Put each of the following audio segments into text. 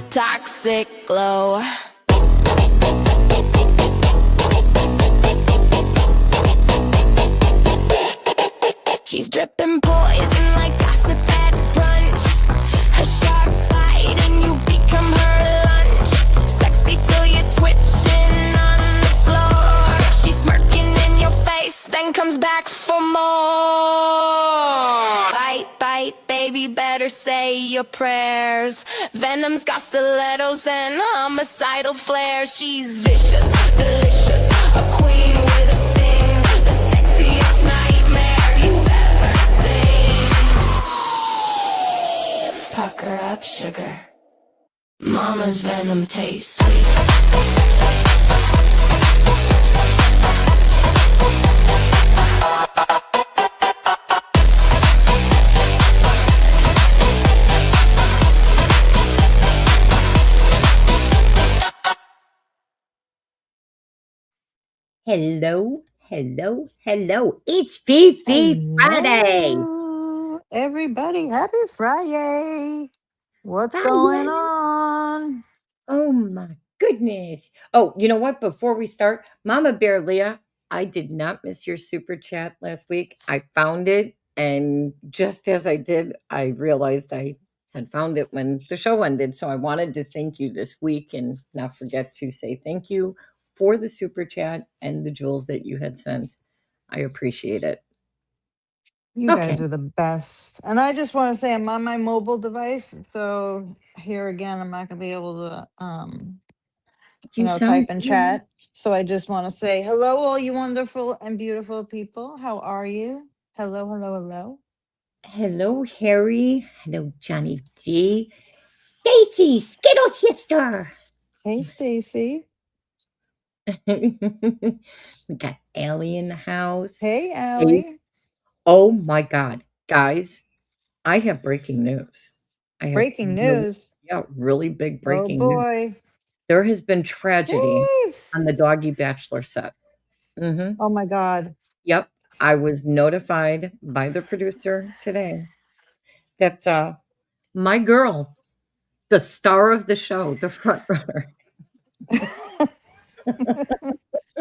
Toxic glow. She's dripping poison like gossip at brunch. Her sharp bite and you become her lunch. Sexy till you're twitching on the floor. She's smirking in your face, then comes back for more. Bite, bite, baby, better say your prayers. Venom's got stilettos and homicidal flair. She's vicious, delicious, a queen with a sting. The sexiest nightmare you've ever seen. Pucker up, sugar. Mama's venom tastes sweet. Hello, hello, hello. It's FriYAY Friday. Hello, everybody. Happy FriYAY. What's Friday. going on? Oh my goodness. Oh, you know what? Before we start, Mama Bear Leah, I did not miss your super chat last week. I found it, and just as I did, I realized I had found it when the show ended. So I wanted to thank you this week and not forget to say thank you for the super chat and the jewels that you had sent. I appreciate it. You guys are the best. And I just want to say I'm on my mobile device. So here again, I'm not going to be able to, type in chat. So I just want to say hello, all you wonderful and beautiful people. How are you? Hello, hello, hello. Hello, Harry. Hello, Johnny D. Stacy, Skittle sister. Hey, Stacy. We got Allie in the house. Hey, Allie. Oh my God, guys! I have breaking news. I have Breaking news. really big breaking news. Oh boy. There has been tragedy Waves. on the Doggy Bachelor set. Oh my God. Yep, I was notified by the producer today that my girl, the star of the show, the front runner,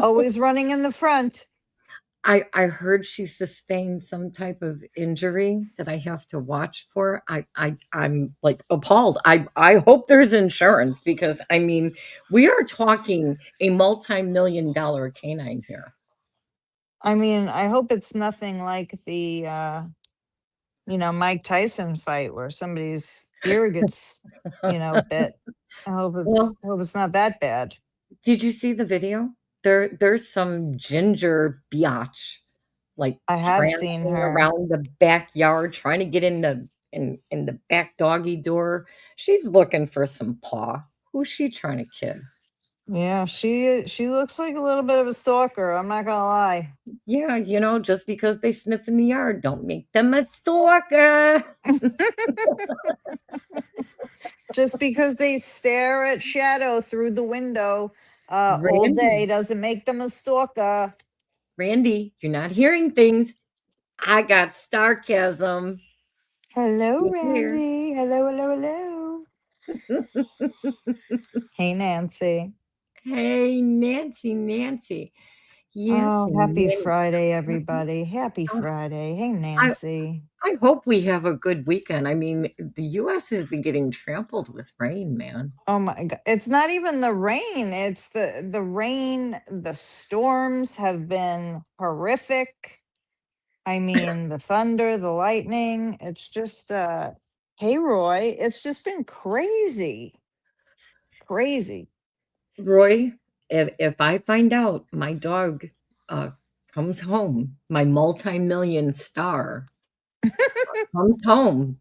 Always running in the front. I heard she sustained some type of injury that I have to watch for. I'm like appalled. I hope there's insurance because I mean we are talking a multi-million-dollar canine here. I mean, I hope it's nothing like the Mike Tyson fight where somebody's ear gets, bit. I hope Well, it's not that bad. did you see the video? There's some ginger biatch like I have seen prancing her. around the backyard trying to get in the back doggy door. She's looking for some paw. Who's she trying to kid? Yeah, she looks like a little bit of a stalker. I'm not gonna lie. Yeah, just because they sniff in the yard, don't make them a stalker. Just because they stare at shadow through the window all day doesn't make them a stalker. Randy, you're not hearing things. I got sarcasm. Hello, Randy. Hello, hello, hello. Hey, Nancy. Hey, Nancy. Yes. Oh, happy Friday, everybody. Happy Friday. Hey, Nancy. I hope we have a good weekend. I mean, the US has been getting trampled with rain, man. Oh my God. It's not even the rain. It's the rain. The storms have been horrific. I mean, the thunder, the lightning. It's just hey Roy, it's just been crazy. Crazy. Roy, if I find out my dog comes home, my multi-million star comes home,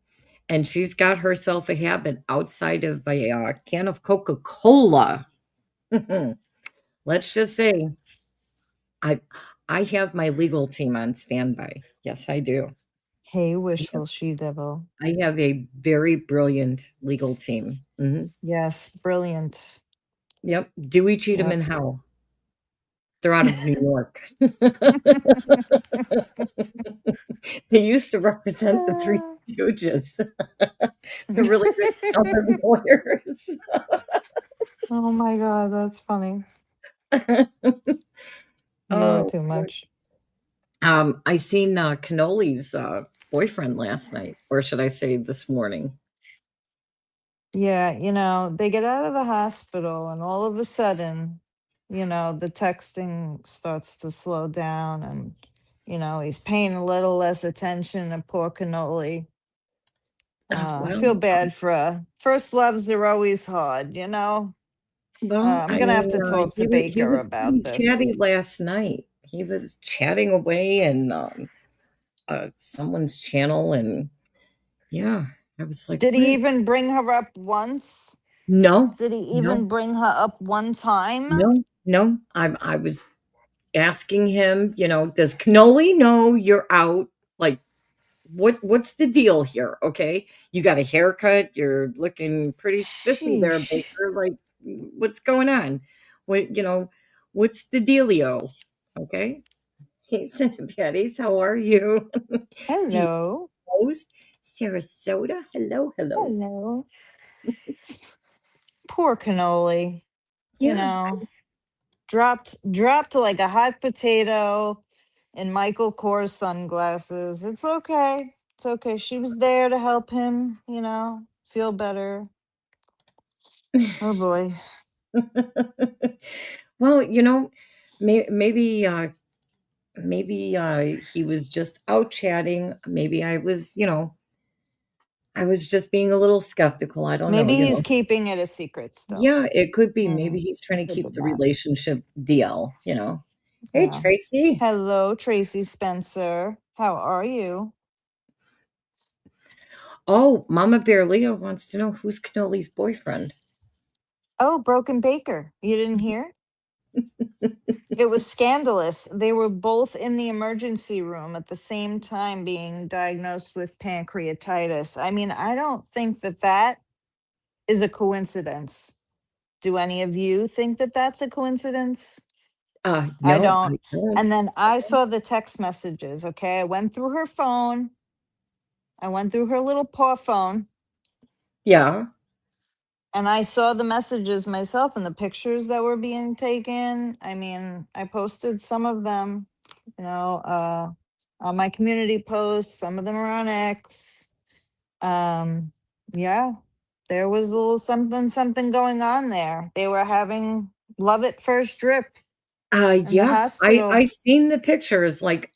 and she's got herself a habit outside of a can of Coca-Cola. Let's just say I I have my legal team on standby. Yes, I do. Hey, wishful she devil. I have a very brilliant legal team. Yes, brilliant. Yep. Dewey, Cheatham, and Howell. They're out of New York. They used to represent the Three Stooges. They're really good children lawyers. Oh my god, that's funny. No, Oh, too Lord. much. I seen Cannoli's boyfriend last night, or should I say this morning. Yeah, they get out of the hospital and all of a sudden, the texting starts to slow down and, he's paying a little less attention to poor Cannoli. I Well, feel bad for first loves are always hard. I'm I gonna have mean, to talk to he Baker was about pretty chatty this. last night. He was chatting away in someone's channel, and yeah, I was like, Did he "What? even bring her up once? No, Did he no, even bring her up one time? no, no." I was asking him, does Cannoli know you're out? Like, what's the deal here? Okay, you got a haircut. You're looking pretty spiffy there, Sheesh. Baker. Like, what's going on? What's the dealio? Okay. Hey, Cinnabetties, how are you? Do you Hello. host Sarasota? Hello, hello. Hello. Poor Cannoli. You Yeah. know, dropped like a hot potato in Michael Kors sunglasses. It's okay. It's okay. She was there to help him, feel better. Oh boy. Well, maybe he was just out chatting. Maybe I was just being a little skeptical. I don't know, Maybe he's keeping it a secret still. Yeah, it could be. Maybe he's It trying to could be keep the that. relationship DL. Hey, Yeah. Tracy. Hello, Tracy Spencer. How are you? Oh, Mama Bear Leo wants to know who's Cannoli's boyfriend. Oh, Broken Baker. You didn't hear? It was scandalous. They were both in the emergency room at the same time being diagnosed with pancreatitis. I mean, I don't think that is a coincidence. Do any of you think that that's a coincidence? I No, don't. I don't. And then I saw the text messages, okay? I went through her phone. I went through her little paw phone Yeah. and I saw the messages myself and the pictures that were being taken. I mean, I posted some of them, on my community posts. Some of them are on X. Um, yeah, there was a little something going on there. They were having love at first drip in the Yeah. I hospital. seen the pictures. Like,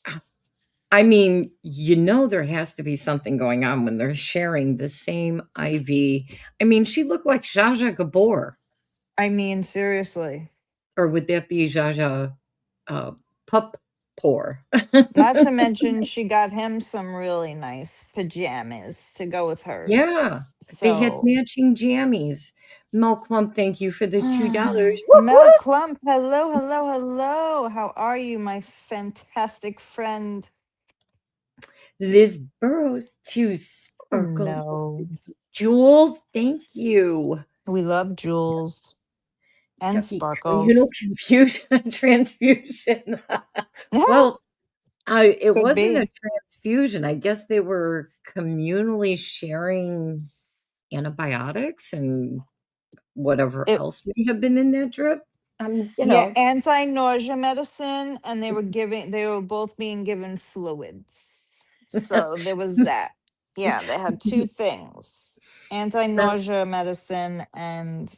I mean, there has to be something going on when they're sharing the same IV. I mean, she looked like Zsa Zsa Gabor, I mean, seriously. or would that be Zsa Zsa Pup Poor? Not to mention, she got him some really nice pajamas to go with Yeah, hers. they had So, matching jammies. Mel Clump, thank you for the $2. Whoop, Mel whoop! Clump, hello, hello, hello. How are you, my fantastic friend? Liz Burrows, 2 Oh, sparkles. no. Jules, thank you. We love Jules and Chucky, communal Sparkles. confusion and transfusion. Well, it Could wasn't a be. transfusion. I guess they were communally sharing antibiotics and whatever It, else may have been in that drip. yeah, anti-nausea medicine, and they were both being given fluids. So there was that. Yeah, they had two things: Well, anti-nausea medicine and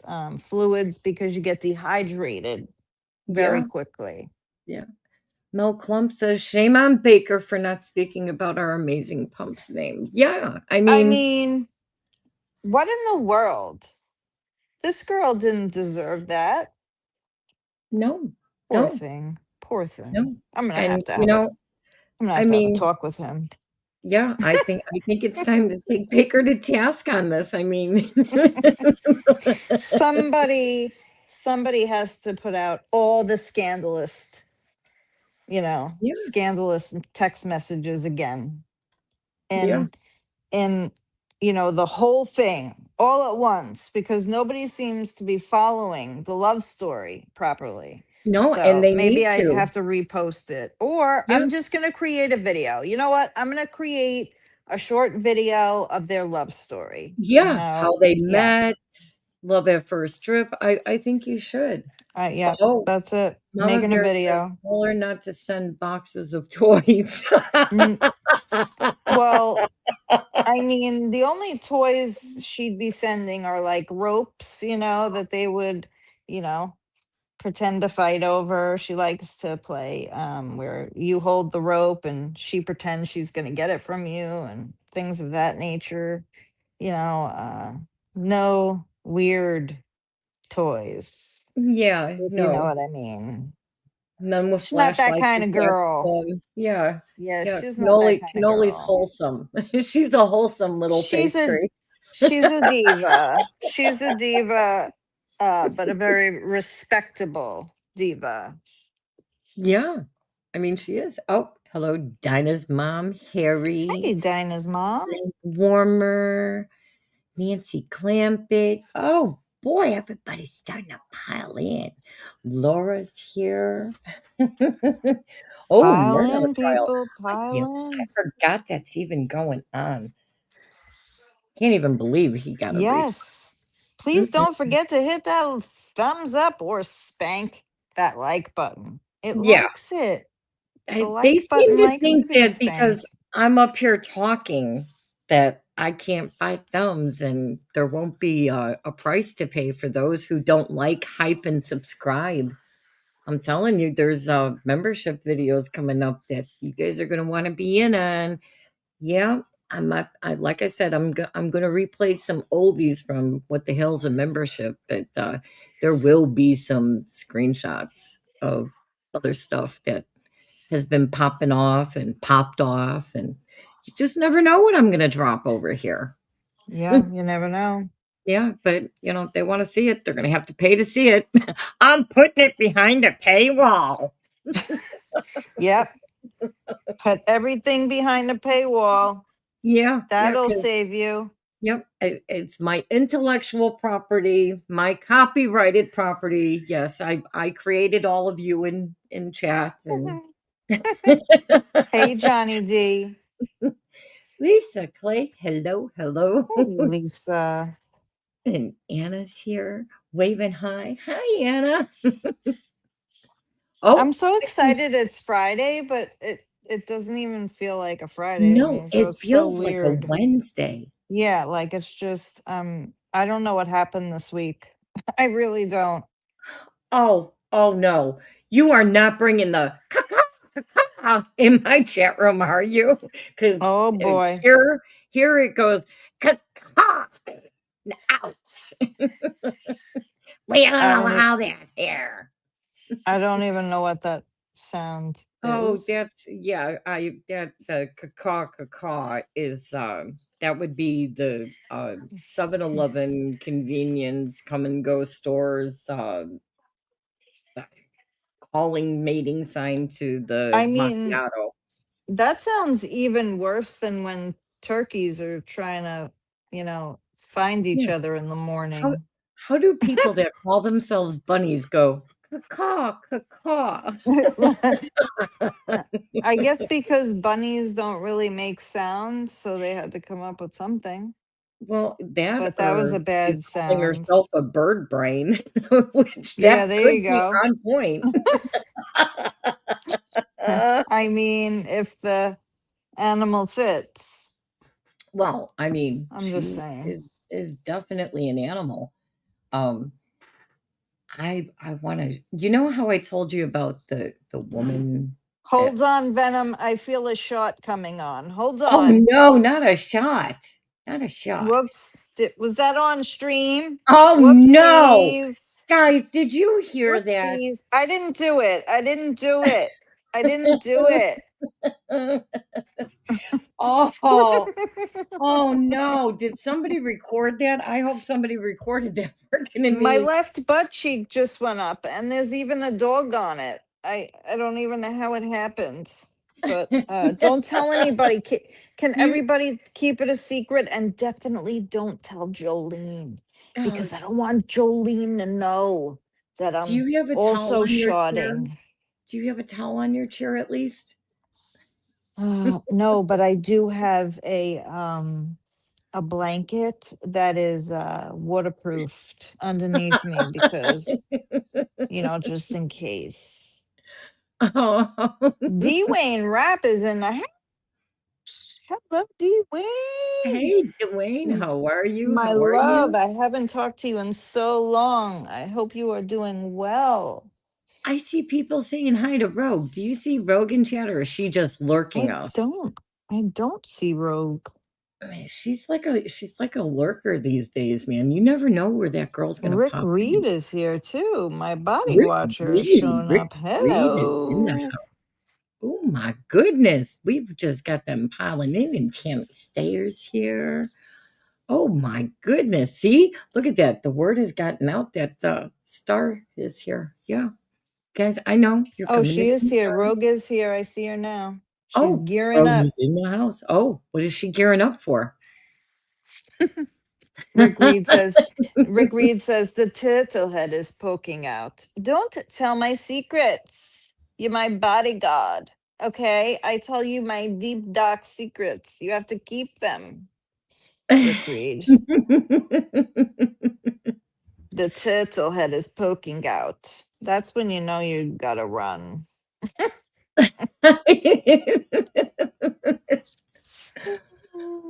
fluids because you get dehydrated very yeah, quickly. yeah. Mel Clump says, shame on Baker for not speaking about our amazing pump's name. Yeah, I I mean, mean, what in the world? This girl didn't deserve that. no, Poor no, thing. Poor thing. no. I'm gonna And, have to have a I'm gonna I have to have a mean, talk with him. yeah, I think it's time to take Baker to task on this. I mean, somebody somebody has to put out all the yeah, scandalous text messages again yeah. and in the whole thing all at once because nobody seems to be following the love story properly. No, and So they maybe need I to. have to repost it or Yeah. I'm just going to create a video. You know what? I'm going to create a short video of their love story and Yeah, how they yeah, met, love at first trip. I think you should. yeah, Oh, that's it. Mama Making a Bear says, video. "Tell her not to send boxes of toys." Mm, well, I mean, the only toys she'd be sending are like ropes, that they would, you know, pretend to fight over. She likes to play where you hold the rope and she pretends she's going to get it from you and things of that nature. You know, uh, no weird toys, Yeah, if you know no. what I mean. None with She's not that flashlights kind or of flash girl. yeah, Yeah, yeah, she's not that kind of Cannoli's girl. wholesome. She's a wholesome little She's a pastry. she's a diva. She's a diva, but a very respectable diva. Yeah. I mean, she is. Oh, hello, Dinah's mom, Hey, Harry, Dinah's mom. Warmer, Nancy Clampett. Oh, boy, everybody's starting to pile in. Laura's here. Oh, Pile Myrna in, Kyle. people, Yeah, pile I in. forgot that's even going on. Can't even believe he got a replay. Yes. Please Mm-mm. don't forget to hit that thumbs up or spank that like button. It Yeah, likes it. The they like seem button to likes to think be that because spanked. I'm up here talking that I can't buy thumbs and there won't be a price to pay for those who don't like, hype, and subscribe. I'm telling you, there's membership videos coming up that you guys are going to want to be in on. Yeah, I'm not. I like I said, I'm going to replay some oldies from what the hell's a membership, but there will be some screenshots of other stuff that has been popping off and popped off, and you just never know what I'm going to drop over here. Yeah, you never know. Yeah, but if they want to see it, they're going to have to pay to see it. I'm putting it behind a paywall. Yep. Put everything behind the paywall. Yeah, yeah, That'll because save you. yep, it's my intellectual property, my copyrighted property. Yes, I created all of you in chat and Hey, Johnny D. Lisa Clay, hello, hello. Hey, Lisa. And Anna's here, waving hi. Hi, Anna. I'm Oh, so excited it's Friday, but it doesn't even feel like a Friday to no, me. So it it's so feels like a weird. Wednesday. Yeah, like it's just I don't know what happened this week. I really don't. Oh no. You are not bringing the caca in my chat room, are you? Because Oh boy. here it goes caca out. We don't I don't allow that here. I don't even know what that sound Oh, is. that's yeah. I that the caca is that would be the 7-Eleven convenience come and go stores calling mating sign to the I mean, macchiato. that sounds even worse than when turkeys are trying to, find each Yeah. other in the How morning. how do people that call themselves bunnies go caw caw? I guess because bunnies don't really make sound, so they had to come up with something. Well, that But that was or a she's bad calling sound. herself a bird brain, which Yeah, that there could you be go. on point. I mean, if the animal fits, Well, I mean, I'm just she saying. is definitely an animal. Um, I wanna how I told you about the woman that Hold on, Venom. I feel a shot coming on. Hold oh, on. no, not a shot. Not a shot. Whoops. Was that on stream? Oh, no. Whoopsies. Guys, did you hear that? Whoopsies. I didn't do it. I didn't do it. I didn't do it. Oh, oh, no. Did somebody record that? I hope somebody recorded that. We're gonna My need left butt cheek just went up and there's even a dog on it. I don't even know how it happened. But don't tell anybody. Can Do you everybody keep it a secret? And definitely don't tell Jolene oh, because I don't want Jolene to know that do I'm you have a towel also on your chair? shotting. Do you have a towel on your chair at least? No, but I do have a blanket that is waterproofed underneath me because, just in case. Oh. Dwayne Rapp is in the house. Hello, Dwayne. Hey, Dwayne, how are you? My How are love, you? I haven't talked to you in so long. I hope you are doing well. I see people saying hi to Rogue. Do you see Rogue in chat, or is she just lurking I us? don't. I don't see Rogue. I mean, she's like a lurker these days, man. You never know where that girl's gonna Rick pop Reed in. is here too. My body Rick watcher is Reed, showing Rick up. Reed is in the Hello. house. Oh my goodness, we've just got them piling in, and Tammy Stayers here. Oh my goodness. See, look at that. The word has gotten out that Star is here. Yeah. Guys, I know you're Oh, coming to she is see here. Star. Rogue is here. I see her now. She's Oh, gearing Rogue up. is in the house. Oh, what is she gearing up for? Rick Reed says, the turtle head is poking out. Don't tell my secrets. You're my bodyguard. Okay? I tell you my deep, dark secrets. You have to keep them. Rick Reed. The turtle head is poking out. That's when you know you gotta run.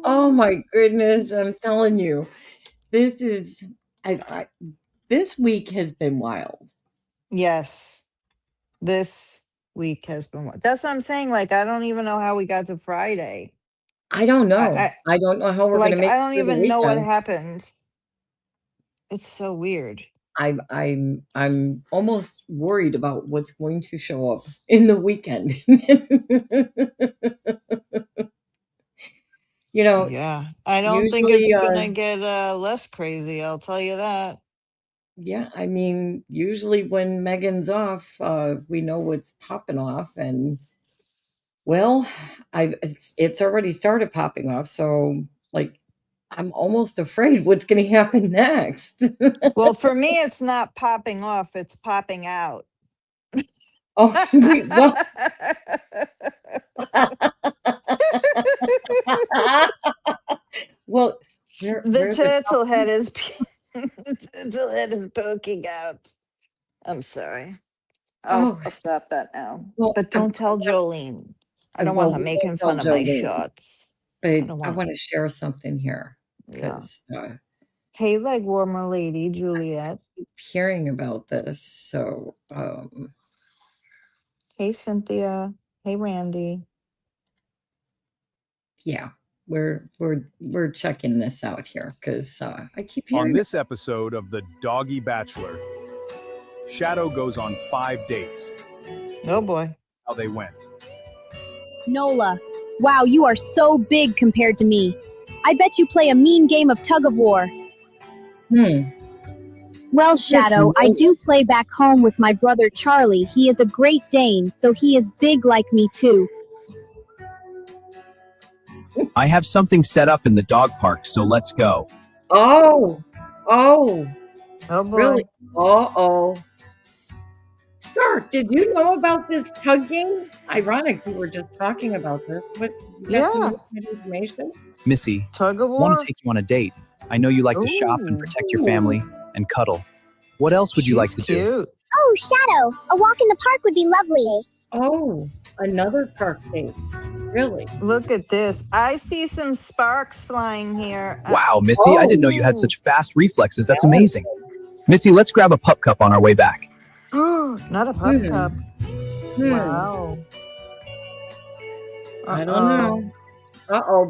Oh my goodness, I'm telling you. This is this week has been wild. Yes. This week has been that's what I'm saying. Like, I don't even know how we got to Friday. I don't I, know. I I don't know how we're gonna like make I it don't through the even know what weekend. happened. It's so weird. I'm almost worried about what's going to show up in the weekend. Yeah. I don't think Usually, it's gonna get less crazy, I'll tell you that. yeah, I mean, usually when Megan's off, we know what's popping off, and well, it's already started popping off, so like I'm almost afraid what's going to happen next. Well, for me it's not popping off, it's popping out. Oh, well, well, The where's it turtle popping? head is the turtle head is poking out. I'm sorry. Oh, I'll stop that now. well, But don't tell Jolene. I don't want well, her we won't making tell fun of my Jolene, shots. I but don't I want. want to share something here Yeah. because Hey, leg warmer lady, Juliet. keep hearing about this. So, Hey, Cynthia. Hey, Randy. yeah, we're checking this out here because I keep hearing On this episode of The Doggy Bachelor, Shadow goes on 5 dates. Oh boy. How they went. Nola, wow, you are so big compared to me. I bet you play a mean game of tug of war. Well, Shadow, I do play back home with my brother Charlie. He is a Great Dane, so he is big like me too. I have something set up in the dog park, so let's go. Oh, Oh really? boy. Uh-oh. Stark, did you know about this tug game? Ironic, we were just talking about this, but you got some Yeah. inside information? Missy, Tug of I want war. to take you on a date. I know you like to shop and Ooh. protect your family and cuddle. What else would you like to do? Cute. Oh, Shadow, a walk in the park would be lovely. Oh, another park date. Really? Look at this. I see some sparks flying here. Wow, Missy, I didn't know you had such fast reflexes. That's amazing. Missy, let's grab a pup cup on our way back. Not a pup cup. Wow. I don't know.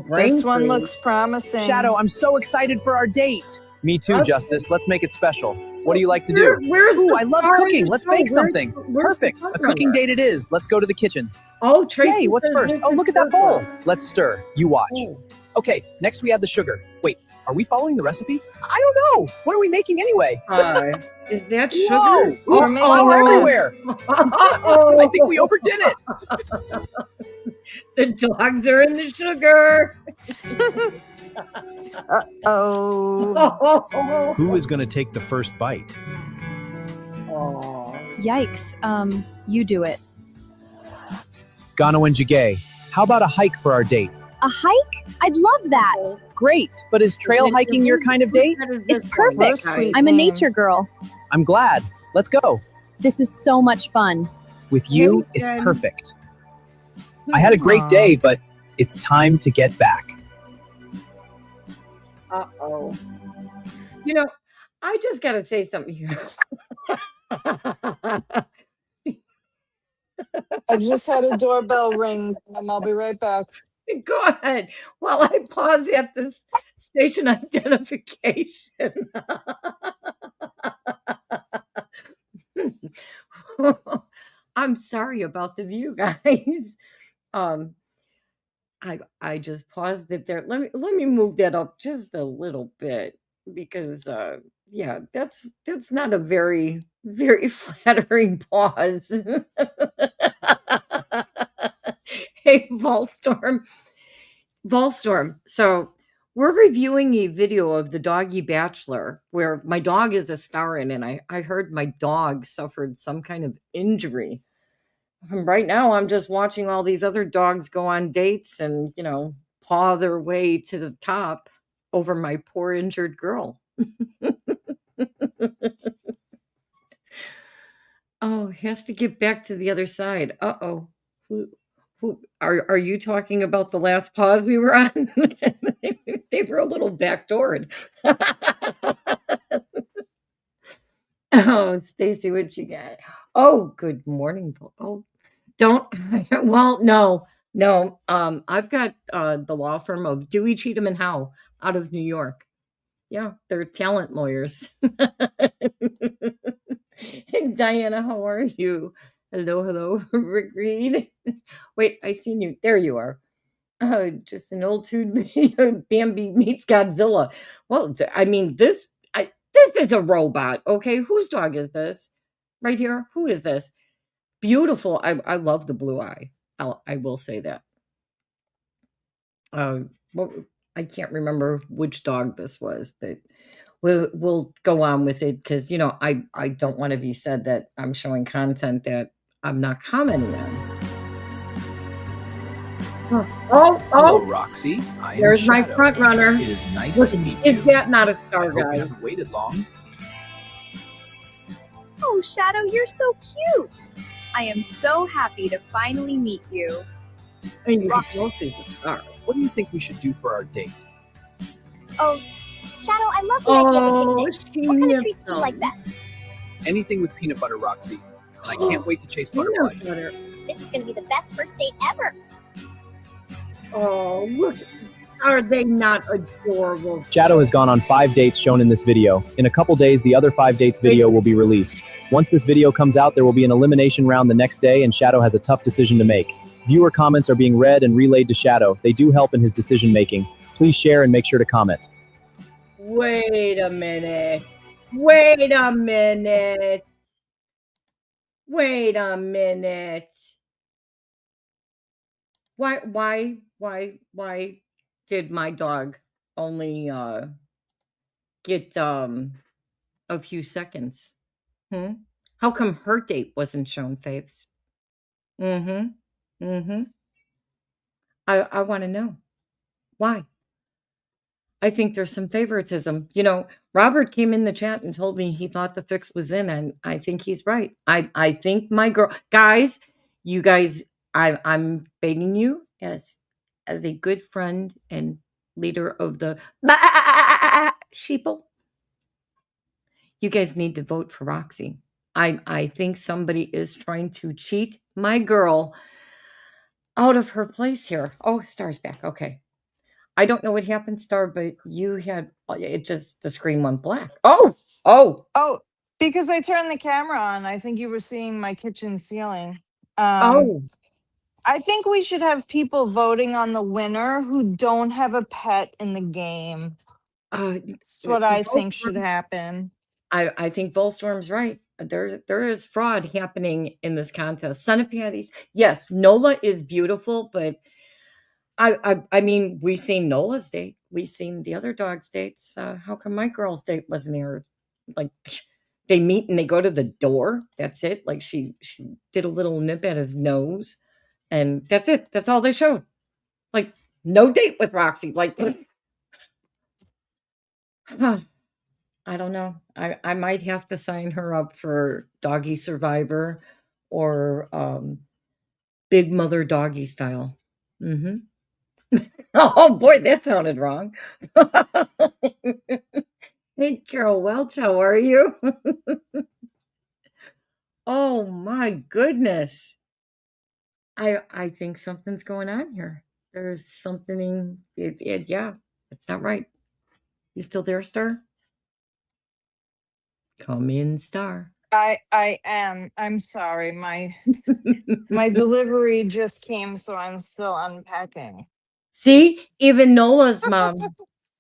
Brain This one freeze. looks promising. Shadow, I'm so excited for our date. Me too, Justice. Let's make it special. What do you like to do? Where's Ooh, the I love car in cooking. the Let's show? bake Where's- something. where's the Perfect. car A cooking number? date it is. Let's go to the kitchen. Oh, Tracy Yay, what's says first? this Oh, is look at that her bowl. one. Let's stir. You watch. Oh. Okay, next we add the sugar. Wait, are we following the recipe? I don't know. What are we making anyway? Is that sugar? Whoa! Oops, We're making flour this. everywhere. Uh-oh. I think we overdid it. The dogs are in the sugar. Oh. Who is going to take the first bite? Yikes, you do it. Gano and Jagay, How about a hike for our date? A hike? I'd love that. Great, but is trail hiking your kind of date? It's perfect. Sweet I'm a name. nature girl. I'm glad. Let's go. This is so much fun. With you, Hey, it's Jen. perfect. I had a great day, but it's time to get back. Uh-oh. You know, I just got to say something here. I just had a doorbell ring. I'll be right back. Go ahead. While I pause at this station identification. I'm sorry about the view, guys. Um, I just paused it there. Let me move that up just a little bit because yeah, that's not a very flattering pause. Hey, Volstorm. So we're reviewing a video of the Doggy Bachelor where my dog is a star in, and I heard my dog suffered some kind of injury. And right now, I'm just watching all these other dogs go on dates and, paw their way to the top over my poor injured girl. Oh, has to get back to the other side. Uh-oh. Who are you talking about the last pause we were on? They were a little backdoored. Oh, Stacy, what you got? Oh, good morning. Oh, don't. Well, no. I've got the law firm of Dewey, Cheatham and Howe out of New York. Yeah, they're talent lawyers. Diana, how are you? Hello, Rick Reed. Wait, I seen you. There you are. Oh, just an old tune video. Bambi meets Godzilla. Well, I mean, this is a robot. Okay, whose dog is this? Right here. Who is this? Beautiful. I love the blue eye. I will say that. Well, I can't remember which dog this was, but we'll go on with it because I don't want to be said that I'm showing content that I'm not commenting on. Hello, Oh! Roxy. I am There's my Shadow. front runner. It is nice Look, to meet you. is that not a I star, hope you guys? haven't waited long. Oh, Shadow, you're so cute. I am so happy to finally meet you. I mean, you Roxy. can see the star. What do you think we should do for our date? Oh, Shadow, I love the idea of a Oh, picnic. she What kind of nipped treats do you them. like best? Anything with peanut butter, Roxy. And I can't wait to chase Peanut butterflies. butter. This is going to be the best first date ever. Oh, look. Are they not adorable? Shadow has gone on 5 dates shown in this video. In a couple days, the other 5 dates video will be released. Once this video comes out, there will be an elimination round the next day, and Shadow has a tough decision to make. Viewer comments are being read and relayed to Shadow. They do help in his decision making. Please share and make sure to comment. Wait a minute. Wait a minute. Wait a minute. Why did my dog only get a few seconds? How come her date wasn't shown, Faves? I want to know. Why? I think there's some favoritism. Robert came in the chat and told me he thought the fix was in, and I think he's right. I think my girl, guys, you guys, I'm begging you as a good friend and leader of the sheeple. You guys need to vote for Roxy. I think somebody is trying to cheat my girl out of her place here. Oh, Star's back. Okay. I don't know what happened, Star, but you had the screen went black. Oh, Because I turned the camera on. I think you were seeing my kitchen ceiling. oh. I think we should have people voting on the winner who don't have a pet in the game. That's what I think should happen. I think Volstorm's right. There is fraud happening in this contest. Son of Patties. Yes, Nola is beautiful, but I mean, we seen Nola's date. We seen the other dog's dates. How come my girl's date wasn't here? Like they meet and they go to the door. That's it. Like she did a little nip at his nose, And that's it. That's all they showed. Like, no date with Roxy. Like, I don't know. I might have to sign her up for Doggy Survivor or Big Mother Doggy Style. Mm-hmm. Oh boy, that sounded wrong. Hey, Carol Welch, how are you? Oh my goodness. I think something's going on here. There's something. Yeah, it's not right. You still there, Star? Come in, Star. I am. I'm sorry. My delivery just came, so I'm still unpacking. See, even Nola's mom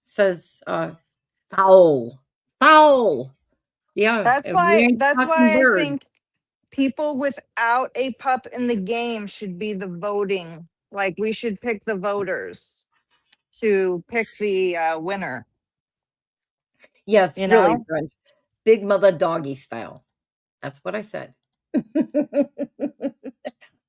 says, foul, foul. Yeah, That's and we why ain't that's talking why I birds. think people without a pup in the game should be the voting. Like we should pick the voters to pick the winner, Yes, you really, know? Brent. Big Mother Doggy Style. That's what I said.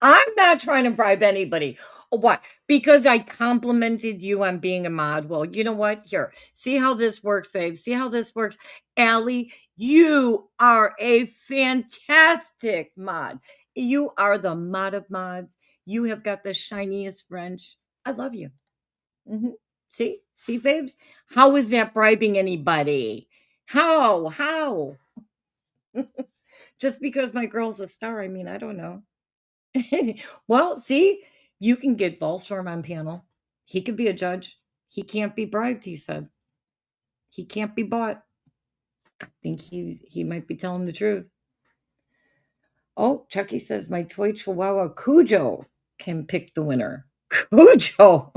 I'm not trying to bribe anybody. Why? Because I complimented you on being a mod. Well, you know what? Here, see how this works, babe. See how this works. Allie, you are a fantastic mod. You are the mod of mods. You have got the shiniest wrench. I love you. Mhm. See, babes? How is that bribing anybody? How? How? Just because my girl's a star, I mean, I don't know. Well, see, you can get Volstorm on panel. He could be a judge. He can't be bribed, he said. He can't be bought. I think he might be telling the truth. Oh, Chucky says my toy chihuahua Cujo can pick the winner. Cujo.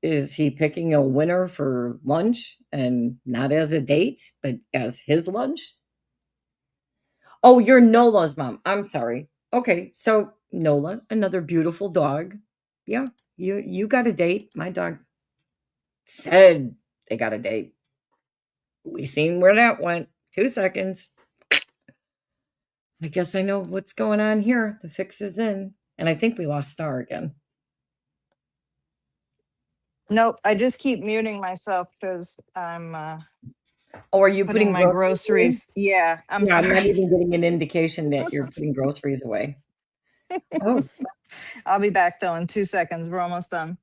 Is he picking a winner for lunch and not as a date, but as his lunch? Oh, you're Nola's mom. I'm sorry. Okay, so Nola, another beautiful dog. Yeah, you got a date. My dog said they got a date. We seen where that went. 2 seconds. I guess I know what's going on here. The fix is in. And I think we lost Star again. Nope. I just keep muting myself because I'm Oh, are you putting putting my groceries away? groceries. Yeah, I'm Yeah, I'm not sorry. even getting an indication that you're putting groceries away. Oh, I'll be back though in 2 seconds. We're almost done.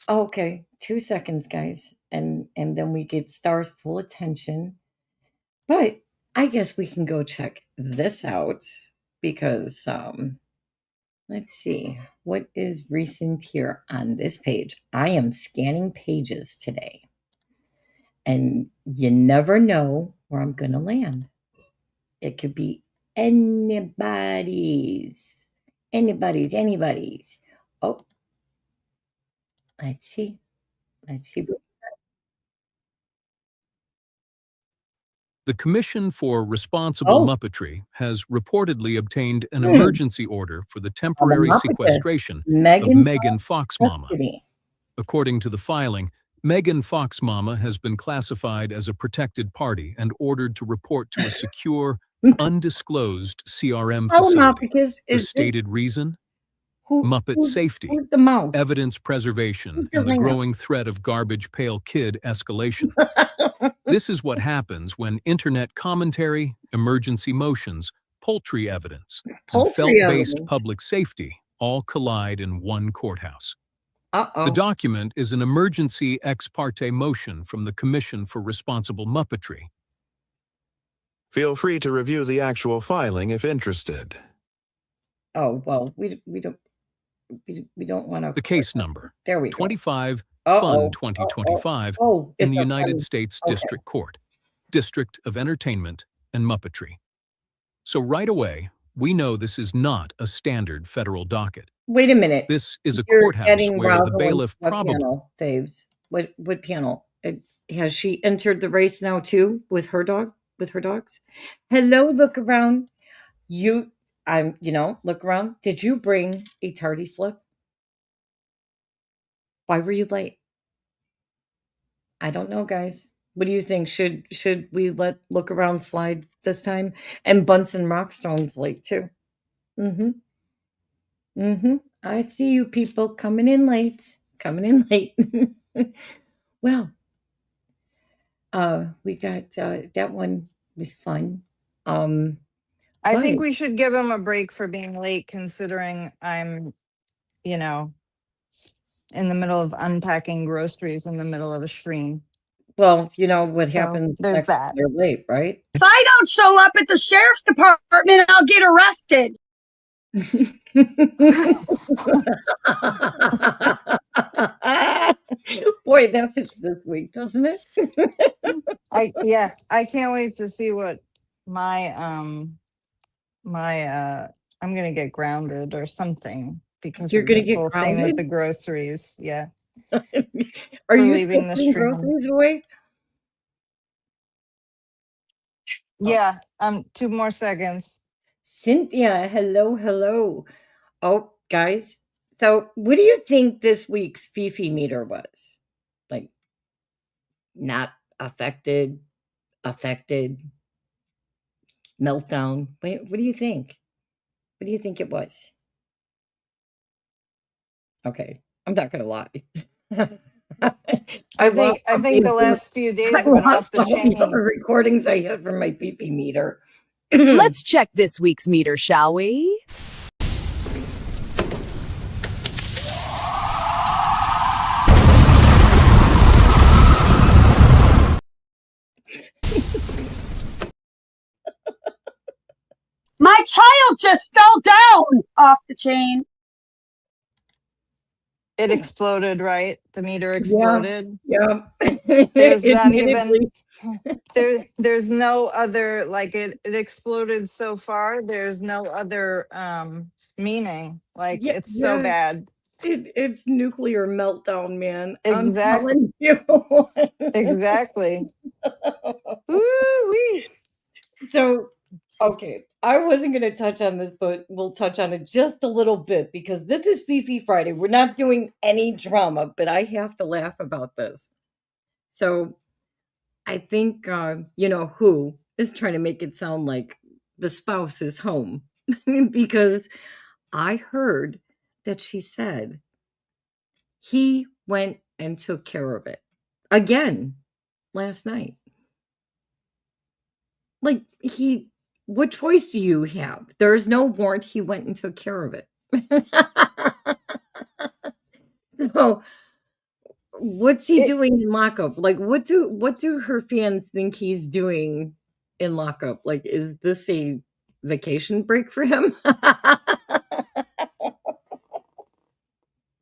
okay. 2 seconds, guys. And then we get Star's full attention. But I guess we can go check this out because let's see what is recent here on this page. I am scanning pages today. And you never know where I'm going to land. It could be anybody's. Anybody's. Oh, let's see. Let's see. The Commission for Responsible Oh, Muppetry has reportedly obtained an hmm. emergency order for the The temporary Muppetess, sequestration of Megan Megan Fox Mama. custody. According to the filing, Megan Fox Mama has been classified as a protected party and ordered to report to a secure, undisclosed CRM facility. Telemachus The is this, stated reason? Muppet who's safety, the mouse? evidence preservation, Who's the and the lamp? growing threat of garbage pail kid escalation. This is what happens when internet commentary, emergency motions, poultry evidence, and Poultry felt-based evidence. public safety all collide in one courthouse. The Uh-oh. document is an emergency ex parte motion from the Commission for Responsible Muppetry. Feel free to review the actual filing if interested. Oh, well, we don't want to. The case number, There we go. 25 Uh-oh. Fun 2025 Oh, in it's the a United fun- States okay. District Court, District of Entertainment and Muppetry. So right away, we know this is not a standard federal docket. Wait a minute. This is a You're courthouse getting where the Rosalind bailiff what probably... panel, Faves? What panel? Has she entered the race now too with her dog? With her dogs? Hello, look around. Look around. Did you bring a tardy slip? Why were you late? I don't know, guys. What do you think? Should we let look around slide this time? And Bunsen Rockstone's late too. Mm-hmm. I see you people coming in late. Coming in late. Well, we got that one was fun. I But think we should give him a break for being late, considering I'm, you know, in the middle of unpacking groceries in the middle of a stream. well, you know what So happens there's next time that. you're late, right? If I don't show up at the sheriff's department, I'll get arrested. Boy, that fits this week, doesn't it? I can't wait to see what my I'm gonna get grounded or something because You're of gonna this get whole thing with grounded? the groceries. Yeah. Are For you still leaving the putting stream. groceries away? Oh, Yeah. 2 more seconds. Cynthia, hello, hello. Oh, guys. So, what do you think this week's Fifi meter was? Like, not affected, affected, meltdown. What do you think? What do you think it was? Okay, I'm not gonna lie. I lost think I all think the the other last few I days have been off lost the all the chain. other recordings I had from my Fifi meter. Let's check this week's meter, shall we? My child just fell down off the chain. It exploded, right? The meter Yeah, exploded. yeah. There's not even Admittedly. there's no other, like, it exploded so far. There's no other meaning. Like, Yeah, it's so yeah. bad. It's nuclear meltdown, man. I'm Exact telling you. exactly. Woo-wee. So, okay, I wasn't going to touch on this, but we'll touch on it just a little bit because this is Fifi Friday. We're not doing any drama, but I have to laugh about this. So, I think, who is trying to make it sound like the spouse is home because I heard that she said he went and took care of it again last night. Like, what choice do you have? There's no warrant. He went and took care of it. So, what's he doing in lockup? Like, what do her fans think he's doing in lockup? Like, is this a vacation break for him?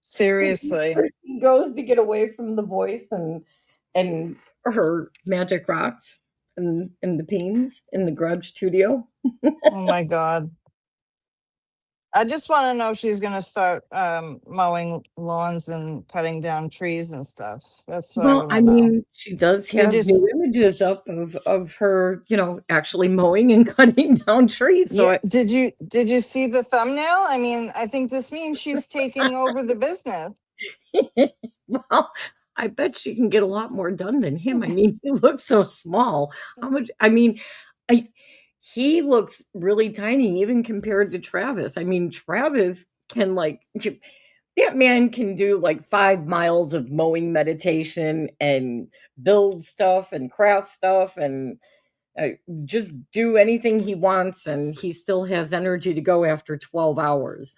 Seriously. He goes to get away from the voice and her magic rocks and the beans in the garage studio. Oh my God. I just want to know if she's going to start mowing lawns and cutting down trees and stuff. That's what I Well, want I to know. mean, she does Did you have new s- images up of her, actually mowing and cutting down trees. So yeah, did you see the thumbnail? I mean, I think this means she's taking over the business. well, I bet she can get a lot more done than him. I mean, he looks so small. How much? I mean, I he looks really tiny even compared to Travis. I mean, Travis can that man can do like 5 miles of mowing meditation and build stuff and craft stuff and just do anything he wants, and he still has energy to go after 12 hours.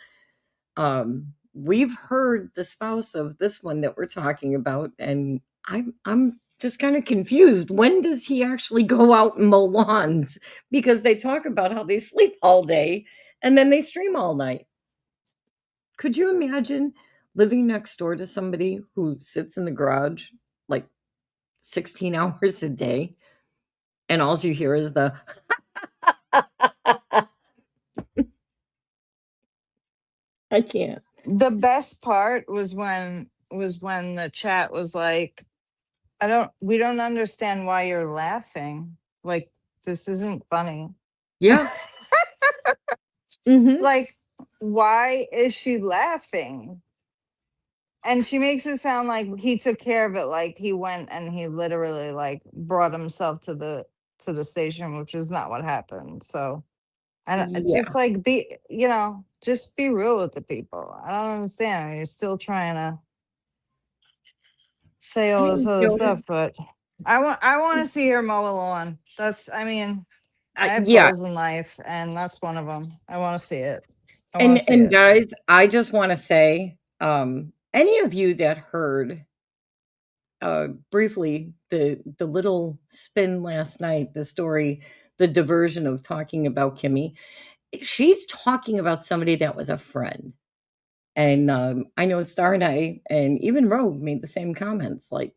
We've heard the spouse of this one that we're talking about, and I'm just kind of confused. When does he actually go out and mow lawns? Because they talk about how they sleep all day and then they stream all night. Could you imagine living next door to somebody who sits in the garage like 16 hours a day and all you hear is the I can't. The best part was when the chat was like, we don't understand why you're laughing. Like, this isn't funny. Yeah. Mhm. Like, why is she laughing? And she makes it sound like he took care of it, like he went and he literally like brought himself to the station, which is not what happened. So Just Yeah. like just be real with the people. I don't understand. You're still trying to say all this Hey, other Yoda. stuff, but I want to see her mow a lawn. I mean, I have Yeah. goals in life, and that's one of them. I want to see it. I want to see And it. guys, I just want to say, any of you that heard briefly the little spin last night, the story, the diversion of talking about Kimmy, she's talking about somebody that was a friend. And I know Star and I, and even Rogue made the same comments. Like,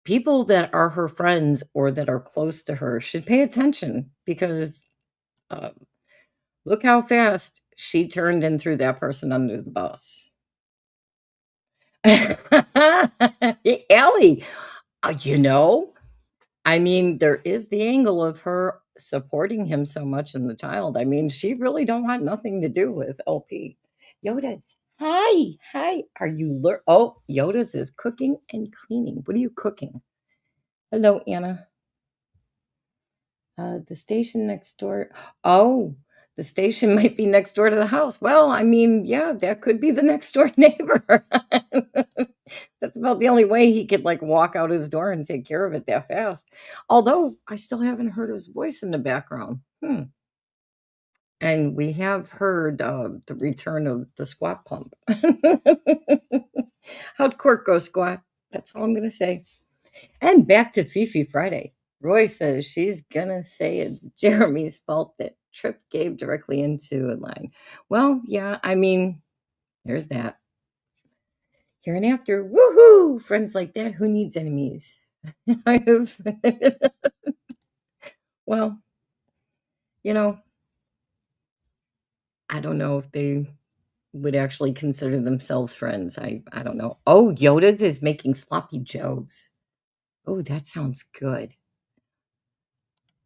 people that are her friends or that are close to her should pay attention because uh, look how fast she turned and threw that person under the bus. Ellie, you know, I mean, there is the angle of her supporting him so much in the child. I mean, she really don't want nothing to do with LP. Yoda's, hi, hi. Are you oh, Yoda's is cooking and cleaning. What are you cooking? Hello, Anna. The station next door. Oh, the station might be next door to the house. Well, I mean, yeah, that could be the next door neighbor. That's about the only way he could like walk out his door and take care of it that fast. Although I still haven't heard his voice in the background. And we have heard the return of the squat pump. How'd court go, squat? That's all I'm going to say. And back to Fifi Friday. Roy says she's going to say it's Jeremy's fault that Trip gave directly into a line. Well, yeah, I mean, there's that. Here and after, woohoo! Friends like that, who needs enemies? I have, well, you know, I don't know if they would actually consider themselves friends. I don't know. Oh, Yoda's is making sloppy joes. Oh, that sounds good.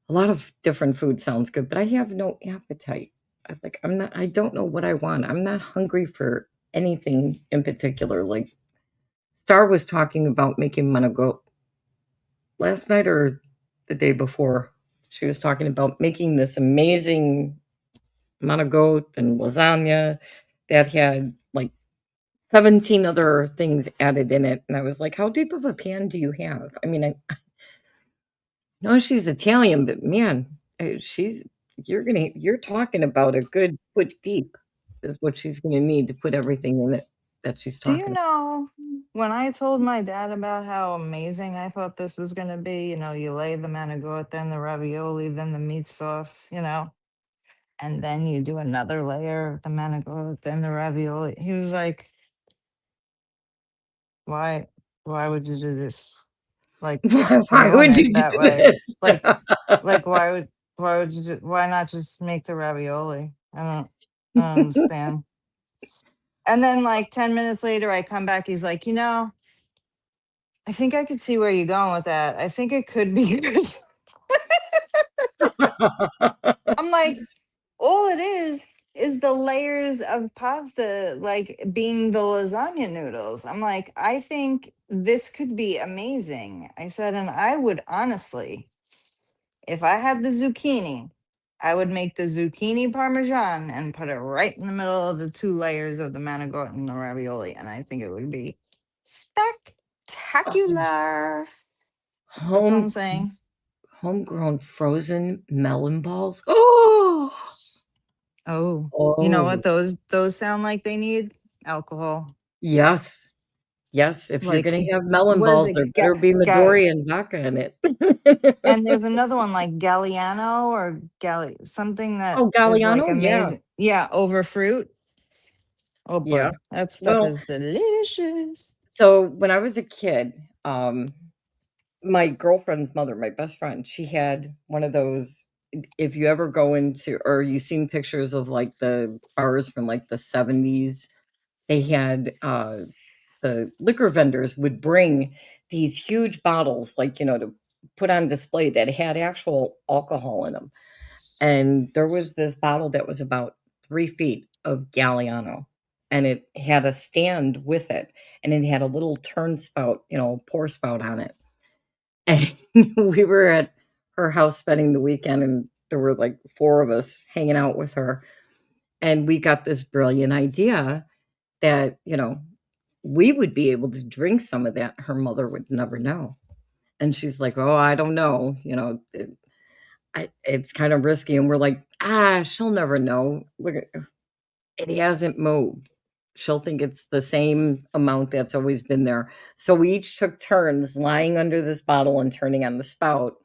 A lot of different food sounds good, but I have no appetite. I don't know what I want. I'm not hungry for anything in particular. Like, Star was talking about making managot last night or the day before. She was talking about making this amazing managot and lasagna that had like 17 other things added in it. And I was like, how deep of a pan do you have? I mean, I know she's Italian, but man, you're talking about a good foot deep is what she's gonna need to put everything in it that she's Do you talking know when I told my dad about how amazing I thought this was going to be? You lay the manigot, then the ravioli, then the meat sauce, and then you do another layer of the manigot, then the ravioli. He was like, "Why? Why would you do this? Like, I Why want would it you that do way. this? Like, why would you? Why not just make the ravioli? I don't understand." And then like 10 minutes later, I come back. He's like, I think I could see where you're going with that. I think it could be good. I'm like, all it is the layers of pasta, like being the lasagna noodles. I'm like, I think this could be amazing. I said, and I would honestly, if I had the zucchini, I would make the zucchini parmesan and put it right in the middle of the two layers of the manigot and the ravioli. And I think it would be spectacular. That's all I'm Home saying. homegrown frozen melon balls. Oh, Oh, you know oh, what those sound like they need? Alcohol. yes. Yes, if you're Like, gonna have melon what is balls, there it? better be Midori and vodka in it. And there's another one like Galliano or something that Oh, is like Galliano? Yeah, amazing. Yeah, over fruit. Oh yeah. boy, that stuff Well, is delicious. so when I was a kid, my girlfriend's mother, my best friend, she had one of those. If you ever go into or you've seen pictures of like the bars from like the 70s, they had the liquor vendors would bring these huge bottles, like, to put on display that had actual alcohol in them. And there was this bottle that was about 3 feet of Galliano, and it had a stand with it, and it had a little turn spout, pour spout on it. And we were at her house spending the weekend, and There were like 4 of us hanging out with her. And we got this brilliant idea that, we would be able to drink some of that. Her mother would never know. And she's like, "Oh, I don't know. It's kind of risky." And we're like, she'll never know. Look, it hasn't moved. She'll think it's the same amount that's always been there. So we each took turns lying under this bottle and turning on the spout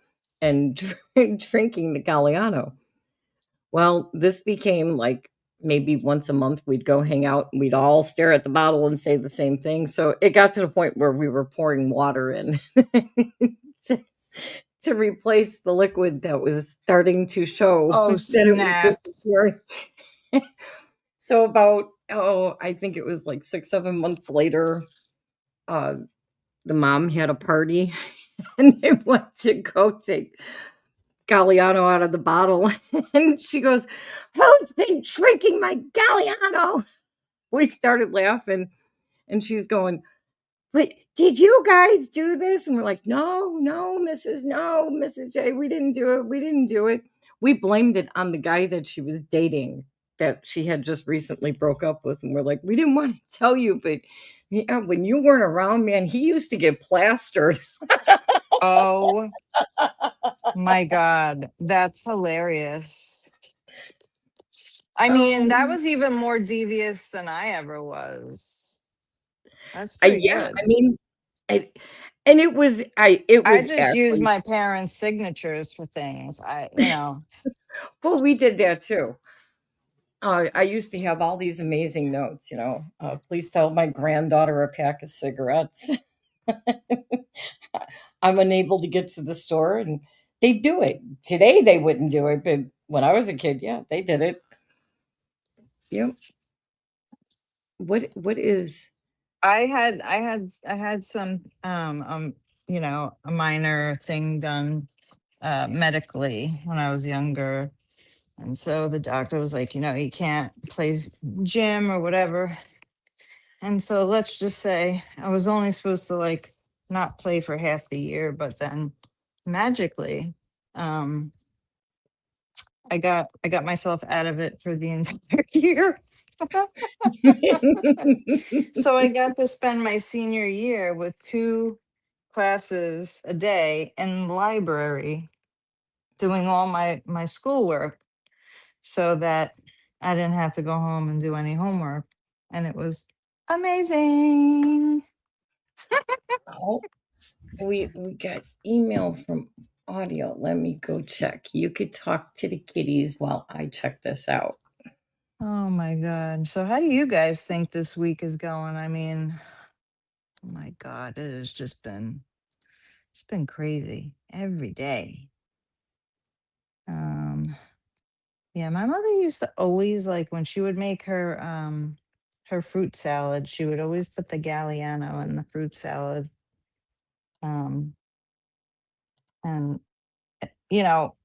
and drinking the Galliano. Well, this became like maybe once a month we'd go hang out and we'd all stare at the bottle and say the same thing. So it got to the point where we were pouring water in to, to replace the liquid that was starting to show Oh, that it was snap. disappearing. So about, I think it was like 6, 7 months later, the mom had a party and they went to go take Galliano out of the bottle. And she goes, "Who's been drinking my Galliano?" We started laughing and she's going, "But did you guys do this?" And we're like, no, Mrs. J, we didn't do it. We blamed it on the guy that she was dating that she had just recently broke up with. And we're like, we didn't want to tell you, but yeah, when you weren't around, man, he used to get plastered. Oh my God. That's hilarious. I mean, that was even more devious than I ever was. That's pretty Yeah, good. I mean, and it was I just use actually, my parents' signatures for things. well, we did that too. I used to have all these amazing notes, please tell my granddaughter a pack of cigarettes. I'm unable to get to the store, and they do it. Today they wouldn't do it, but when I was a kid, yeah, they did it. Yep. What is I had some a minor thing done medically when I was younger. And so the doctor was like, you can't play gym or whatever. And so let's just say I was only supposed to like not play for half the year, but then magically, um, I got myself out of it for the entire year. So I got to spend my senior year with 2 classes a day in the library doing all my schoolwork so that I didn't have to go home and do any homework. And it was amazing. Oh, we got email from audio. Let me go check. You could talk to the kitties while I check this out. Oh my God. So how do you guys think this week is going? I mean, oh my God, it has just it's been crazy every day. Yeah, my mother used to always like when she would make her fruit salad, she would always put the Galliano in the fruit salad. Um and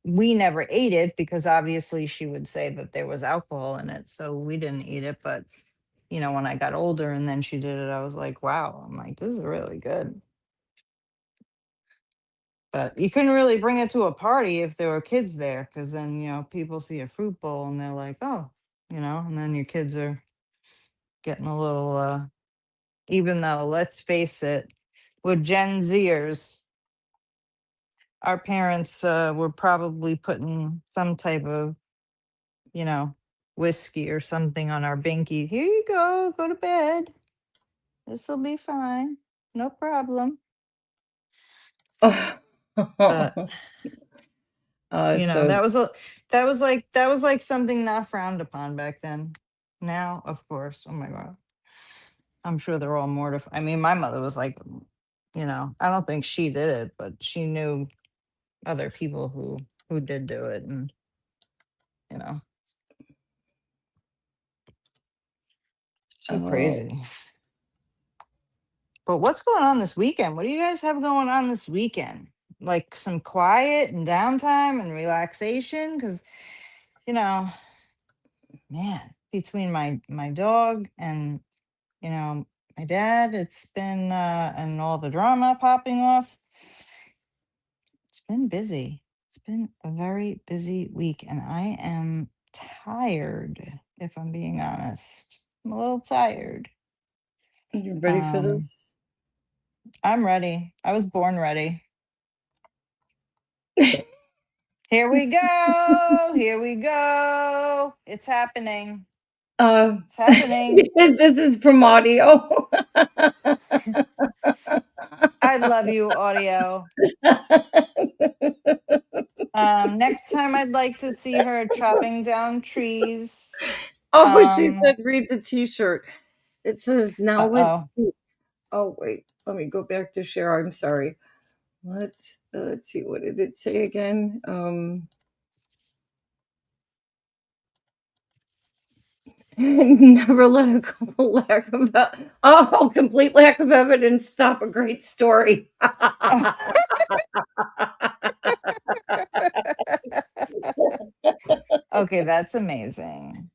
we never ate it because obviously she would say that there was alcohol in it, so we didn't eat it. But when I got older and then she did it, I was like, wow, I'm like, this is really good. But you couldn't really bring it to a party if there were kids there, because then people see a fruit bowl and they're like, oh, and then your kids are getting a little even though, let's face it, with Gen Zers, our parents were probably putting some type of whiskey or something on our binky. Here you go to bed, this'll be fine, no problem. But So that was like something not frowned upon back then. Now, of course, oh my God, I'm sure they're all mortified. I mean, my mother was like, I don't think she did it, but she knew other people who did do it. And so oh, crazy. But what's going on this weekend? What do you guys have going on this weekend? Like some quiet and downtime and relaxation? Because, man, between my dog and, my dad, it's been, and all the drama popping off, it's been busy. It's been a very busy week and I am tired, if I'm being honest. I'm a little tired. You ready for this? I'm ready. I was born ready. Here we go. Here we go. It's happening. It's happening. This is from audio. I love you, audio. Next time I'd like to see her chopping down trees. Oh, she said, read the t-shirt. It says, now let's Uh-oh. see. Oh, wait, let me go back to share. I'm sorry. Let's see. What did it say again? Never let a couple complete lack of evidence stop a great story. Okay, that's amazing.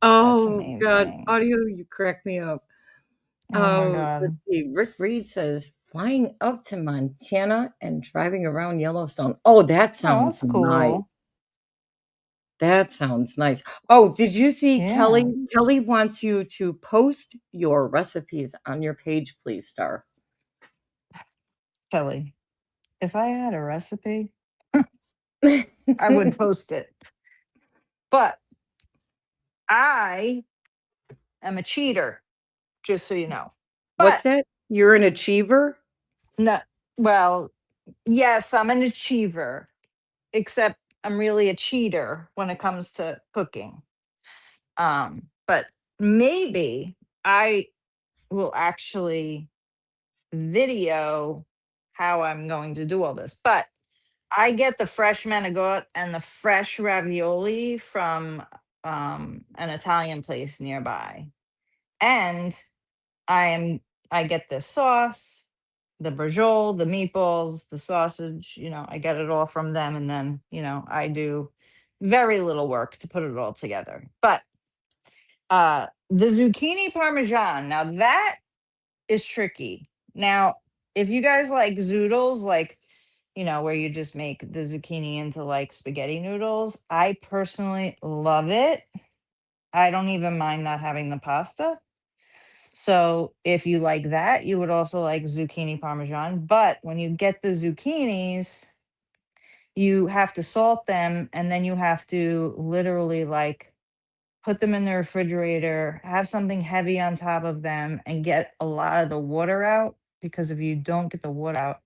Oh, God. amazing. Audio, you crack me up. Oh my God. Let's see. Rick Reed says, flying up to Montana and driving around Yellowstone. Oh, that Oh, sounds that's nice. cool. That sounds nice. Oh, did you see Kelly? Yeah. Kelly wants you to post your recipes on your page, please, Star. Kelly, if I had a recipe, I would post it. But I am a cheater, just so you know. What's But that? You're an achiever? no, well, yes, I'm an achiever, except I'm really a cheater when it comes to cooking. But maybe I will actually video how I'm going to do all this. But I get the fresh manigot and the fresh ravioli from an Italian place nearby. And I get the sauce, the brajol, the meatballs, the sausage, I get it all from them and then, I do very little work to put it all together. But the zucchini parmesan, now that is tricky. Now, if you guys like zoodles, like where you just make the zucchini into like spaghetti noodles, I personally love it. I don't even mind not having the pasta. So if you like that, you would also like zucchini parmesan. But when you get the zucchinis, you have to salt them and then you have to literally like put them in the refrigerator, have something heavy on top of them, and get a lot of the water out. Because if you don't get the water out,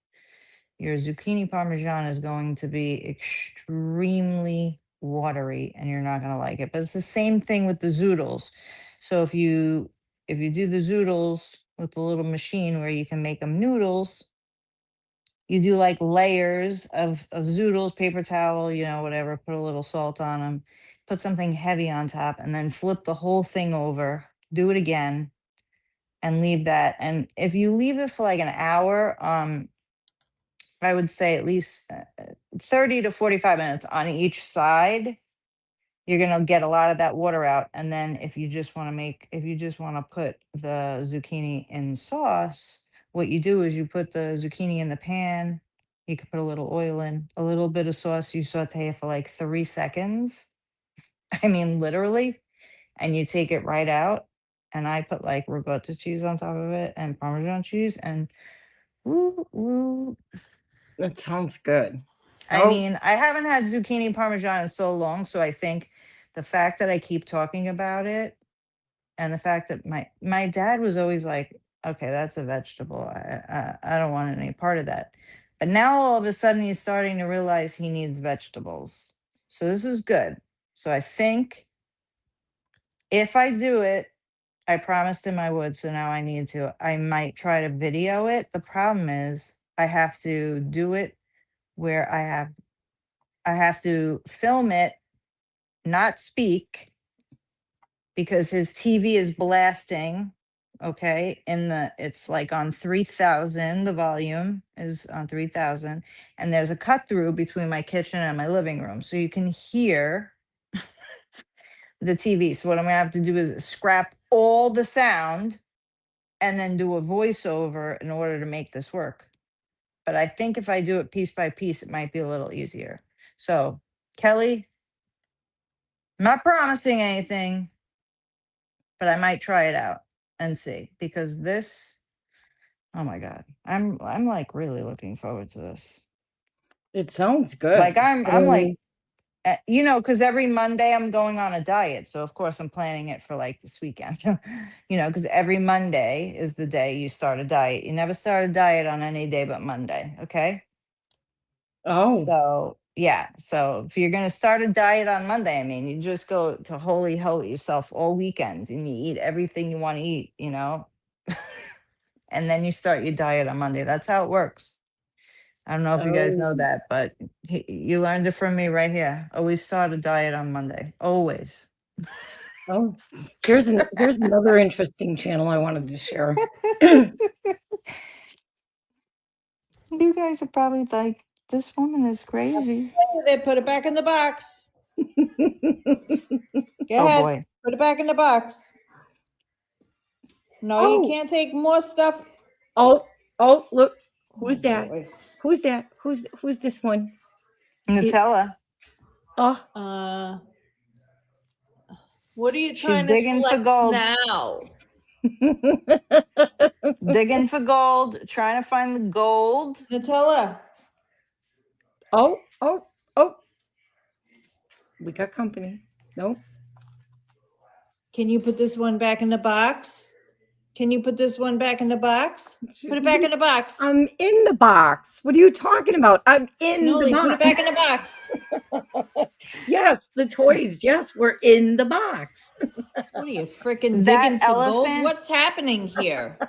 your zucchini parmesan is going to be extremely watery and you're not going to like it. But it's the same thing with the zoodles. So if you do the zoodles with the little machine where you can make them noodles, you do like layers of zoodles, paper towel, whatever, put a little salt on them, put something heavy on top, and then flip the whole thing over, do it again, and leave that. And if you leave it for like an hour, I would say at least 30 to 45 minutes on each side, you're going to get a lot of that water out. And then if you just want to put the zucchini in sauce, what you do is you put the zucchini in the pan. You could put a little oil in, a little bit of sauce. You saute it for like 3 seconds. I mean, literally. And you take it right out. And I put like ricotta cheese on top of it and Parmesan cheese and woo, woo. That sounds good. I mean, I haven't had zucchini parmesan in so long, so I think the fact that I keep talking about it and the fact that my dad was always like, "Okay, that's a vegetable. I don't want any part of that." But now all of a sudden he's starting to realize he needs vegetables. So this is good. So I think if I do it, I promised him I would, so now I need to. I might try to video it. The problem is I have to do it where I have to film it, not speak, because his TV is blasting. Okay. It's like on 3,000. The volume is on 3,000. And there's a cut through between my kitchen and my living room. So you can hear the TV. So what I'm going to have to do is scrap all the sound and then do a voiceover in order to make this work. But I think if I do it piece by piece, it might be a little easier. So, Kelly, I'm not promising anything, but I might try it out and see, because this, oh my God, I'm like really looking forward to this. It sounds good. Like I'm like, you know, because every Monday I'm going on a diet. So of course I'm planning it for like this weekend, you know, because every Monday is the day you start a diet. You never start a diet on any day but Monday. Okay. Oh, So yeah. So if you're going to start a diet on Monday, I mean, you just go to holy hell yourself all weekend and you eat everything you want to eat, you know, and then you start your diet on Monday. That's how it works. I don't know if you guys know that, but you learned it from me right here. Always start a diet on Monday. Always. oh, here's another interesting channel I wanted to share. You guys are probably like, this woman is crazy. They put it back in the box. Go Oh ahead. boy. Put it back in the box. No, you can't take more stuff. Oh, look. Who's that? Boy. Who's that? Who's this one? Nutella. Oh. What are you She's trying to digging for select gold. now? Digging for gold, trying to find the gold. Nutella. Oh. We got company. Nope. Can you put this one back in the box? Can you put this one back in the box? Put it back in the box. I'm in the box. What are you talking about? I'm in the box. Put it back in the box. Yes, the toys. Yes, we're in the box. What are you freaking digging for gold? What's happening here?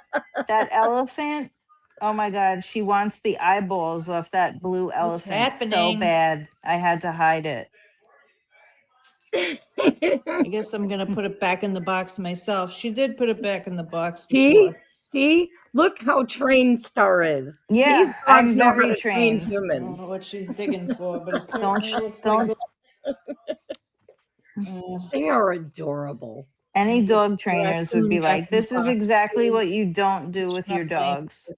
That elephant. Oh my God, she wants the eyeballs off that blue elephant so happening? bad. I had to hide it. I guess I'm gonna put it back in the box myself. She did put it back in the box before. See? Look how trained Star is. Yeah, These dogs I'm know how very to train trained. I humans. don't know what she's digging for, but it Don't certainly looks like They are adorable. any dog trainers would be like, this is exactly what you don't do with your dogs.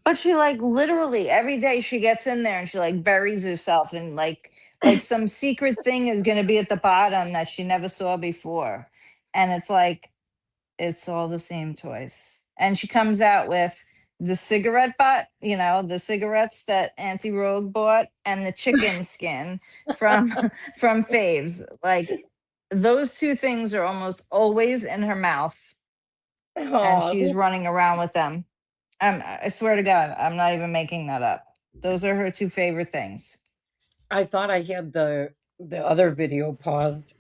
But she like literally every day she gets in there and she like buries herself and like some secret thing is going to be at the bottom that she never saw before. And it's like, it's all the same toys. And she comes out with the cigarette butt, you know, the cigarettes that Auntie Rogue bought, and the chicken skin from Faves. Like those two things are almost always in her mouth. And she's running around with them. I swear to God, I'm not even making that up. Those are her two favorite things. I thought I had the other video paused.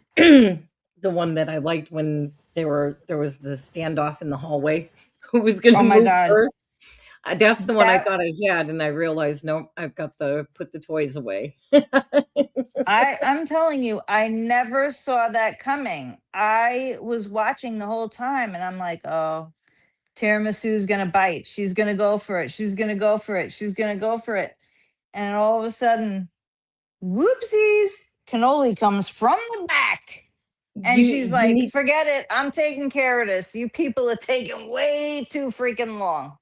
The one that I liked when there was the standoff in the hallway. Who was going to move first? That's the one I thought I had, and I realized, nope, I've got to put the toys away. I'm telling you, I never saw that coming. I was watching the whole time, and I'm like, oh, Tiramisu's going to bite. She's going to go for it. She's going to go for it. She's going to go for it. And all of a sudden, whoopsies, cannoli comes from the back. And she's like, forget it. I'm taking care of this. You people are taking way too freaking long.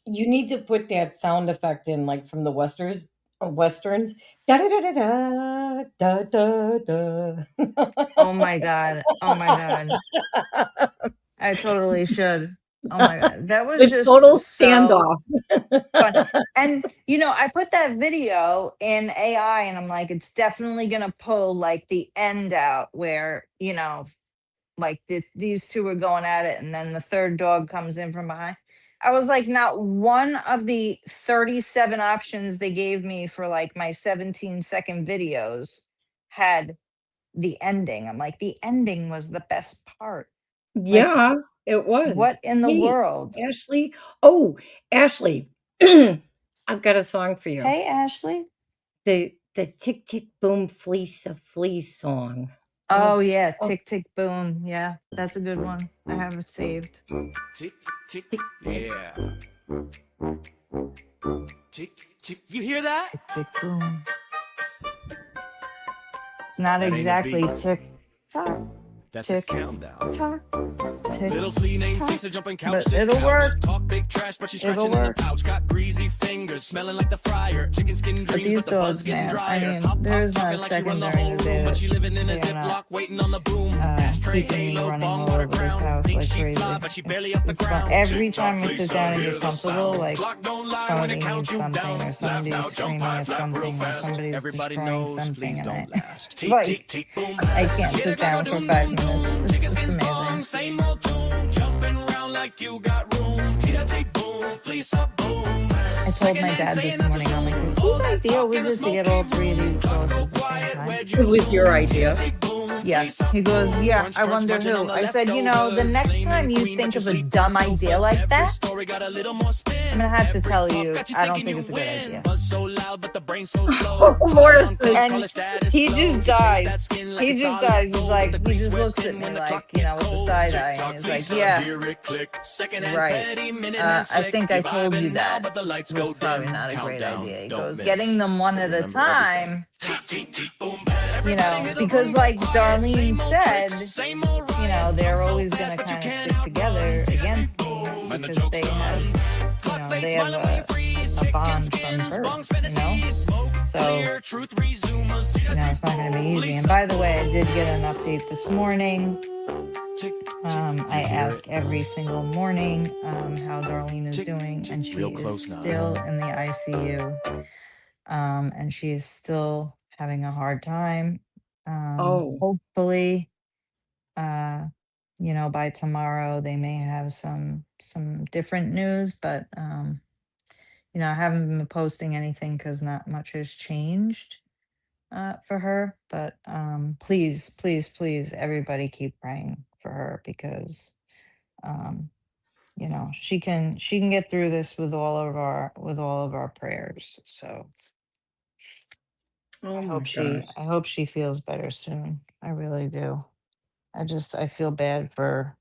You need to put that sound effect in, like from the westerns. Da da da da da da da. Oh my God. Oh my God. I totally should. Oh my God. That was just total so standoff. fun. And you know, I put that video in AI and I'm like, it's definitely gonna pull like the end out where, you know, like these two are going at it and then the third dog comes in from behind. I was like, not one of the 37 options they gave me for like my 17-second videos had the ending. I'm like, the ending was the best part. Yeah, it was. What in the world? Ashley? Oh, Ashley, I've got a song for you. Hey, Ashley. The Tick Tick Boom Fleece of Fleece song. Oh yeah, Tick Tick Boom. Yeah, that's a good one. I have it saved. Tick tick, yeah. Tick tick, you hear that? Tick tick boom. It's not That ain't a exactly beat. tick tock. That's tick a countdown. tock. Little flea named Fleece, a jumping couch. But it'll work. Talk big trash, but she's It'll scratching in the work. pouch. Got greasy fingers, smelling like the fryer. Chicken skin But dreams, these but the buzz dogs, getting man, I drier. mean, there is not a Talking like she second run the during whole the day room, but that she living in a they are Ziploc, not waiting on the boom. Ashtray, keeping me halo, running bong, all water over this ground. house Think like she crazy. fly, but she barely off the It's fun. ground. Every time I sit down and get comfortable, like somebody needs something, or somebody's screaming at something, or somebody's Everybody destroying knows something, fleas and don't last. like, I can't sit down for 5 minutes. It's amazing. Same old tune, jumping around like you got room. Boom, fleece up, boom. I told my dad this morning, I'm like, whose idea was it to get all 3 of these dogs at the same time? It was your idea. Yeah. He goes, yeah, I wonder who. I said, you know, the next time you think of a dumb idea like that, I'm going to have to tell you, I don't think it's a good idea. And he just dies. He just dies. He's like, he just looks at me like, you know, with the side eye. And he's like, yeah, right. I think I told you that. It was probably not a great idea. He goes, getting them one at a time, you know, because like Darlene said, you know, they're always going to kind of stick together against me because they have, you know, they have a bond from birth, you know? So, you know, it's not going to be easy. And by the way, I did get an update this morning. I ask every single morning how Darlene is doing, and she is still in the ICU. And she is still having a hard time. Hopefully, you know, by tomorrow they may have some different news, but you know, I haven't been posting anything because not much has changed for her. But please, please, please, everybody keep praying for her because you know, she can get through this with all of our prayers. So Oh I my hope gosh. she feels better soon. I really do. I feel bad for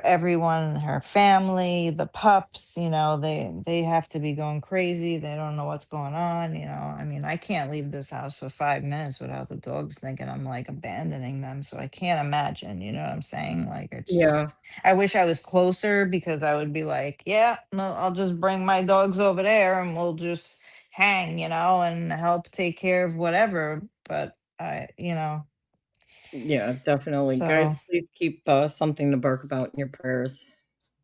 everyone, her family, the pups, you know, they have to be going crazy. They don't know what's going on, you know. I mean, I can't leave this house for 5 minutes without the dogs thinking I'm like abandoning them. So I can't imagine, you know what I'm saying? Like it's Yeah. just I wish I was closer because I would be like, yeah, no, I'll just bring my dogs over there and we'll just hang, you know, and help take care of whatever. But you know, Yeah, definitely. Guys, so please keep something to bark about in your prayers.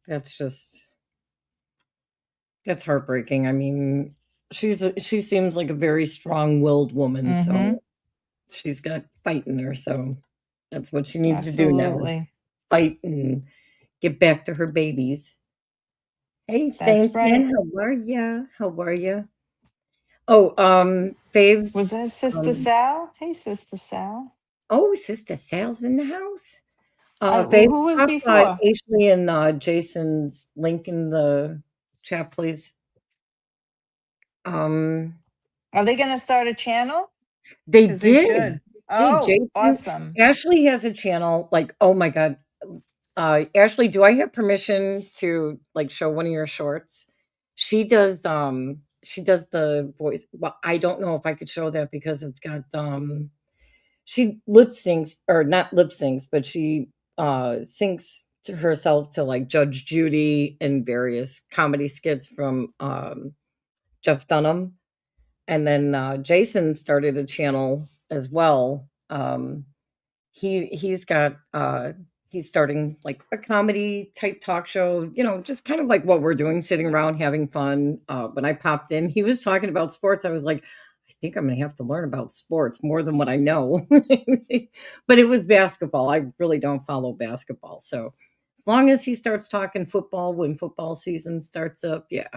That's heartbreaking. I mean, she seems like a very strong-willed woman, so she's got fight in her, so that's what she needs to do now is absolutely. fight and get back to her babies. Hey, That's Saints right. man, how are ya? How are ya? Oh, Faves. Was that Sister Sal? Hey, Sister Sal. Oh, Sister Sal's in the house. Faves, Who was pop before? Ashley and Jason's link in the chat, please. Are they going to start a channel? They 'Cause they did. should. Oh, Jason, awesome. Ashley has a channel. Like, oh my god, Ashley, do I have permission to like show one of your shorts? She does the voice. Well, I don't know if I could show that because it's got she lip syncs, or not lip syncs, but she syncs to herself to like Judge Judy and various comedy skits from Jeff Dunham. And then Jason started a channel as well. He's got he's starting like a comedy type talk show, you know, just kind of like what we're doing, sitting around having fun. When I popped in, he was talking about sports. I was like, I think I'm gonna have to learn about sports more than what I know. But it was basketball. I really don't follow basketball. So as long as he starts talking football when football season starts up, yeah,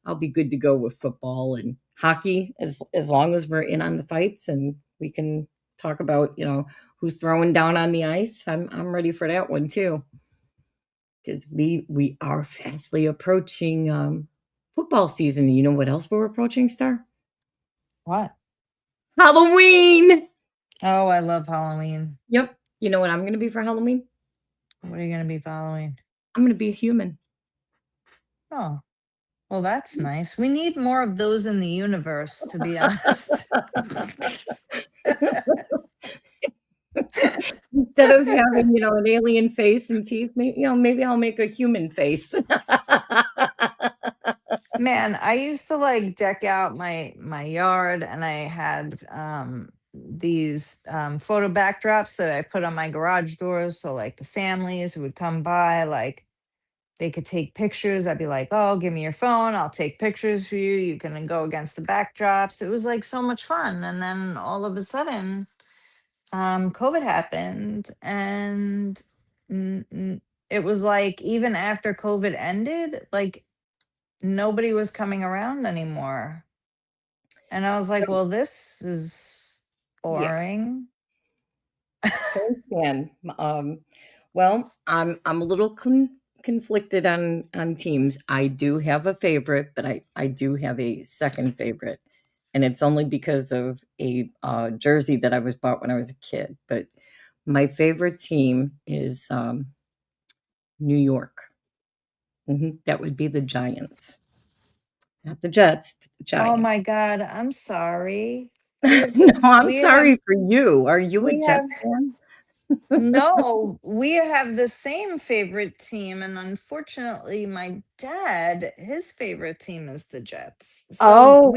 I'll be good to go with football and hockey as long as we're in on the fights and we can talk about, you know, who's throwing down on the ice. I'm ready for that one too. Because we are fastly approaching football season. You know what else we're approaching, Star? What? Halloween. Oh, I love Halloween. Yep. You know what I'm going to be for Halloween? What are you going to be for Halloween? I'm going to be a human. Oh, well, that's nice. We need more of those in the universe, to be honest. Instead of having, an alien face and teeth, maybe I'll make a human face. Man, I used to like deck out my yard, and I had these photo backdrops that I put on my garage doors, so like the families who would come by, like they could take pictures. I'd be like, "Oh, give me your phone. I'll take pictures for you. You can go against the backdrops." It was like so much fun. And then all of a sudden, COVID happened, and it was like even after COVID ended, like nobody was coming around anymore. And I was like, well, this is Yeah. boring. Same can. Well, I'm a little conflicted on teams. I do have a favorite, but I do have a second favorite, and it's only because of a jersey that I was bought when I was a kid. But my favorite team is New York. That would be the Giants, not the Jets, but the Oh Giants. my God, I'm sorry. We No, I'm we have sorry for you. Are you a we Jets have fan? no, we have the same favorite team, and unfortunately my dad, his favorite team is the Jets. So Oh.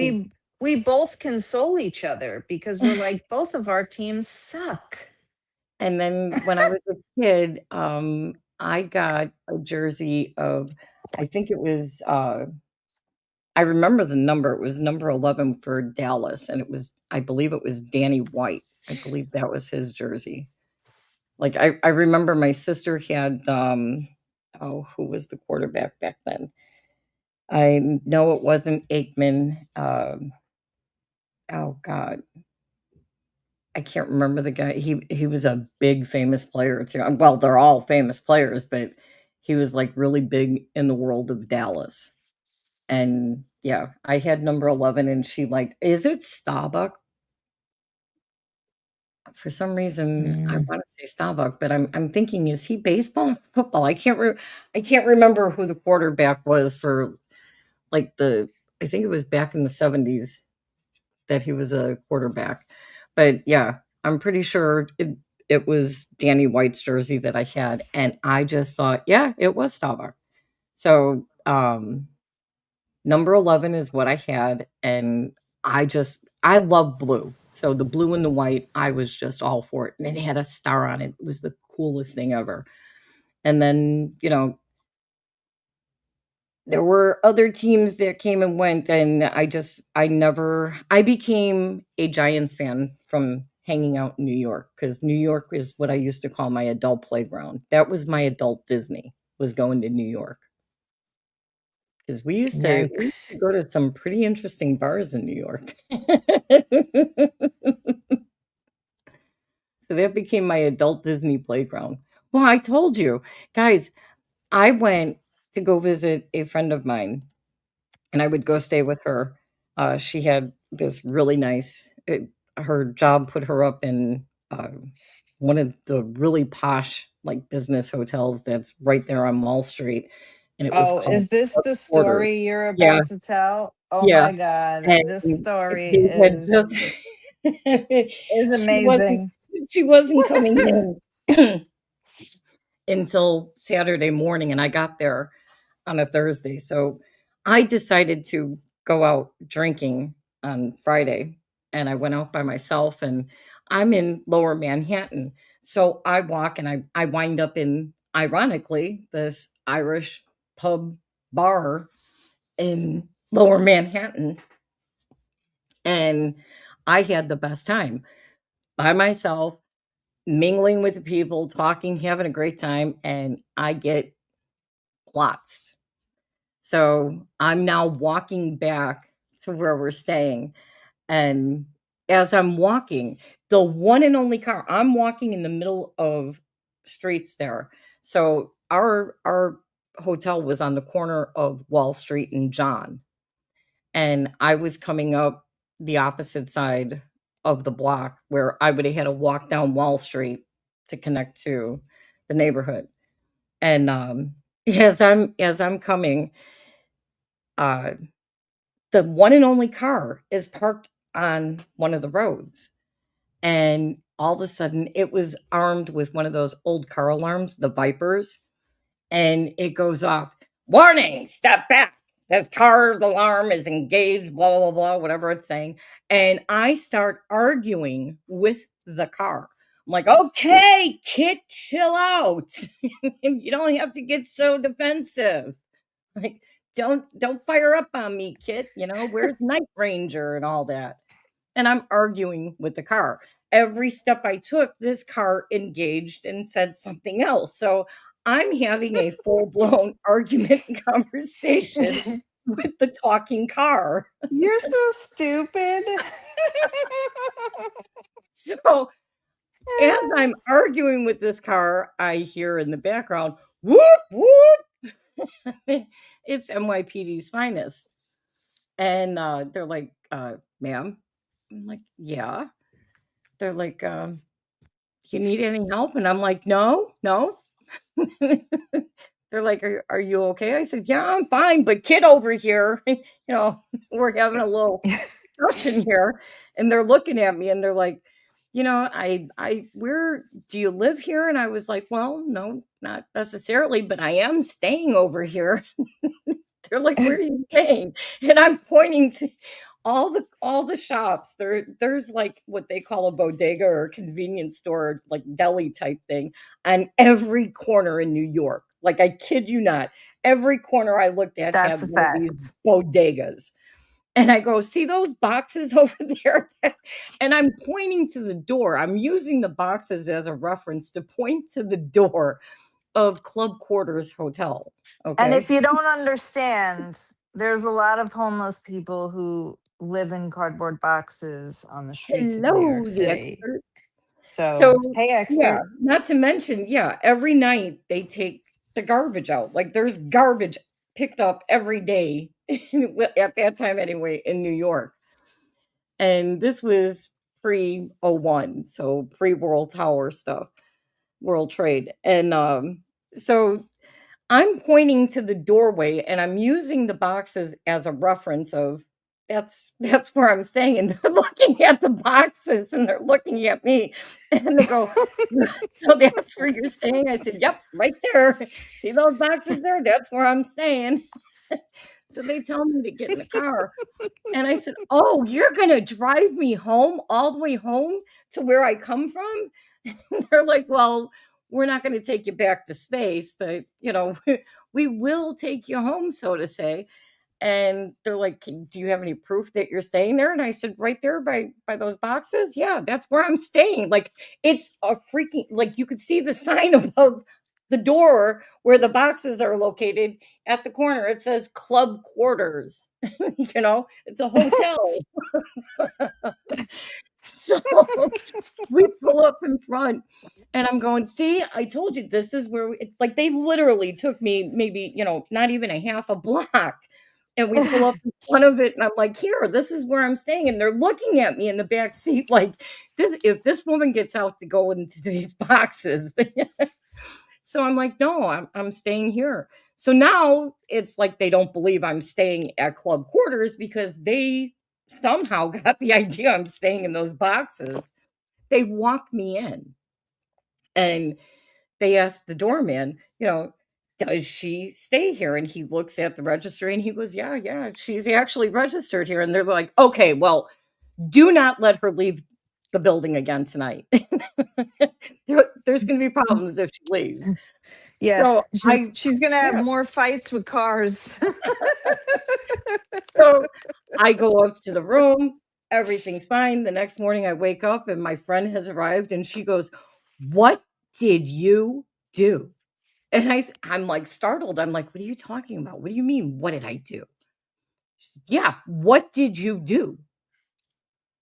we both console each other because we're like both of our teams suck. And then when I was a kid, I got a jersey of, I think it was, I remember the number. It was number 11 for Dallas, and I believe it was Danny White. I believe that was his jersey. Like I remember my sister had, oh, who was the quarterback back then? I know it wasn't Aikman. Oh God, I can't remember the guy. He was a big famous player too. Well, they're all famous players, but he was like really big in the world of Dallas. And yeah, I had number 11 and she liked, is it Starbuck? For some reason, I Mm. want to say Starbuck, but I'm thinking, is he baseball, football? I can't remember who the quarterback was for like I think it was back in the 70s that he was a quarterback. But yeah, I'm pretty sure it was Danny White's jersey that I had, and I just thought, yeah, it was Staubach. So number 11 is what I had, and I love blue. So the blue and the white, I was just all for it. And it had a star on it. It was the coolest thing ever. And then, there were other teams that came and went, and I became a Giants fan from hanging out in New York, because New York is what I used to call my adult playground. That was my adult Disney, was going to New York. Because we used to Yikes. go to some pretty interesting bars in New York. So that became my adult Disney playground. Well, I told you, guys, I went to go visit a friend of mine, and I would go stay with her. She had this really nice, her job put her up in one of the really posh, like, business hotels that's right there on Wall Street, and it was Oh, called is this Club the Quarters. story you're Yeah, about to tell? Oh yeah, my God, and this story he had just is she wasn't amazing. she wasn't coming in until Saturday morning, and I got there on a Thursday. So I decided to go out drinking on Friday, and I went out by myself, and I'm in Lower Manhattan. So I walk and I wind up in, ironically, this Irish pub bar in Lower Manhattan, and I had the best time by myself, mingling with the people, talking, having a great time, and I get plotzed. So I'm now walking back to where we're staying. And as I'm walking, the one and only car, I'm walking in the middle of streets there. So our hotel was on the corner of Wall Street and John. And I was coming up the opposite side of the block, where I would have had to walk down Wall Street to connect to the neighborhood. And as I'm coming, uh the one and only car is parked on one of the roads, and all of a sudden it was armed with one of those old car alarms, the Vipers, and it goes off, "Warning, step back. This car alarm is engaged, blah, blah, blah, whatever it's saying." And I start arguing with the car. I'm like, "Okay, Kit, chill out. You don't have to get so defensive. Like, don't fire up on me, Kit. Where's Night Ranger and all that?" And I'm arguing with the car. Every step I took, this car engaged and said something else. So I'm having a full-blown argument and conversation with the talking car. You're so stupid. So as I'm arguing with this car, I hear in the background, "Whoop, whoop." It's NYPD's finest. And they're like, "Ma'am?" I'm like, "Yeah." They're like, "You need any help?" And I'm like, "No, no." They're like, "Are you okay?" I said, "Yeah, I'm fine, but Kid over here, we're having a little discussion here." And they're looking at me and they're like, "Where do you live here?" And I was like, "Well, no, not necessarily, but I am staying over here." They're like, "Where are you staying?" And I'm pointing to all the shops. There's like what they call a bodega or a convenience store, like deli type thing, on every corner in New York. Like, I kid you not. Every corner I looked at That's had a one of fact. these bodegas. And I go, "See those boxes over there?" And I'm pointing to the door. I'm using the boxes as a reference to point to the door of Club Quarters Hotel. And if Okay. you don't understand, there's a lot of homeless people who live in cardboard boxes on the streets of New York Hello, the City. expert. So, So, hey, yeah, expert. not to mention, yeah, every night they take the garbage out. Like, there's garbage picked up every day at that time anyway in New York. And this was pre-01, so pre-World Tower stuff, World Trade. And so I'm pointing to the doorway and I'm using the boxes as a reference of that's where I'm staying. And they're looking at the boxes and they're looking at me and they go, "So that's where you're staying?" I said, "Yep, right there. See those boxes there? That's where I'm staying." So they tell me to get in the car. And I said, "Oh, you're gonna drive me home, all the way home to where I come from?" They're like, "Well, we're not gonna take you back to space, but, we will take you home, so to say." And they're like, Do you have any proof that you're staying there?" And I said, "Right there by those boxes. Yeah, that's where I'm staying." Like, it's a freaking like, you could see the sign above the door where the boxes are located at the corner. It says Club Quarters. It's a hotel. So we pull up in front and I'm going, "See, I told you this is where like they literally took me maybe, not even a half a block." And we pull up in front of it and I'm like, "Here, this is where I'm staying." And they're looking at me in the back seat like, if this woman gets out to go into these boxes." So I'm like, "No, I'm staying here." So now it's like they don't believe I'm staying at Club Quarters because they somehow got the idea I'm staying in those boxes. They walk me in and they ask the doorman, "Does she stay here?" And he looks at the registry and he goes, "Yeah, yeah, she's actually registered here." And they're like, "Okay, well, do not let her leave the building again tonight." There's going to be problems if she leaves. Yeah, So she's gonna have yeah. more fights with cars. So I go up to the room, everything's fine. The next morning I wake up and my friend has arrived and she goes, "What did you do?" And I'm like startled. I'm like, "What are you talking about? What do you mean? What did I do?" She said, "Yeah, what did you do?"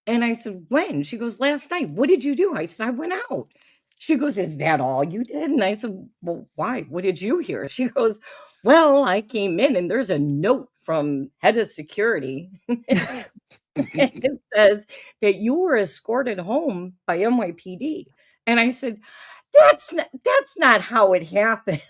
And I said, "When?" She goes, "Last night." "What did you do?" I said, "I went out." She goes, "Is that all you did?" And I said, "Well, why? What did you hear?" She goes, "Well, I came in and there's a note from head of security." And it says that you were escorted home by NYPD. And I said, that's not how it happened."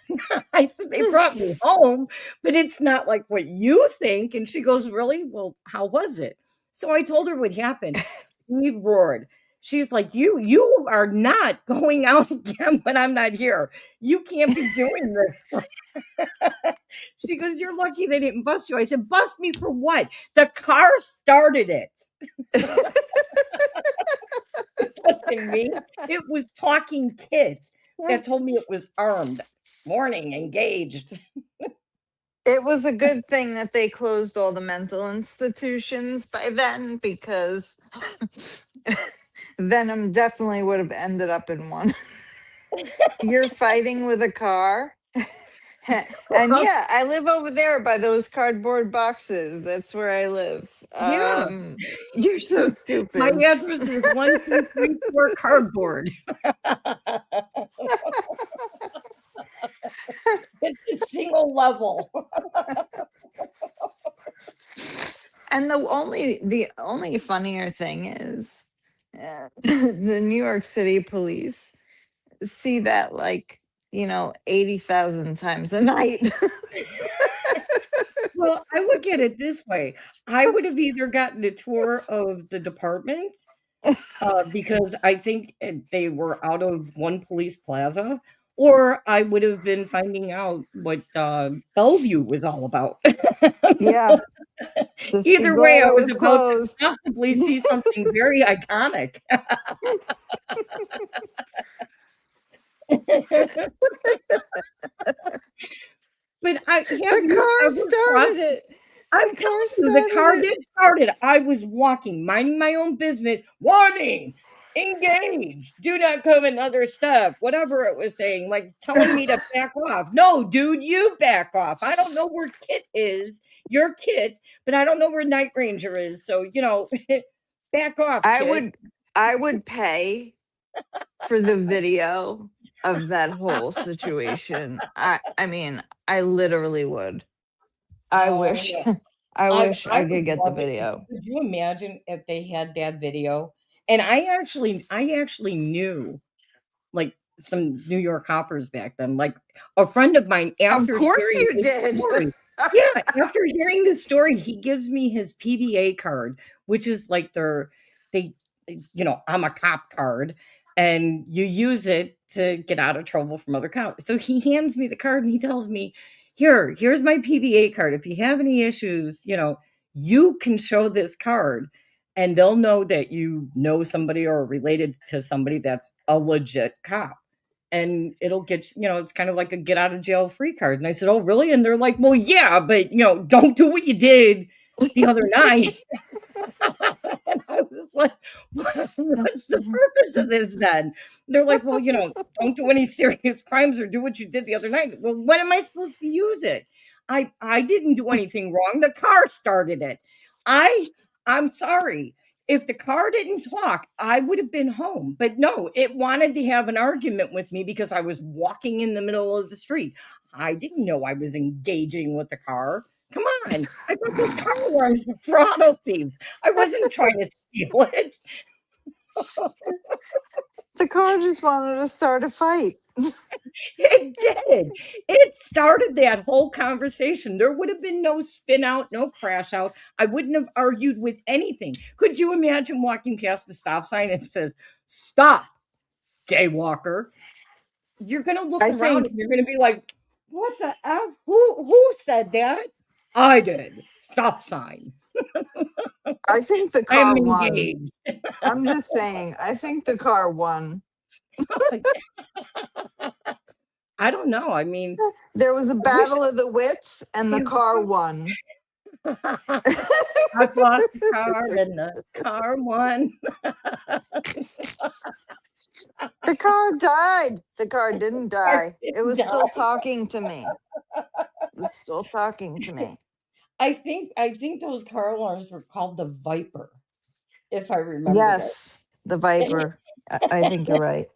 I said, "They brought me home, but it's not like what you think." And she goes, "Really? Well, how was it?" So I told her what happened. We roared. She's like, you are not going out again when I'm not here. You can't be doing this. She goes, you're lucky they didn't bust you. I said, bust me for what? The car started it. It wasn't me. It was talking kids that told me it was armed. Warning, engaged. It was a good thing that they closed all the mental institutions by then, because Venom definitely would have ended up in one. You're fighting with a car. And yeah, I live over there by those cardboard boxes. That's where I live. Yeah. You're so My stupid. address is 1234 cardboard. It's a single level. And the only funnier thing is, the New York City police see that, like, 80,000 times a night. Well, I look at it this way. I would have either gotten a tour of the department, because I think they were out of one police plaza, or I would have been finding out what Bellevue was all about. Yeah. Just be Either way, glad I it was was about to closed. possibly see something very iconic. But have The you car ever crossed? started it. I'm The car telling you, the car started it. did start it. I was walking, minding my own business. Warning, engage, do not come another step, whatever it was saying, like telling me to back off. No, dude, you back off. I don't know where Kit is, your Kit, but I don't know where Night Ranger is. So, back off, Kit. I would pay for the video of that whole situation. I mean, I literally would. I wish Yeah. I wish I I would could get the love it. video. Could you imagine if they had that video? And I actually knew like some New York hoppers back then. Like a friend of mine, Of after course hearing you this did. story, yeah, after hearing this story, he gives me his PBA card, which is like they, I'm a cop card, and you use it to get out of trouble from other cops. So he hands me the card and he tells me, here's my PBA card. If you have any issues, you can show this card and they'll know that you know somebody or are related to somebody that's a legit cop. And it'll get, it's kind of like a get out of jail free card. And I said, oh, really? And they're like, well, yeah, but, don't do what you did the other night. And I was like, what's the purpose of this then? They're like, well, don't do any serious crimes or do what you did the other night. Well, when am I supposed to use it? I didn't do anything wrong. The car started it. I'm sorry. If the car didn't talk, I would have been home. But no, it wanted to have an argument with me because I was walking in the middle of the street. I didn't know I was engaging with the car. Come on. I thought those car alarms were for auto thieves. I wasn't trying to steal it. The car just wanted to start a fight. It did. It started that whole conversation. There would have been no spin out, no crash out. I wouldn't have argued with anything. Could you imagine walking past the stop sign and it says, stop, jaywalker? You're going to look I around think and you're going to be like, what the F? Who said that? I did. Stop sign. I think the I'm car won. engaged. I'm just saying, I think the car won. I don't know. I mean, There was a battle of the wits and the car won. I lost the car and the car won. The car died. The car didn't die. It was still talking to me. It was still talking to me. I think those car alarms were called the Viper, if I remember Yes, the Viper. I think you're right.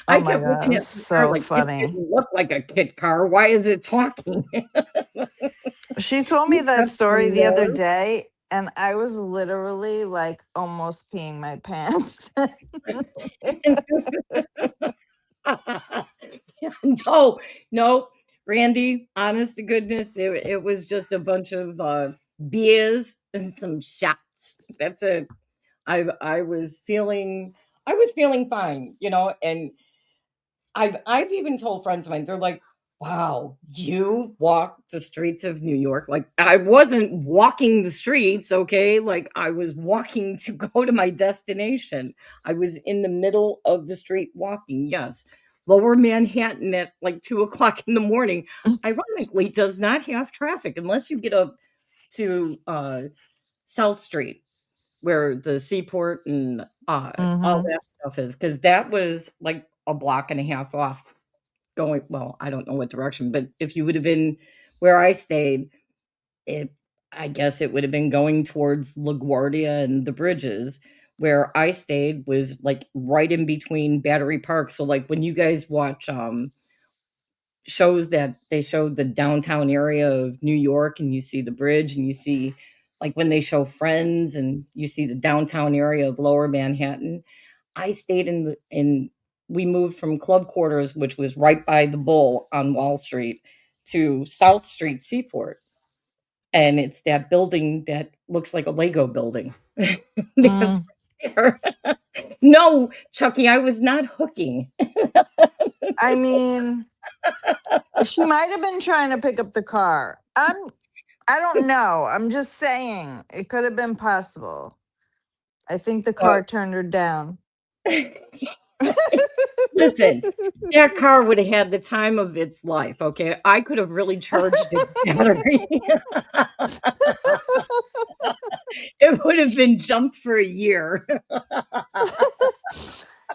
I Oh my kept God, looking it at was the car so like, it funny. didn't look like a kid car. Why is it talking? She told me You that got story some the other nerve. day, and I was literally like almost peeing my pants. No, Randy, honest to goodness, it was just a bunch of beers and some shots. That's it. I was feeling I was feeling fine, and I've even told friends of mine, they're like, "Wow, you walked the streets of New York." Like, I wasn't walking the streets, okay? Like, I was walking to go to my destination. I was in the middle of the street walking, yes. Lower Manhattan at like 2 o'clock in the morning, ironically, does not have traffic unless you get up to South Street, where the seaport and all Mm-hmm. that stuff is, because that was like a block and a half off going, well, I don't know what direction, but if you would have been where I stayed, it I guess it would have been going towards LaGuardia and the bridges. Where I stayed was like right in between Battery Park. So like when you guys watch shows that they showed the downtown area of New York and you see the bridge and you see like when they show Friends and you see the downtown area of Lower Manhattan. I stayed in we moved from Club Quarters, which was right by the Bull on Wall Street, to South Street Seaport. And it's that building that looks like a Lego building. That's Mm. right there. No, Chucky, I was not hooking. I mean, she might have been trying to pick up the car. I don't know. I'm just saying it could have been possible. I think the car turned her down. Listen, that car would have had the time of its life, okay? I could have really charged its battery. It would have been jumped for a year.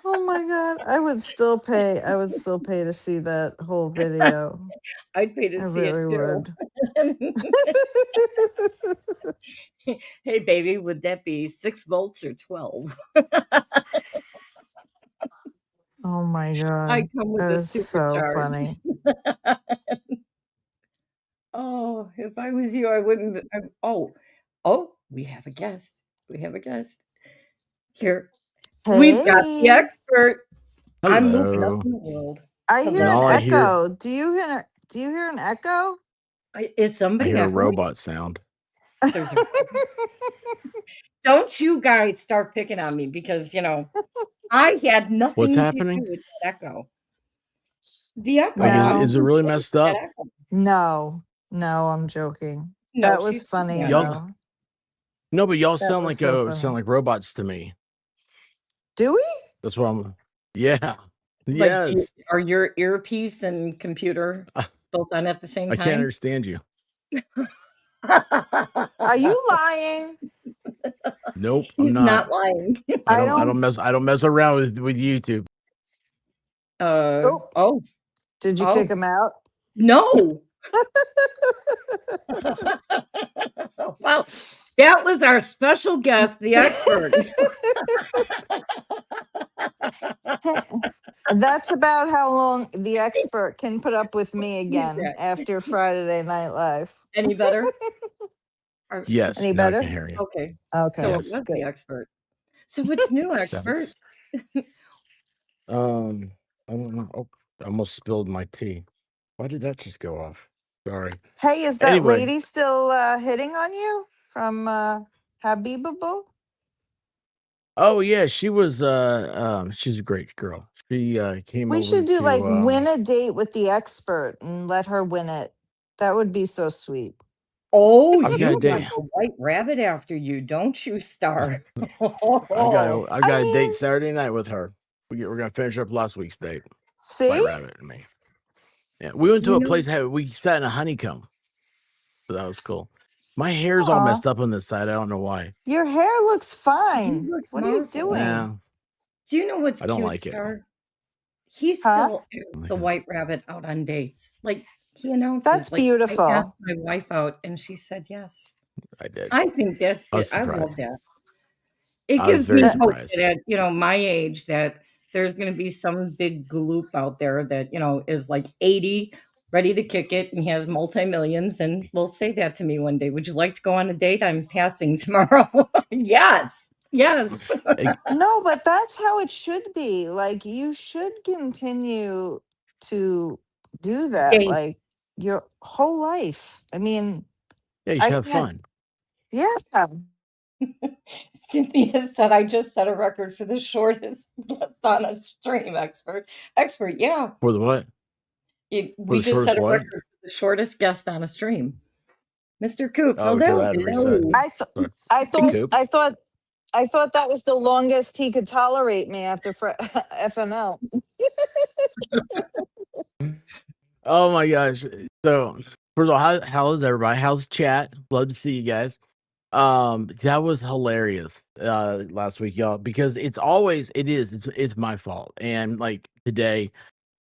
Oh my god, I would still pay to see that whole video. I'd pay to I see it really too. would. Hey, baby, would that be 6 volts or 12? Oh my I god. come with That a is so supercharge. funny. Oh, if I was you, I wouldn't. Oh, we have a guest. We have a guest. Here, we've got the Hey. expert. I'm moving up Hello. in the world. I hear And an all I hear, echo. Do you hear an echo? Is I somebody hear a echoing? robot sound. There's a Don't you guys start picking on me because, I had What's nothing to happening? do with that echo. The echo. Like, I'm is it No. really okay with messed that up? echo. No. No, I'm joking. No, That was she's funny picking on me. Y'all, though. no, but y'all That sound was like so sound funny. like robots to me. Do we? That's what I'm. Yeah. Like, Yes. are your earpiece and computer both on at the same I can't time? understand you. Are you lying? Nope, I'm He's not lying. I don't mess around with YouTube. Oh. Did you kick him out? No. Well, that was our special guest, the expert. That's about how long the expert can put up with me again after Friday Night Live. Any better? Yes. Any now I better? can hear you. Okay. Okay. So Yes. it was the expert. So what's new, expert? I don't know. Oh, I almost spilled my tea. Why did that just go off? Sorry. Hey, is that Anyway. lady still hitting on you from Habibable? Oh yeah, she was she's a great girl. She came We over should do to like win a date with the expert and let her win it. That would be so sweet. Oh, I've got you a got date. the white rabbit after you, don't you, Star? I've got a date Saturday night with her. We're gonna finish up last week's date. See? White rabbit and me. Yeah, we went Do to you a know- place. We sat in a honeycomb, so that was cool. My hair's all Aw. messed up on this side. I don't know why. Your hair looks fine. You look What are you marvelous. doing? Yeah, Do you know what's I don't cute, like it. Star? He still has the white rabbit out on dates. Like, he announces, That's like, I beautiful. asked my wife out, and she said yes. I did. I think that I was I love surprised. that. It I was gives me very hope surprised. that at, my age, that there's gonna be some big gloop out there that, is like 80, ready to kick it, and has multi-millions, and will say that to me one day. "Would you like to go on a date? I'm passing tomorrow." Yes. Yes. No, but that's how it should be. Like you should continue to do that Date. like your whole life. I mean, Yeah, you I should have can't. fun. Yeah. Cynthia said, I just set a record for the shortest guest on a stream, expert. Expert, yeah. For the what? We the just set shortest a what? record for the shortest guest on a stream. Mr. Coop, Oh, because I hello, had to reset. hello. Sorry. I Hey, thought Coop. I thought that was the longest he could tolerate me after FNL. Oh my gosh. So first of all, how is everybody? How's chat? Love to see you guys. That was hilarious last week, y'all, because it's my fault. And like today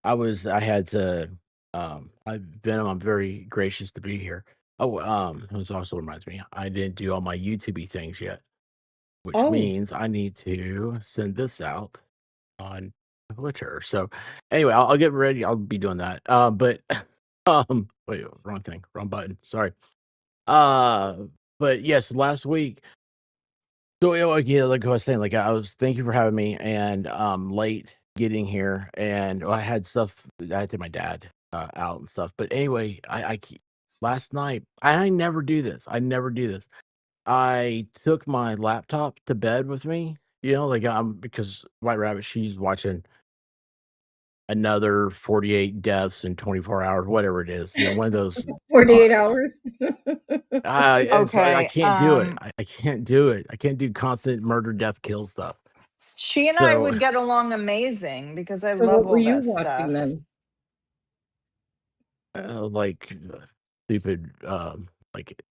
I had to Venom, I'm very gracious to be here. Oh, this also reminds me, I didn't do all my YouTube things yet, which Oh, means I need to send this out on Twitter. So anyway, I'll get ready. I'll be doing that. But wait, wrong thing, wrong button. Sorry. But yes, last week. So yeah, like I was saying, like I was. Thank you for having me, and late getting here, and I had stuff. I had to take my dad out and stuff. But anyway, last night I never do this. I never do this. I took my laptop to bed with me. You know, like because White Rabbit, she's watching another 48 deaths in 24 hours, whatever it is. You know, one of those. 48 hours. And so I Okay. can't do it. I can't do it. I can't do constant murder, death, kill stuff. She and I So, would get along amazing because I So love what were all you that watching stuff. then? like stupid, like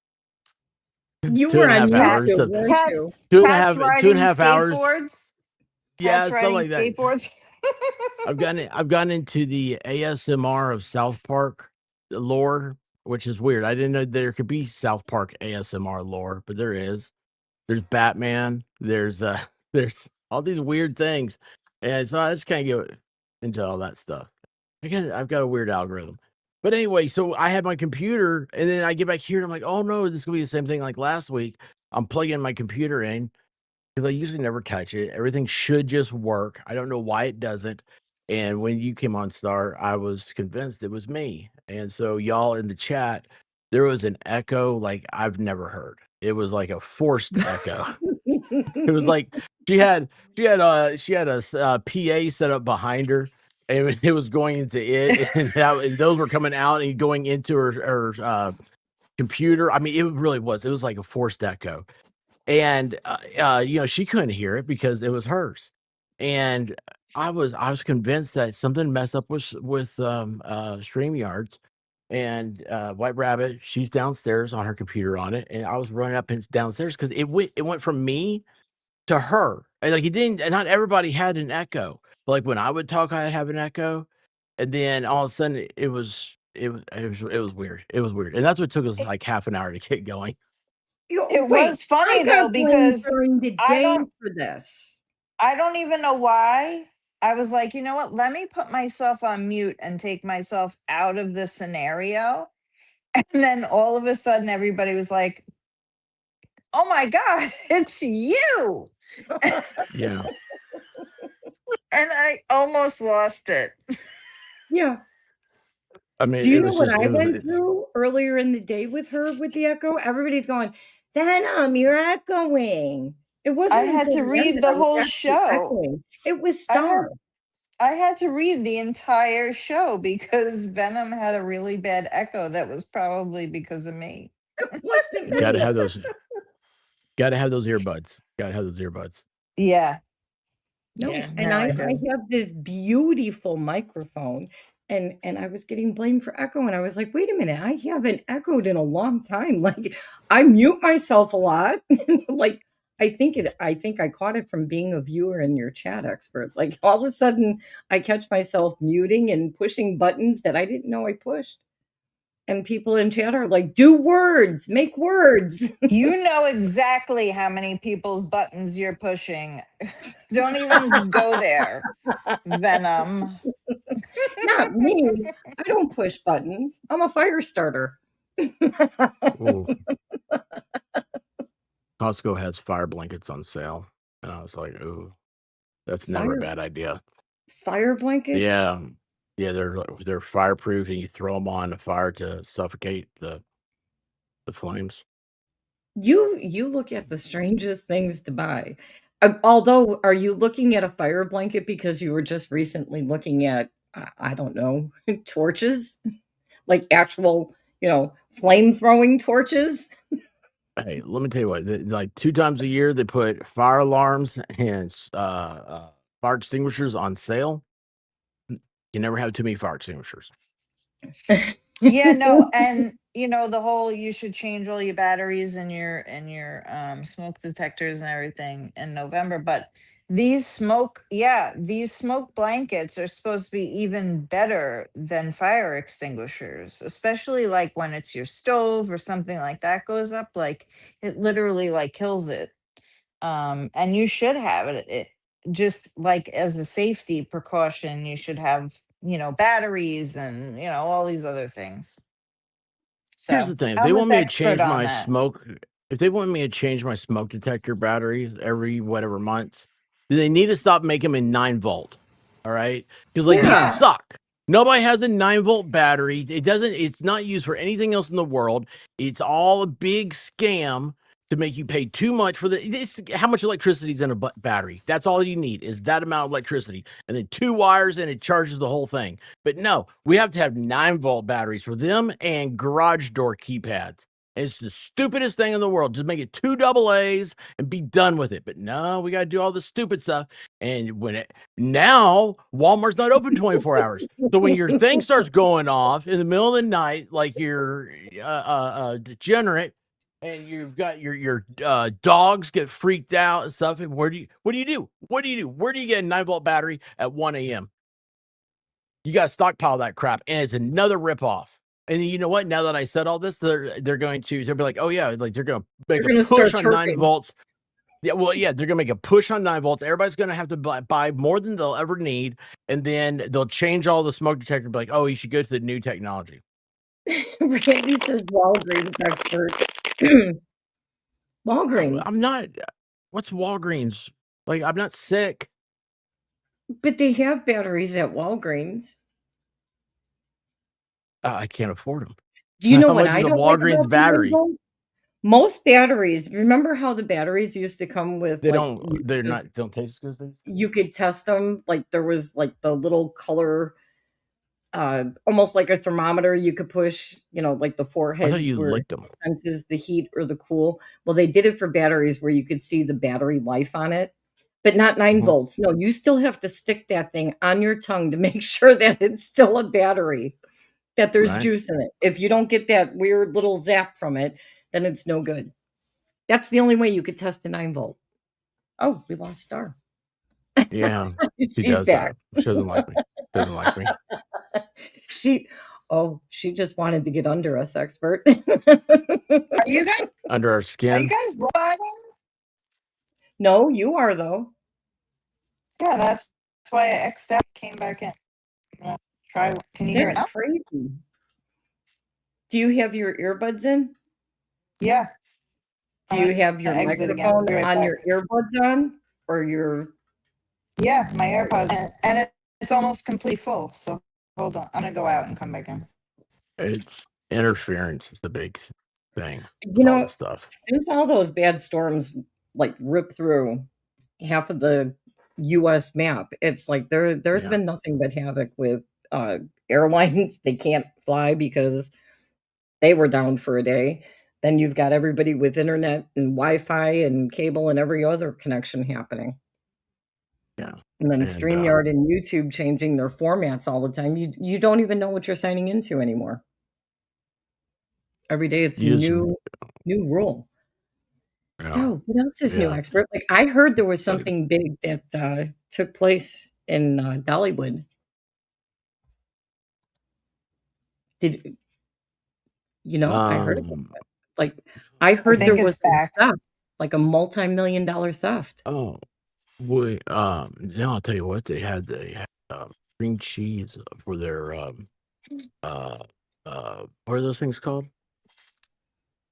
You two were and a on half hours YouTube, of weren't you? Cats two and a riding half hours. skateboards. Yeah, Cats stuff riding like that. skateboards. I've gotten into the ASMR of South Park lore, which is weird. I didn't know there could be South Park ASMR lore, but there is. There's Batman. There's there's all these weird things, and so I just kind of get into all that stuff. I've got a weird algorithm, but anyway, so I had my computer, and then I get back here, and I'm like, oh no, this is gonna be the same thing like last week. I'm plugging my computer in because I usually never touch it. Everything should just work. I don't know why it doesn't. And when you came on Star, I was convinced it was me. And so y'all in the chat, there was an echo like I've never heard. It was like a forced echo. It was like she had a PA set up behind her, and it was going into it, and those were coming out and going into her computer. I mean, it really was. It was like a forced echo, and you know, she couldn't hear it because it was hers, and I was convinced that something messed up with StreamYards. And White Rabbit, she's downstairs on her computer on it, and I was running up and downstairs because it went from me to her. And like it didn't, and not everybody had an echo. But like when I would talk, I'd have an echo, and then all of a sudden it was weird. It was weird, and that's what took us like half an hour to get going. It Wait, was funny I though got blamed because during the I day don't for this. I don't even know why. I was like, you know what? Let me put myself on mute and take myself out of the scenario. And then all of a sudden everybody was like, "Oh my god, it's you." Yeah. And I almost lost it. Yeah. I mean, Do you it know was what just I went through earlier in the day with her with the echo? Everybody's going, Venom, you're echoing. It I wasn't had until to the end read that the I was whole actually show. echoing. It was I Star. had to read the entire show because Venom had a really bad echo that was probably because of me. It wasn't me. gotta have those earbuds. Gotta have those earbuds. Yeah. No, Yeah, and now I I do. have this beautiful microphone, and I was getting blamed for echo, and I was like, wait a minute, I haven't echoed in a long time. Like I mute myself a lot. Like I think I caught it from being a viewer in your chat, expert. Like all of a sudden I catch myself muting and pushing buttons that I didn't know I pushed. And people in chat are like, do words, make words. You know exactly how many people's buttons you're pushing. Don't even go there, Venom. Not me. I don't push buttons. I'm a fire starter. Ooh. Costco has fire blankets on sale, and I was like, "Ooh, that's never a bad idea." Fire blankets? Yeah, yeah, they're fireproof, and you throw them on a fire to suffocate the flames. You look at the strangest things to buy. Although, are you looking at a fire blanket because you were just recently looking at, I don't know, torches? Like actual, flame-throwing torches? Hey, let me tell you what. Like 2 times a year, they put fire alarms and fire extinguishers on sale. You never have too many fire extinguishers. Yeah, no, and the whole you should change all your batteries and your smoke detectors and everything in November, but these smoke blankets are supposed to be even better than fire extinguishers, especially like when it's your stove or something like that goes up, like it literally like kills it. And you should have it just like as a safety precaution, you should have batteries and all these other things. Here's So the thing, if they I'm with want me to expert change on my that. smoke detector batteries every whatever months, then they need to stop making them in 9-volt. All right? Because like they Yeah. suck. Nobody has a 9-volt battery. It's not used for anything else in the world. It's all a big scam to make you pay too much for how much electricity is in a battery. That's all you need is that amount of electricity. And then 2 wires and it charges the whole thing. But no, we have to have 9-volt batteries for them and garage door keypads. It's the stupidest thing in the world. Just make it 2 AA's and be done with it. But no, we got to do all the stupid stuff. And now Walmart's not open 24 hours. So when your thing starts going off in the middle of the night, like you're degenerate, and you've got your dogs get freaked out and stuff, and what do you do? Where do you get a 9-volt battery at 1 a.m.? You got to stockpile that crap, and it's another ripoff. And you know what? Now that I said all this, they'll be like, oh yeah, like they're gonna make a push on 9 volts. Yeah, well, yeah, they're gonna make a push on 9 volts. Everybody's gonna have to buy more than they'll ever need, and then they'll change all the smoke detector. Be like, oh, you should go to the new technology. Randy says Walgreens expert. Walgreens. I'm not. What's Walgreens? Like, I'm not sick. But they have batteries at Walgreens. I can't afford them. Do you know How what much I is a don't like Walgreens about the battery? 9-volt? Most batteries, remember how the batteries used to come with They like don't taste as good. you could test them, like there was like the little color almost like a thermometer you could push, like the I forehead thought you where it licked them. senses the heat or the cool. Well, they did it for batteries where you could see the battery life on it, but not 9 volts. No, you still have to stick that thing on your tongue to make sure that it's still a battery, that there's Right. juice in it. If you don't get that weird little zap from it, then it's no good. That's the only way you could test a 9-volt. Oh, we lost Star. Yeah, she She's does back. that. She doesn't like me. Doesn't like me. She just wanted to get under us, expert. Are you guys Under our Are you skin. guys roboting? No, you are though. Yeah, that's why I X'd out, came back in. Try. Can you hear it now? That's crazy. Do you have your earbuds in? Yeah. Do you have your Exit again. microphone Be right on back. your earbuds on? Or your Yeah, my AirPods, and it's almost complete full. So hold on, I'm gonna go out and come back in. It's interference is the big thing. You All this stuff. since all those bad storms like rip through half of the US map, it's like there's Yeah. been nothing but havoc with airlines. They can't fly because they were down for a day. Then you've got everybody with internet and Wi-Fi and cable and every other connection happening. Yeah. And then And, StreamYard and YouTube changing their formats all the time. You don't even know what you're signing into anymore. Every day it's a You just- new rule. Yeah. So what else is new, Yeah. expert? Like I heard there was something big that took place in Dollywood. Did I heard about it. Like I heard think there was it's back. a theft, like a multi-million-dollar theft. Oh, wait. No, I'll tell you what. They had cream cheese for their what are those things called?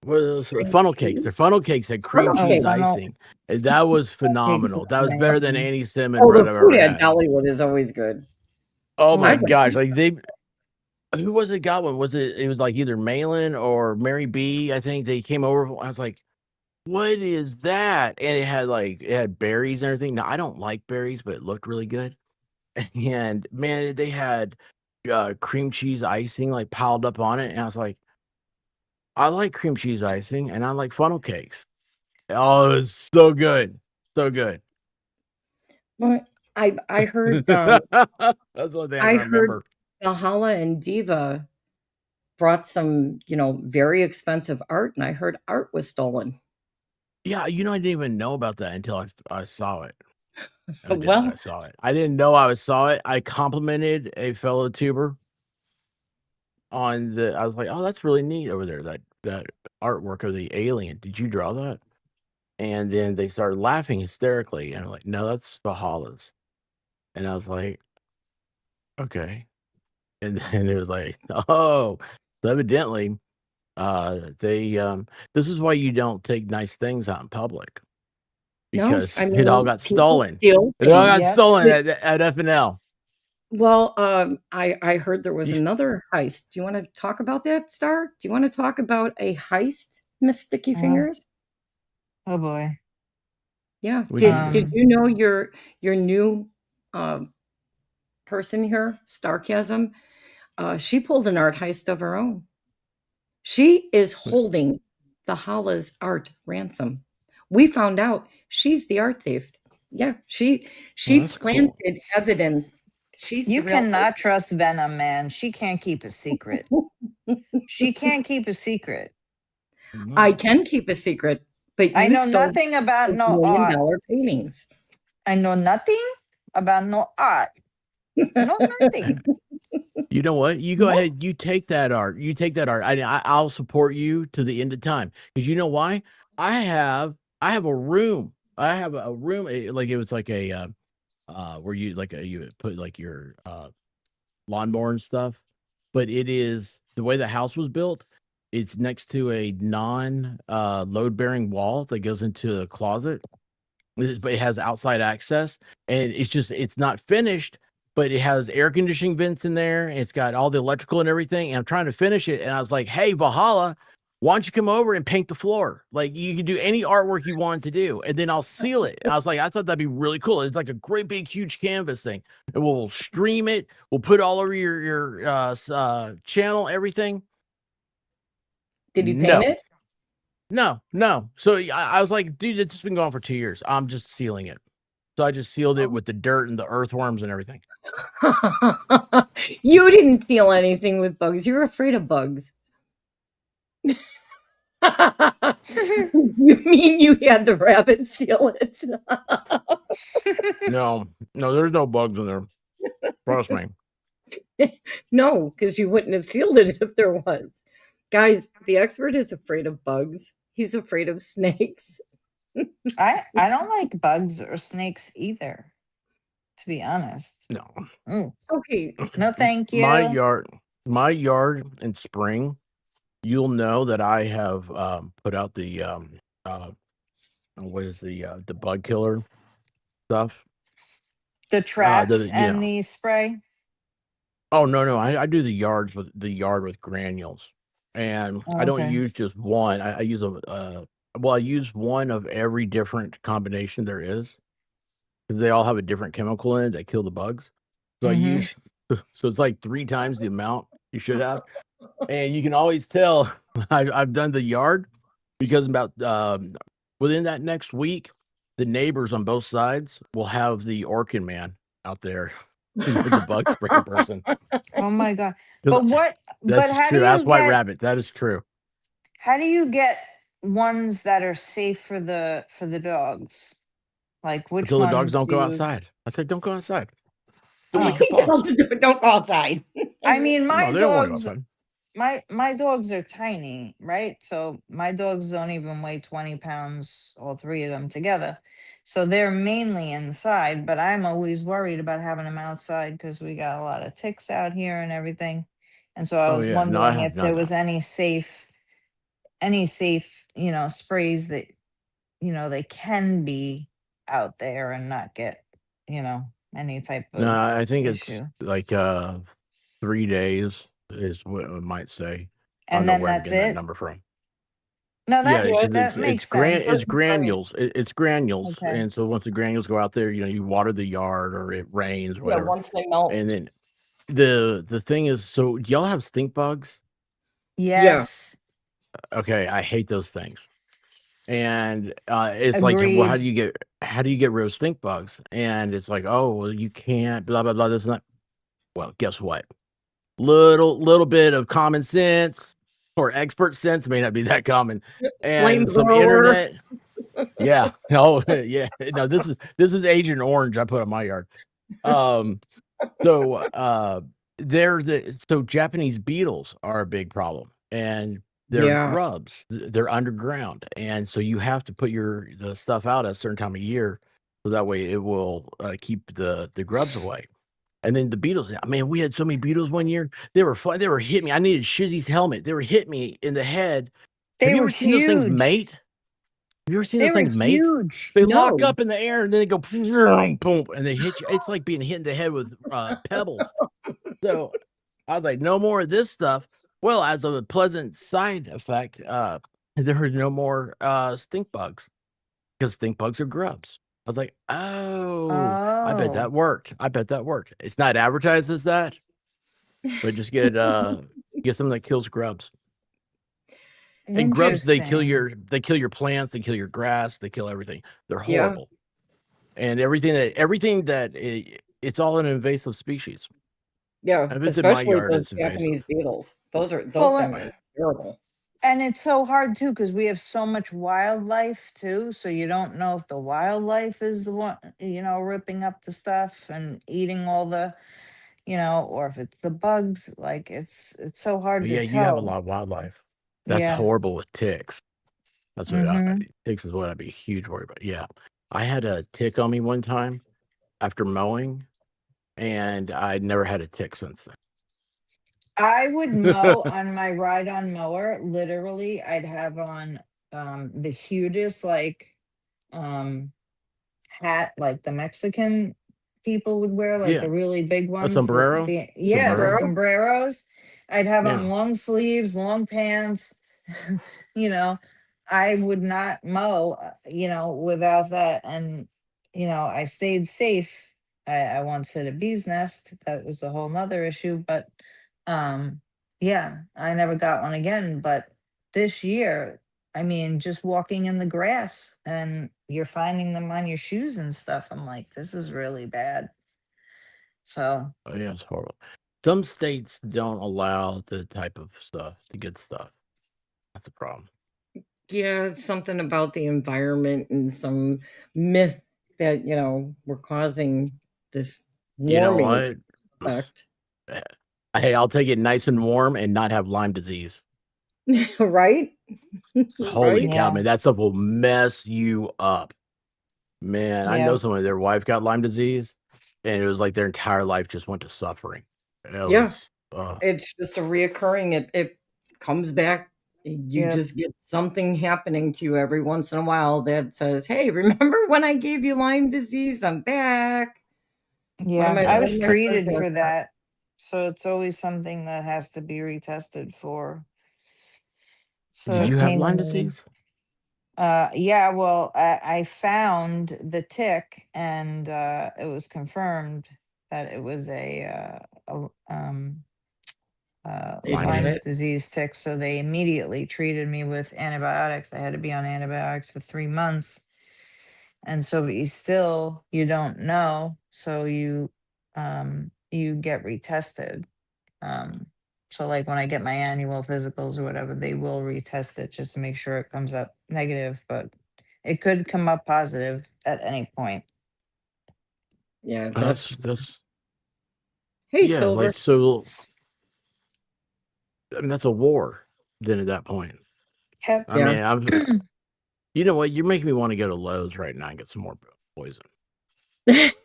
What are those funnel cakes? Their funnel cakes had cream Funnel cheese cakes. icing, and that was phenomenal. That was better than any cinnamon Oh, bread the I've ever food at had. Dollywood is always good. Oh my I'd like gosh! to- Like who was it got one? Was it? It was like either Malin or Mary B. I think they came over. I was like, what is that? And it had berries and everything. Now I don't like berries, but it looked really good. And man, they had cream cheese icing like piled up on it, and I was like, I like cream cheese icing, and I like funnel cakes. Oh, it was so good, so good. Well, I heard That's the only thing I I can heard remember. Valhalla and Diva brought some, very expensive art, and I heard art was stolen. Yeah, I didn't even know about that until I saw it. Well, I saw it. I didn't know I saw it. I complimented a fellow tuber on the. I was like, "Oh, that's really neat over there. That artwork of the alien. Did you draw that?" And then they started laughing hysterically, and I'm like, "No, that's Valhalla's." And I was like, "Okay." And then it was like, "Oh, so evidently, they this is why you don't take nice things out in public no, because I it all mean, got people stolen. steal It all got things. Yep. stolen But at FNL." well, I heard there was You- another heist. Do you wanna talk about that, Star? Do you wanna talk about a heist, Miss Sticky Oh, Fingers? oh boy. Yeah. What'd you Did do? you know your new, person here, StarCasm, she pulled an art heist of her own. She is holding the Hala's art ransom. We found out she's the art thief. Yeah, she Well, that's cool. planted evidence. She's the You real cannot trust Venom, man. She can't keep a secret. She can't keep a secret. I can keep a secret, but I you know stole nothing about those no art. $1,000,000 paintings. I know nothing about no art. No nothing. You know what? You go What? ahead. You take that art. You take that art. I'll support you to the end of time because you know why? I have a room. I have a room like it was like a where you you would put like your lawnmower and stuff. But it is the way the house was built. It's next to a non load bearing wall that goes into a closet. But it has outside access, and it's not finished, but it has air conditioning vents in there, and it's got all the electrical and everything, and I'm trying to finish it, and I was like, "Hey, Valhalla, why don't you come over and paint the floor? Like, you can do any artwork you want to do, and then I'll seal it." And I was like, "I thought that'd be really cool. It's like a great big huge canvas thing, and we'll stream it. We'll put it all over your channel, everything." Did you paint No. it? No. So I was like, dude, it's been going for 2 years. I'm just sealing it. So I just sealed it with the dirt and the earthworms and everything. You didn't steal anything with bugs. You're afraid of bugs. You mean you had the rabbit seal it? No, there's no bugs in there. Trust me. No, because you wouldn't have sealed it if there was. Guys, the expert is afraid of bugs. He's afraid of snakes. I don't like bugs or snakes either, to be honest. No. Okay. No, thank you. My yard in spring, you'll know that I have put out the what is the bug killer stuff? The traps and yeah. the spray. Oh no, I do the yard with granules, and Oh, I don't okay. use just one. I use I use one of every different combination there is, because they all have a different chemical in it that kill the bugs. So I Mhm. use so it's like 3 times the amount you should have, and you can always tell I've done the yard because about within that next week, the neighbors on both sides will have the Orkin man out there. The bug spray person. Oh my god. 'Cause But what That's how true. do That's you White get Rabbit. That is true. how do you get ones that are safe for the dogs? Like which Until the dogs ones don't do go you outside. I said, don't go outside. Don't Oh. lick your paws. Don't go outside. I mean, my No, they don't want to go dogs outside. my dogs are tiny, right? So my dogs don't even weigh 20 pounds, all 3 of them together. So they're mainly inside, but I'm always worried about having them outside because we got a lot of ticks out here and everything. And so I Oh was yeah, no, I wondering have if there none. was any safe, sprays that, they can be out there and not get, any type No, of I think it's issue. like 3 days is what I might say. I don't And know then where I'm that's getting that it. number from. No, that Yeah, because that makes sense. it's granules. It's granules, Okay. and so once the granules go out there, you water the yard or it rains, Yeah, whatever. once they melt. And then the thing is, so do y'all have stink bugs? Yeah. Yes. Okay, I hate those things. And it's like, well, Agreed. how do you get rid of stink bugs? And it's like, oh, well, you can't, blah blah blah. This and that. Well, guess what? Little bit of common sense or expert sense may not be that common, and some Flamethrower. internet. Yeah. Oh, yeah. No, this is Agent Orange I put on my yard. So so Japanese beetles are a big problem, and they're Yeah. grubs. They're underground, and so you have to put the stuff out at a certain time of year, so that way it will keep the grubs away. And then the beetles, man, we had so many beetles one year. They were fun. They were hitting me. I needed Shizzy's helmet. They were hitting me in the head. They Have you were ever seen those things huge. mate? Have you ever seen They those were things mate? huge. They No. lock up in the air and then they go boom, boom, and they hit you. It's like being hit in the head with pebbles. So I was like, no more of this stuff. Well, as a pleasant side effect, there were no more stink bugs because stink bugs are grubs. I was like, oh, I bet that worked. I bet that worked. It's not advertised as that, but just get something that kills grubs. And grubs, they kill your plants, they kill your grass, they kill everything. They're Yeah. horrible. And it's all an invasive species. Yeah, If it's in my especially yard, those it's invasive. Japanese beetles. Those things Well, are terrible. And it's so hard too because we have so much wildlife too. So you don't know if the wildlife is the one, ripping up the stuff and eating all the, or if it's the bugs. Like it's so hard But to yeah, tell. you have a lot of wildlife. That's Yeah. horrible with ticks. That's what Mhm. ticks is what I'd be huge worried about. Yeah. I had a tick on me one time after mowing, and I'd never had a tick since then. I would mow on my ride-on mower. Literally, I'd have on the hugest hat, like the Mexican people would wear, like Yeah. the really big A ones. sombrero? The Sombrero? sombreros. I'd have on Yeah. long sleeves, long pants. I would not mow, without that. And I stayed safe. I once hit a bee's nest. That was a whole nother issue, but yeah, I never got one again. But this year, I mean, just walking in the grass and you're finding them on your shoes and stuff. I'm like, this is really bad. So Oh yeah, it's horrible. Some states don't allow the type of stuff, the good stuff. That's a problem. Yeah, it's something about the environment and some myth that, we're causing this You know warming what? effect. Hey, I'll take it nice and warm and not have Lyme disease. Right? Holy Right? cow, Yeah. man, that stuff will mess you up. Man, I know Yeah. someone, their wife got Lyme disease, and it was like their entire life just went to suffering. It Yeah. was, It's just a reoccurring, it comes back. You Yep. just get something happening to you every once in a while that says, hey, remember when I gave you Lyme disease? I'm back. Yeah, One of I my was friends treated has for that. that. So it's always something that has to be retested for. So did a you have pain Lyme in the disease? yeah, well, I found the tick and it was confirmed that it was They Lyme had Lyme's it. disease tick. So they immediately treated me with antibiotics. I had to be on antibiotics for 3 months. And so but you don't know. So you get retested. So like when I get my annual physicals or whatever, they will retest it just to make sure it comes up negative, but it could come up positive at any point. Yeah, That's Hey, yeah, Silver. like so. I mean, that's a war. Then at that point, Yep. I mean, you know what? You're making me want to go to Lowe's right now and get some more poison.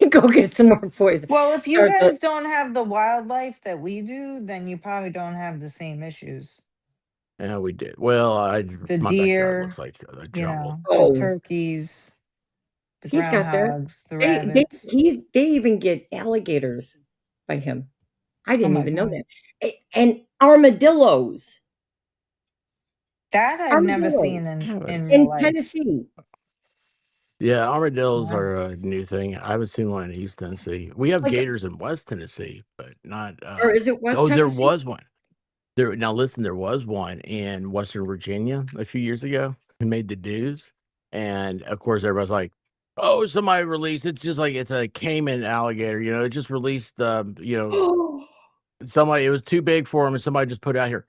Go get some more poison. Well, if you Start the- guys don't have the wildlife that we do, then you probably don't have the same issues. Yeah, we did. Well, The my backyard deer, looks like a jungle. the turkeys, the He's got that. groundhogs, the rabbits. They even get alligators by him. I didn't my even know God. that. And armadillos. That I've never Armadillo seen in real in life. Tennessee. Yeah, armadillos Yeah. are a new thing. I haven't seen one in East Tennessee. We have Like, gators in West Tennessee, but not. or is it West Oh, there Tennessee? was one. There now. Listen, there was one in Western Virginia a few years ago who made the news, and of course, everybody's like, "Oh, somebody released." It's just like it's a caiman alligator. You know, it just released. You know, somebody. It was too big for them, and somebody just put it out here.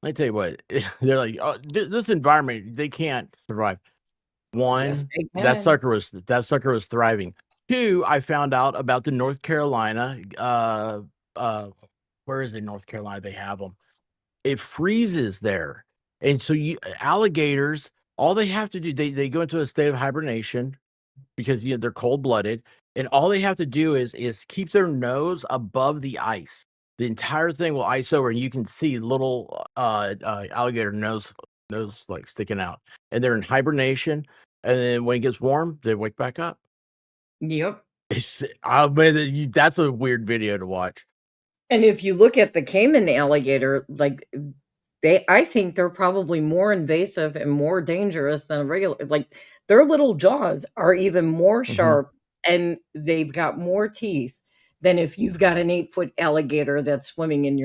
Let me tell you what. They're like, "Oh, this environment, they can't survive." Yes, One, they that can. sucker was thriving. Two, I found out about the North Carolina. Where is it? North Carolina. They have them. It freezes there, and so alligators. All they have to do, they go into a state of hibernation because they're cold blooded, and all they have to do is keep their nose above the ice. The entire thing will ice over, and you can see little alligator nose like sticking out, and they're in hibernation. And then when it gets warm, they wake back up. Yep. Man, that's a weird video to watch. And if you look at the Cayman alligator, like I think they're probably more invasive and more dangerous than a regular. Like their little jaws are even more sharp, and they've got more teeth than if you've got an 8-foot alligator that's swimming in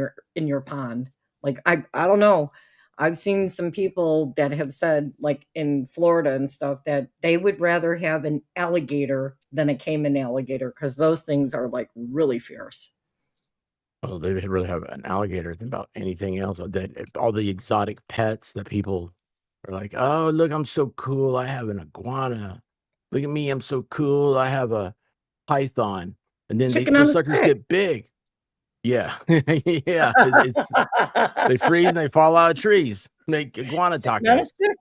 your pond. Like I don't know. I've seen some people that have said, like in Florida and stuff, that they would rather have an alligator than a Cayman alligator because those things are like really fierce. Oh, they would rather have an alligator than about anything else. All the exotic pets that people are like, oh, look, I'm so cool. I have an iguana. Look at me, I'm so cool. I have a python. And then Chicken on those a suckers stick. get big. Yeah. Yeah. They freeze and they fall out of trees. Make iguana Chicken on a tacos. stick.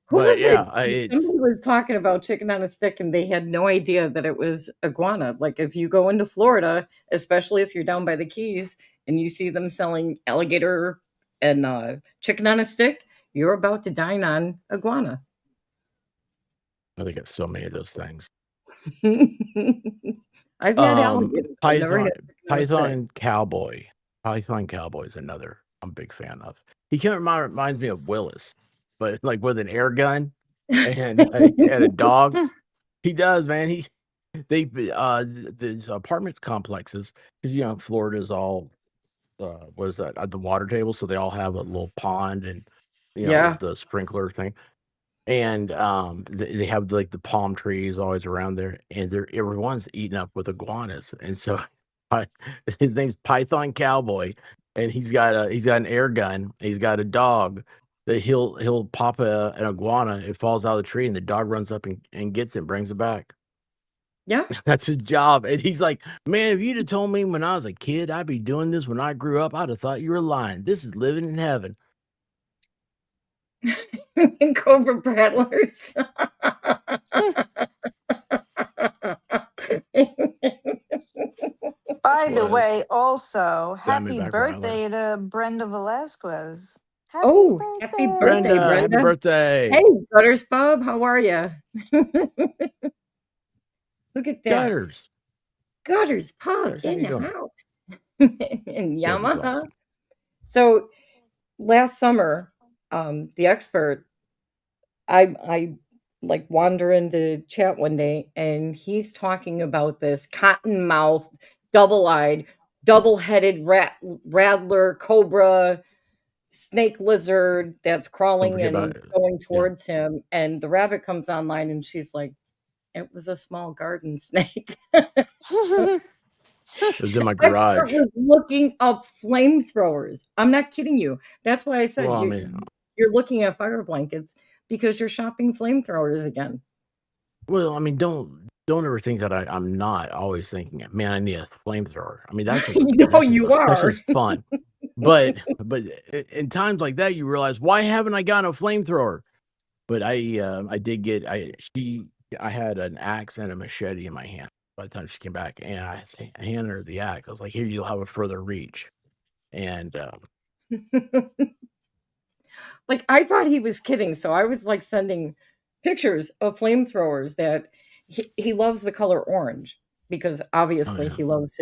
Who But was yeah, it? Somebody was talking about chicken on a stick, and they had no idea that it was iguana. Like if you go into Florida, especially if you're down by the Keys, and you see them selling alligator and chicken on a stick, you're about to dine on iguana. they got so many of those things. I've had alligator. I've never had chicken on a stick. Python cowboy. Python cowboy is another I'm a big fan of. He kind of reminds me of Willis, but like with an air gun and a dog. He does, man. The apartment complexes, because Florida's all what is that, at the water table, so they all have a little pond and Yeah. the sprinkler thing. And they have like the palm trees always around there, and everyone's eaten up with iguanas. And so his name's Python Cowboy, and he's got an air gun, he's got a dog that he'll pop an iguana, it falls out of the tree, and the dog runs up and gets it and brings it back. Yeah. That's his job. And he's like, man, if you'd have told me when I was a kid I'd be doing this when I grew up, I'd have thought you were lying. This is living in heaven. And Cobra Prattlers. By the way, also, happy Diamondback birthday to Brenda Velasquez. Happy Happy birthday, Brenda, Brenda. happy birthday. Hey, Gutters Bob, how are you? Look at that. Gutters. Gutters Pub How in you the doing? house. And Yeah, he's Yamaha. awesome. So last summer, the expert, I like wander into chat one day, and he's talking about this cotton-mouthed, double-eyed, double-headed rattler, cobra, snake lizard that's crawling forget and about it. going towards him. And the rabbit comes online, and she's like, "It was a small garden snake." It was in my Expert garage. was looking up flamethrowers. I'm not kidding you. That's why I said Well, I mean, you're looking at fire blankets because you're shopping flamethrowers again. well, I mean, don't ever think that I'm not always thinking, man, I need a flamethrower. I mean, that's No, you that's are. just fun. But in times like that, you realize, why haven't I gotten a flamethrower? But I did get I had an axe and a machete in my hand by the time she came back, and I handed her the axe. I was like, here, you'll have a further reach. And Like, I thought he was kidding, so I was like sending pictures of flamethrowers that he loves the color orange because obviously he loves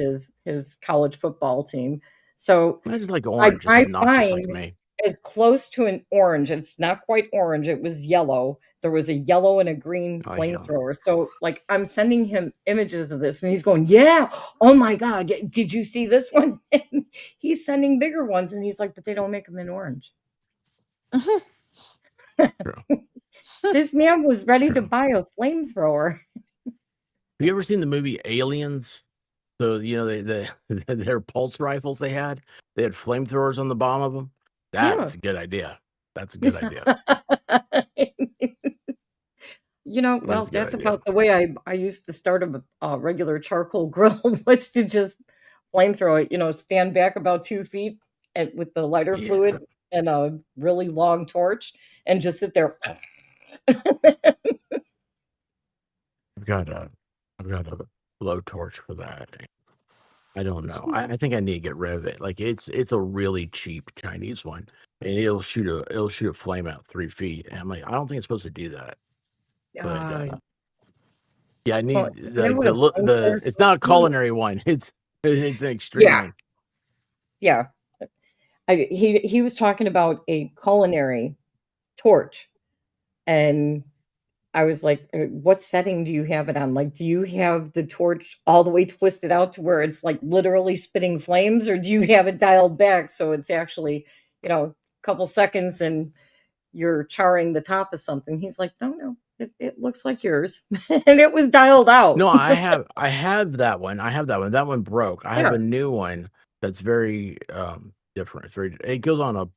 his college football team. So I just like orange. It's I obnoxious like find me. as close to an orange. It's not quite orange. It was yellow. There was a yellow and a green Oh, yeah. flamethrower. So, like, I'm sending him images of this, and he's going, "Yeah, oh my god, did you see this one?" And he's sending bigger ones, and he's like, "But they don't make them in orange." This man was ready to buy a flamethrower. Have you ever seen the movie Aliens? So, you know, their pulse rifles they had flamethrowers on the bottom of them. That's a good idea. That's a good idea. You know, well, that's about the way I used to start a regular charcoal grill was to just flamethrow it, you know, stand back about 2 feet and with the lighter fluid and a really long torch and just sit there. I've got a blowtorch for that. I don't know. I think I need to get rid of it. Like it's a really cheap Chinese one, and it'll shoot a flame out 3 feet. And I'm like, I don't think it's supposed to do that. But yeah, I need the it's not a culinary one. It's an extreme one. Yeah. He was talking about a culinary torch, and I was like, what setting do you have it on? Like, do you have the torch all the way twisted out to where it's like literally spitting flames, or do you have it dialed back so it's actually, you know, a couple seconds and you're charring the top of something? He's like, no, it looks like yours. And it was dialed out. No, I have that one. That one broke. I have a new one that's very different. It goes on a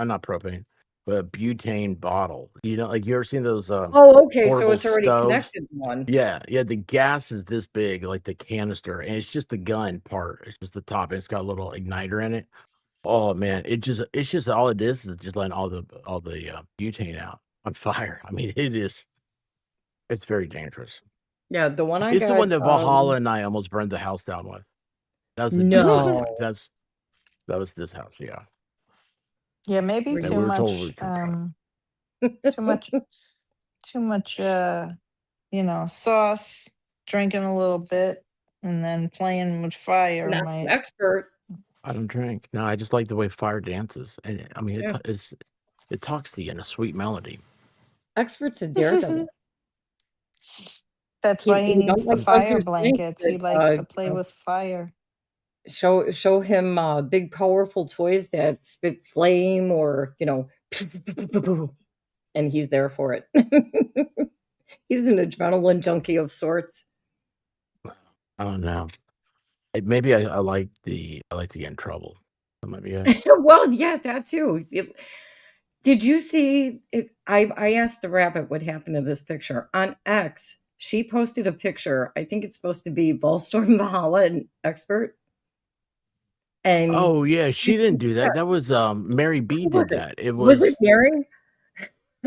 not propane, but a butane bottle. You know, like you ever seen those oh, okay, so portable it's already stoves? connected one. Yeah, the gas is this big, like the canister, and it's just the gun part. It's just the top, and it's got a little igniter in it. Oh man, it's just all it is just letting all the butane out on fire. I mean, it's very dangerous. Yeah, the one I It's got, the one that Valhalla and I almost burned the house down with. That was No. that was this house, yeah. Yeah, maybe Yeah, too we were much, told we could too much, you know, sauce, drinking a little bit, and then playing with fire Not an might. expert. I don't drink. No, I just like the way fire dances, and I mean, Yeah. it talks to you in a sweet melody. Expert's a daredevil. That's why he don't needs the like fire Bunsen Snake, blankets. He but, likes to play you know, with fire. show him big powerful toys that spit flame or, you know, and he's there for it. He's an adrenaline junkie of sorts. I don't know. Maybe I like to get in trouble. That might be it. Well, yeah, that too. Did you see it? I asked the rabbit what happened to this picture on X. She posted a picture. I think it's supposed to be Volstorm Valhalla and Expert. And Oh yeah, she didn't do that. That was Mary B did that. It was it Mary?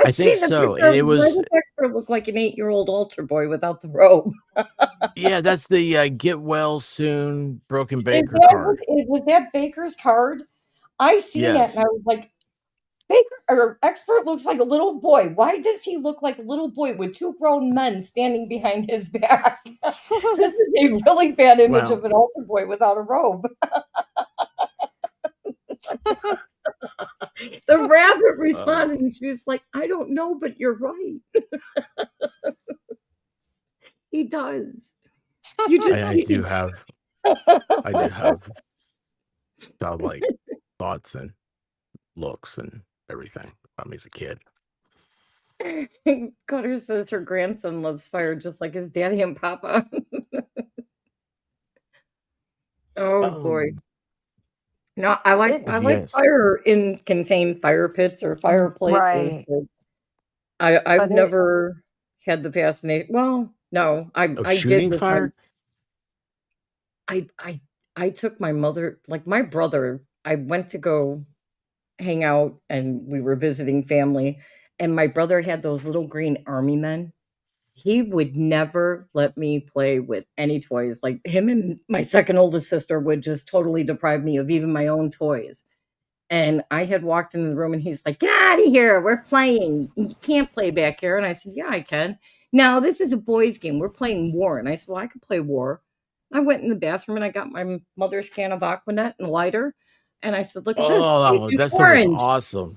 I think so, and it Why was does Expert look like an 8-year-old altar boy without the robe? yeah. That's the get well soon Broken Is Baker that card. was that Baker's card? I seen that Yes. and I was like, Baker or Expert looks like a little boy. Why does he look like a little boy with 2 grown men standing behind his back? This is a really bad image Well- of an altar boy without a robe. The rabbit responded and she's like, I don't know, but you're right. He does. You just I do have childlike thoughts and looks and everything about me as a kid. Cutter says her grandson loves fire just like his daddy and papa. Oh boy. No, I like Yes. fire in contained fire pits or fireplaces. Right. I've But never had the fascination. Well, no, I did shooting with fire? I took my mother, like my brother, I went to go hang out and we were visiting family, and my brother had those little green army men. He would never let me play with any toys. Like him and my second oldest sister would just totally deprive me of even my own toys. And I had walked into the room and he's like, get out of here. We're playing. You can't play back here. And I said, yeah, I can. No, this is a boys' game. We're playing war. And I said, well, I could play war. I went in the bathroom and I got my mother's can of Aquanet and a lighter, And I said, look at this. Oh, Agent that stuff was Orange. awesome.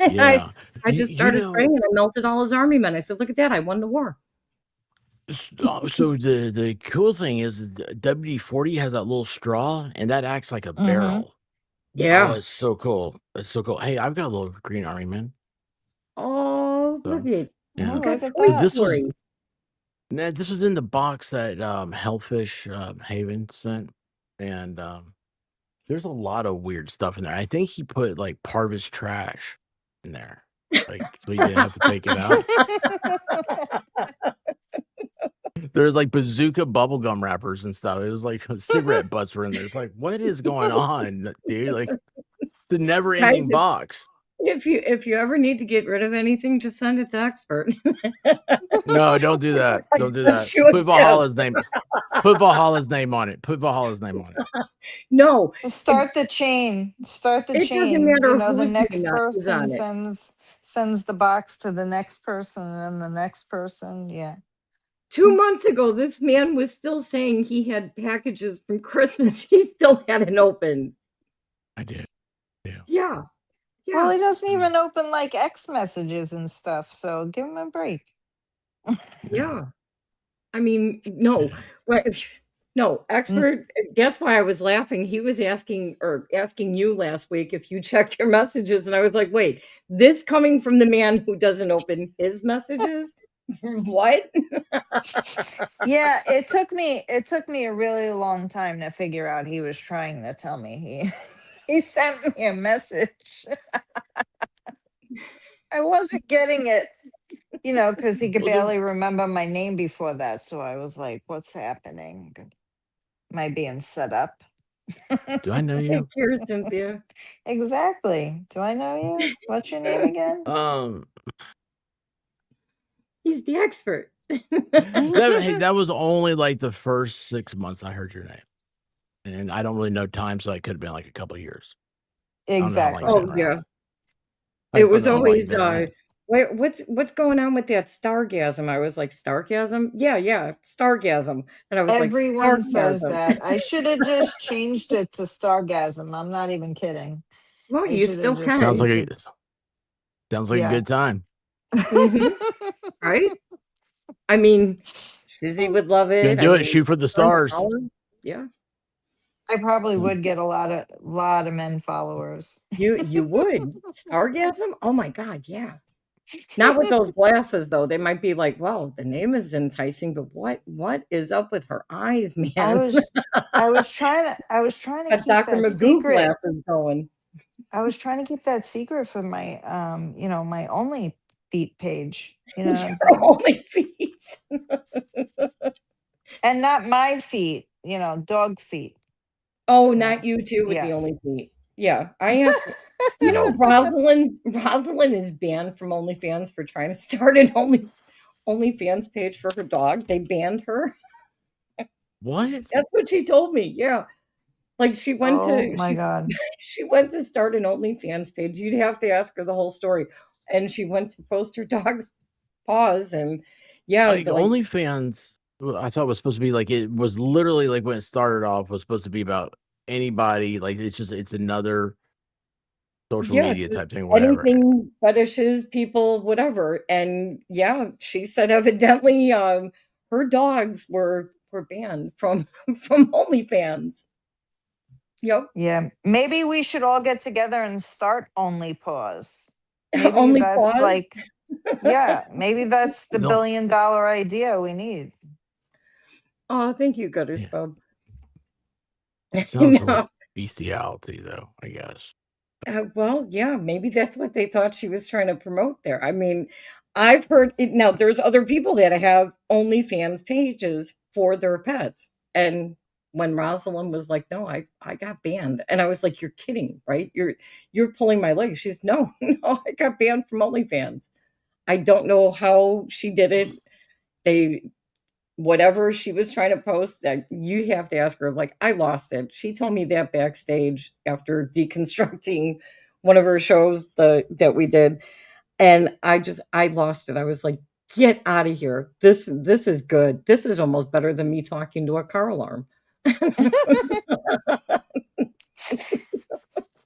And Yeah. I just started praying and I melted all his army men. I said, look at that. I won the war. So the cool thing is WD-40 has that little straw and that acts like a barrel. Yeah. Oh, it's so cool. It's so cool. Hey, I've got a little green army man. Oh, look at Yeah. you got look at Toy that. Story. This was in the box that Hellfish Haven sent, and there's a lot of weird stuff in there. I think he put like part of his trash in there, like so he didn't have to take it out. There's like bazooka bubblegum wrappers and stuff. It was like cigarette butts were in there. It's like, what is going on, dude? Like the never-ending box. If you ever need to get rid of anything, just send it to Expert. No, don't do that. Don't do that. You Put Valhalla's name. Put Valhalla's name on it. Put Valhalla's name on it. No. Start the chain. Start the It chain. doesn't matter You know, the whose next name is person on it. sends the box to the next person and the next person. Yeah. 2 months ago, this man was still saying he had packages from Christmas. He still hadn't opened. I did. Yeah. Well, he doesn't even open like X messages and stuff, so give him a break. Yeah. I mean, no. No, Expert, that's why I was laughing. He was asking you last week if you check your messages, and I was like, wait, this coming from the man who doesn't open his messages? What? Yeah, it took me a really long time to figure out he was trying to tell me. He sent me a message. I wasn't getting it, you know, because he could barely remember my name before that. So I was like, what's happening? Am I being set up? Do I know you? Here's Cynthia. Exactly. Do I know you? What's your name again? He's the expert. That was only like the first 6 months I heard your name. And I don't really know time, so it could have been like a couple of years. Exactly. Oh, yeah. It was always wait, what's going on with that Stargasm? I was like, Stargasm? Yeah, Stargasm. And I was Everyone like, says Stargasm. that. I should have just changed it to Stargasm. I'm not even kidding. Well, I you shoulda still just can. Sounds like changed a it. a good time. Right? I mean, Shizzy would love it. Gonna do it. Shoot for the stars. Yeah. I probably would get a lot of men followers. You would. Stargasm? Oh my God, yeah. Not with those glasses though. They might be like, wow, the name is enticing, but what is up with her eyes, man? I was trying to Got keep Dr. that Magoo secret. glasses going. I was trying to keep that secret for my you know, my only feet page. You know what I'm saying? Only feet. And not my feet, you know, dog feet. Oh, not you too with the only feet. Yeah. I asked you know, Rosalind is banned from OnlyFans for trying to start an OnlyFans page for her dog. They banned her. What? That's what she told me. Yeah. Like she went Oh my God. She went to start an OnlyFans page. You'd have to ask her the whole story. And she went to post her dog's paws and Like OnlyFans, I thought was supposed to be like it was literally like when it started off was supposed to be about anybody. Like it's another social media type thing, whatever. Anything, fetishes, people, whatever. And yeah, she said evidently her dogs were banned from OnlyFans. Yep. Yeah. Maybe we should all get together and start Only Pause. Maybe Only that's Pause? like yeah, maybe that's the $1 billion idea we need. Oh, thank you, Gutters Bub. Sounds like bestiality though, I guess. Well, yeah, maybe that's what they thought she was trying to promote there. I mean, I've heard it now. There's other people that have OnlyFans pages for their pets, and when Rosalind was like, "No, I got banned," and I was like, "You're kidding, right? You're pulling my leg." She's no, I got banned from OnlyFans. I don't know how she did it. Whatever she was trying to post, that you have to ask her. Like, I lost it. She told me that backstage after deconstructing one of her shows that we did, and I lost it. I was like, get out of here. This is good. This is almost better than me talking to a car alarm.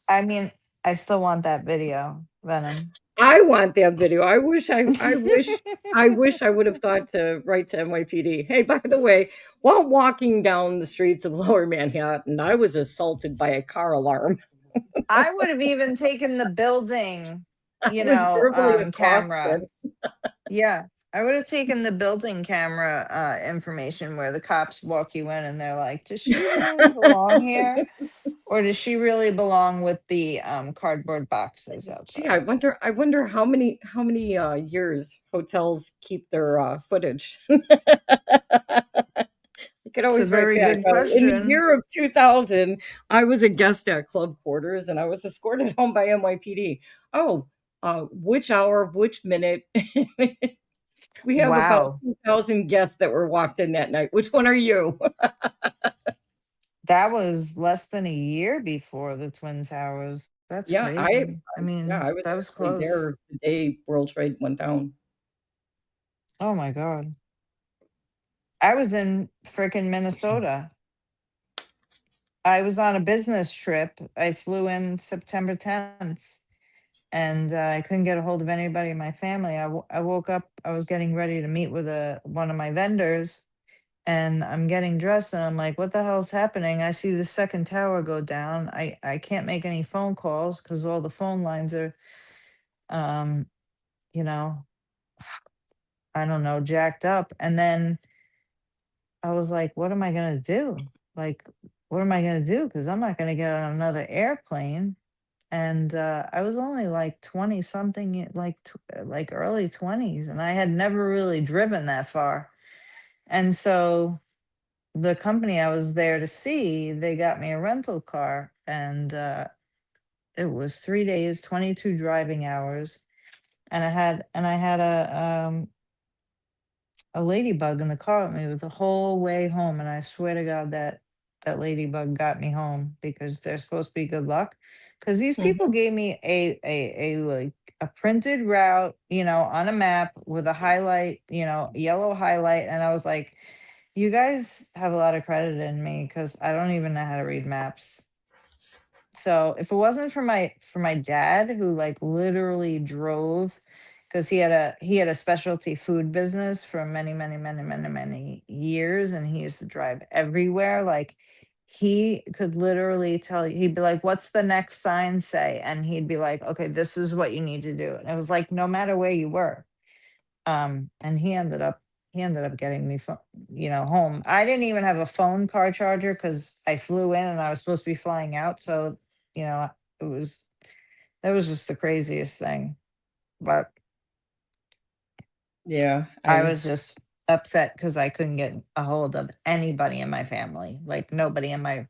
I mean, I still want that video, Venom. I want that video. I wish I would have thought to write to NYPD. Hey, by the way, while walking down the streets of Lower Manhattan, I was assaulted by a car alarm. I would have even taken the building, I was verbally camera. accosted. Yeah, I would have taken the building camera information where the cops walk you in and they're like, does she really belong here? Or does she really belong with the cardboard boxes outside? Gee, I wonder how many years hotels keep their footage. You could It's a always write very back. good In the question. year of 2000, I was a guest at Club Quarters, and I was escorted home by NYPD. Oh, which hour, which minute? We have about Wow. 2,000 guests that were walked in that night. Which one are you? That was less than a year before the Twin Towers. That's Yeah, crazy. I mean, I was that was actually close. there the day World Trade went down. Oh my God. I was in frickin' Minnesota. I was on a business trip. I flew in September 10th and I couldn't get a hold of anybody in my family. I woke up, I was getting ready to meet with one of my vendors and I'm getting dressed and I'm like, what the hell's happening? I see the second tower go down. I can't make any phone calls because all the phone lines are, um, you know, I don't know, jacked up. And then I was like, what am I going to do? Like, what am I going to do? Because I'm not going to get on another airplane. And I was only like 20 something, like early 20s, and I had never really driven that far. And so the company I was there to see, they got me a rental car, and it was 3 days, 22 driving hours, and I had a ladybug in the car with me the whole way home. And I swear to God that ladybug got me home because they're supposed to be good luck. Because these people gave me a printed route, on a map with a highlight, yellow highlight. And I was like, you guys have a lot of credit in me because I don't even know how to read maps. So if it wasn't for my dad, who like literally drove, because he had a specialty food business for many many many many many years, and he used to drive everywhere. Like, he could literally tell you, he'd be like, what's the next sign say? And he'd be like, okay, this is what you need to do. And it was like, no matter where you were. And he ended up getting me home. I didn't even have a phone car charger because I flew in and I was supposed to be flying out. So, it was that was just the craziest thing. But Yeah, I was just upset because I couldn't get a hold of anybody in my family. Like, nobody. And my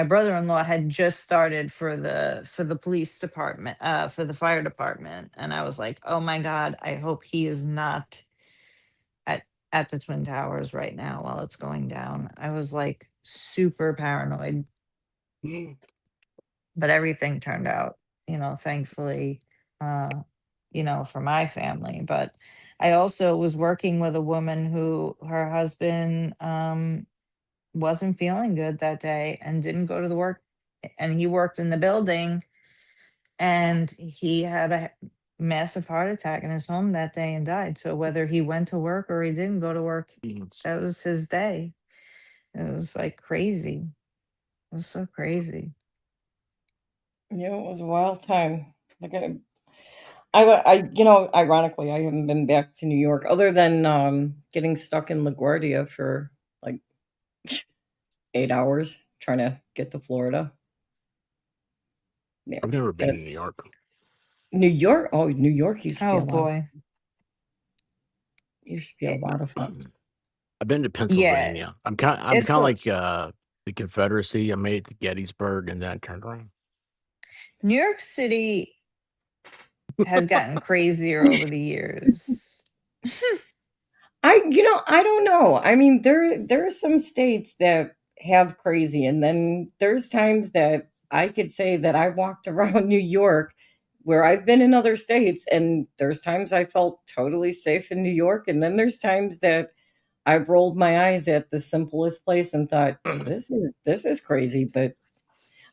brother-in-law had just started for the police department, for the fire department. And I was like, oh my God, I hope he is not at the Twin Towers right now while it's going down. I was like super paranoid. But everything turned out, thankfully, for my family. But I also was working with a woman who her husband wasn't feeling good that day and didn't go to the work, and he worked in the building, and he had a massive heart attack in his home that day and died. So whether he went to work or he didn't go to work, that was his day. It was like crazy. It was so crazy. Yeah, it was a wild time. Like ironically, I haven't been back to New York other than getting stuck in LaGuardia for like 8 hours trying to get to Florida. Yeah, I've never been to New York. New York? Oh, New York used to be Oh a lot. boy. Used to be a lot of fun. I've been to Pennsylvania. I'm kind of like the Confederacy. I made it to Gettysburg and then I turned around. New York City has gotten crazier over the years. I don't know. I mean, there are some states that have crazy, and then there's times that I could say that I walked around New York where I've been in other states, and there's times I felt totally safe in New York, and then there's times that I've rolled my eyes at the simplest place and thought, this is crazy. But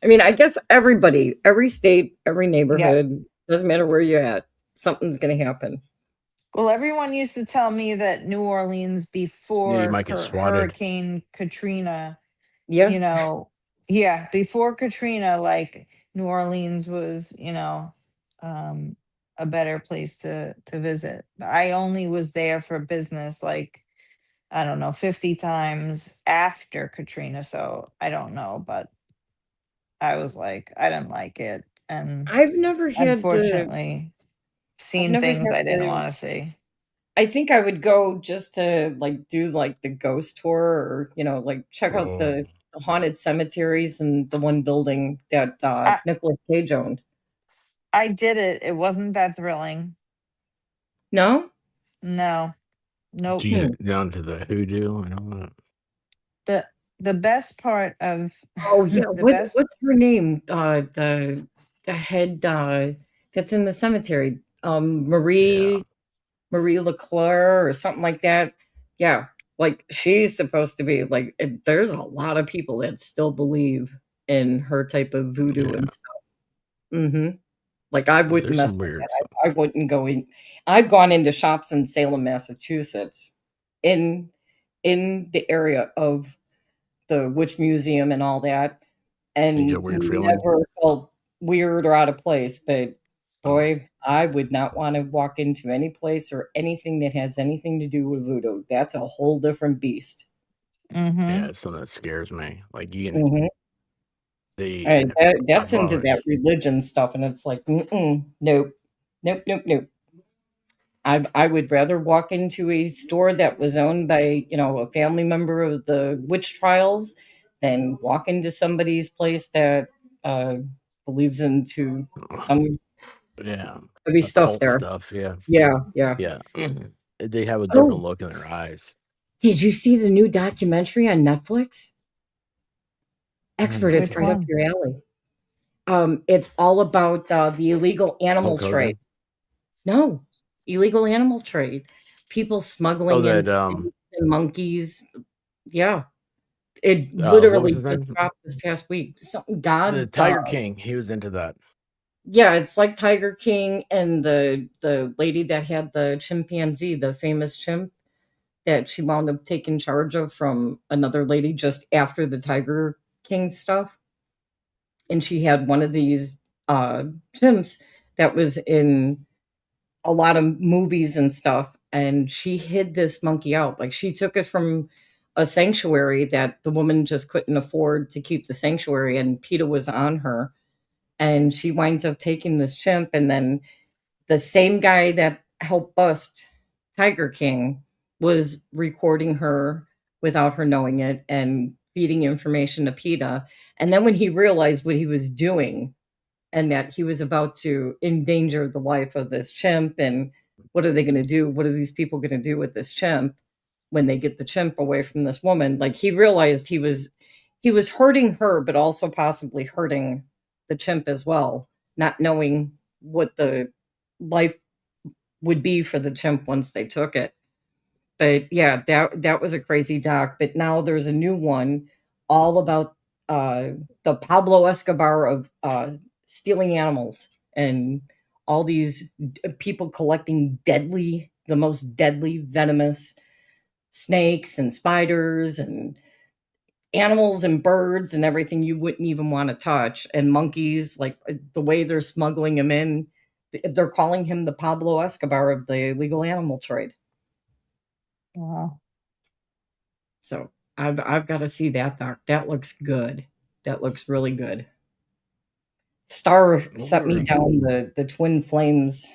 I mean, I guess everybody, every state, every Yeah. neighborhood, doesn't matter where you're at, something's going to happen. Well, everyone used to tell me that New Orleans Yeah, you before might get swatted. Hurricane Katrina, Yeah. you know, yeah, before Katrina, like New Orleans was, a better place to visit. I only was there for business, like, I don't know, 50 times after Katrina, so I don't know, but I was like, I didn't like it, and I've never had unfortunately seen things I didn't want to see. I think I would go just to like do like the ghost tour or, like check out the haunted cemeteries and the one building that I, Nicolas Cage owned. I did it. It wasn't that thrilling. No? No. Nope. Do you get down to the hoodoo and all that? The best part of Oh yeah, the best what's her name? The head that's in the cemetery. Marie Leclerc or something like that. Yeah, like she's supposed to be like. There's a lot of people that still believe in her type of voodoo and stuff. Mm-hmm. Like I wouldn't There's mess some with weird that. I wouldn't go in. I've gone into shops in Salem, Massachusetts, in the area of the Witch Museum and all that, You get a and weird feeling. never felt weird or out of place. But boy, I would not want to walk into any place or anything that has anything to do with voodoo. That's a whole different beast. Yeah, it's something that scares me. Like you can Mhm. the That's I've into that religion stuff, and it's like, nope, nope, nope, nope. I would rather walk into a store that was owned by, a family member of the witch trials than walk into somebody's place that believes into some yeah, heavy stuff occult there. stuff. Yeah, Yeah. They have a different Oh, look in their eyes. did you see the new documentary on Netflix? Expert, it's Which right up one? your alley. It's all about the illegal animal Hulk Hogan? trade. No, illegal animal trade. People Oh, smuggling in that snakes and monkeys. Yeah. It what was literally his just name? dropped this past week. Something The Tiger King. He was into that. yeah, it's like Tiger King and the lady that had the chimpanzee, the famous chimp that she wound up taking charge of from another lady just after the Tiger King stuff. And she had one of these chimps that was in a lot of movies and stuff, and she hid this monkey out. Like she took it from a sanctuary that the woman just couldn't afford to keep the sanctuary, and PETA was on her, and she winds up taking this chimp, and then the same guy that helped bust Tiger King was recording her without her knowing it and feeding information to PETA. And then when he realized what he was doing and that he was about to endanger the life of this chimp, and what are they going to do? What are these people going to do with this chimp when they get the chimp away from this woman? Like he realized he was hurting her, but also possibly hurting the chimp as well, not knowing what the life would be for the chimp once they took it. But yeah, that was a crazy doc. But now there's a new one all about the Pablo Escobar of stealing animals and all these people collecting the most deadly venomous snakes and spiders and animals and birds and everything you wouldn't even want to touch, and monkeys. Like the way they're smuggling him in, they're calling him the Pablo Escobar of the illegal animal trade. Wow. So I've got to see that doc. That looks good. That looks really good. Star set me down the twin flames.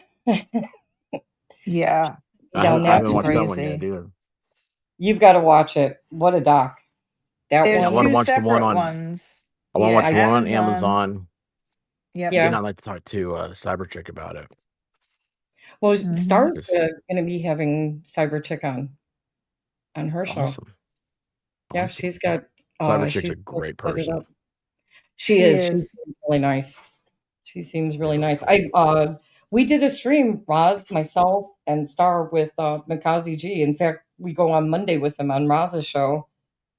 Yeah. I No, haven't that's watched that one yet crazy. either. You've got to watch it. What a doc. That There's I want to two watch the one separate on. ones. I want to Yeah, watch the one on Amazon. Amazon. Yep. Then Yeah. I'd like to talk to Cyber Chick about it. Well, Mhm. Star's Just going to be having Cyber Chick on her show. awesome. Yeah, Awesome. she's got Cyber Chick's she's a great set it person. up. She is. She seems really nice. She seems really nice. We did a stream, Roz, myself, and Star with Mikazi G. In fact, we go on Monday with him on Roz's show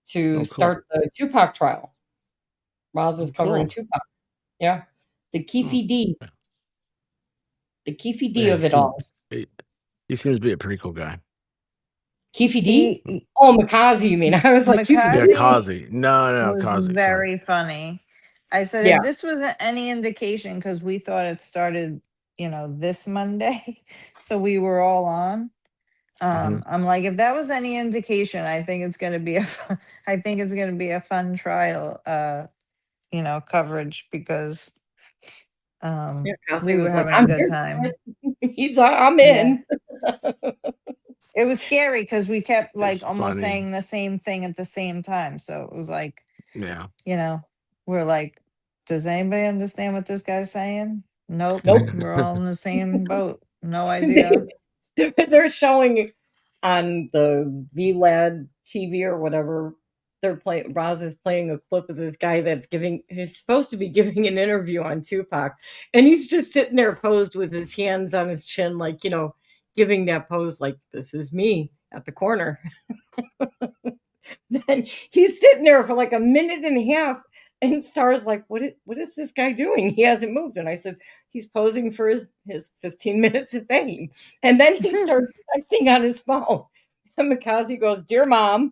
to Oh, cool. start the Tupac trial. Roz is Oh, covering cool. Tupac. Yeah. The Keefy D. The Keefy D Yeah, of it all. he seems to be a pretty cool guy. Keefy D? Oh, Makazi, you mean? I was like, Keefy Yeah, D? Kazi. No, was Kazi. Sorry. very funny. I said, Yeah. if this was any indication, because we thought it started, this Monday, so we were all on. I'm like, if that was any indication, I think it's going to be a fun trial, coverage because Yeah, we Kazi were was like, having a I'm good here. time. He's like, I'm Yeah. in. It was scary because we kept It's almost funny. saying the same thing at the same time. So it was like, Yeah. we're like, does anybody understand what this guy's saying? Nope. Nope. We're all in the same boat. No idea. They're showing on the VLAD TV or whatever. They're playing. Roz is playing a clip of this guy he's supposed to be giving an interview on Tupac, and he's just sitting there posed with his hands on his chin, like giving that pose, like this is me at the corner. Then he's sitting there for like a minute and a half, and Star's like, what is this guy doing? He hasn't moved. And I said, he's posing for his 15 minutes of fame. And then he starts texting on his phone. And Makazi goes, dear mom,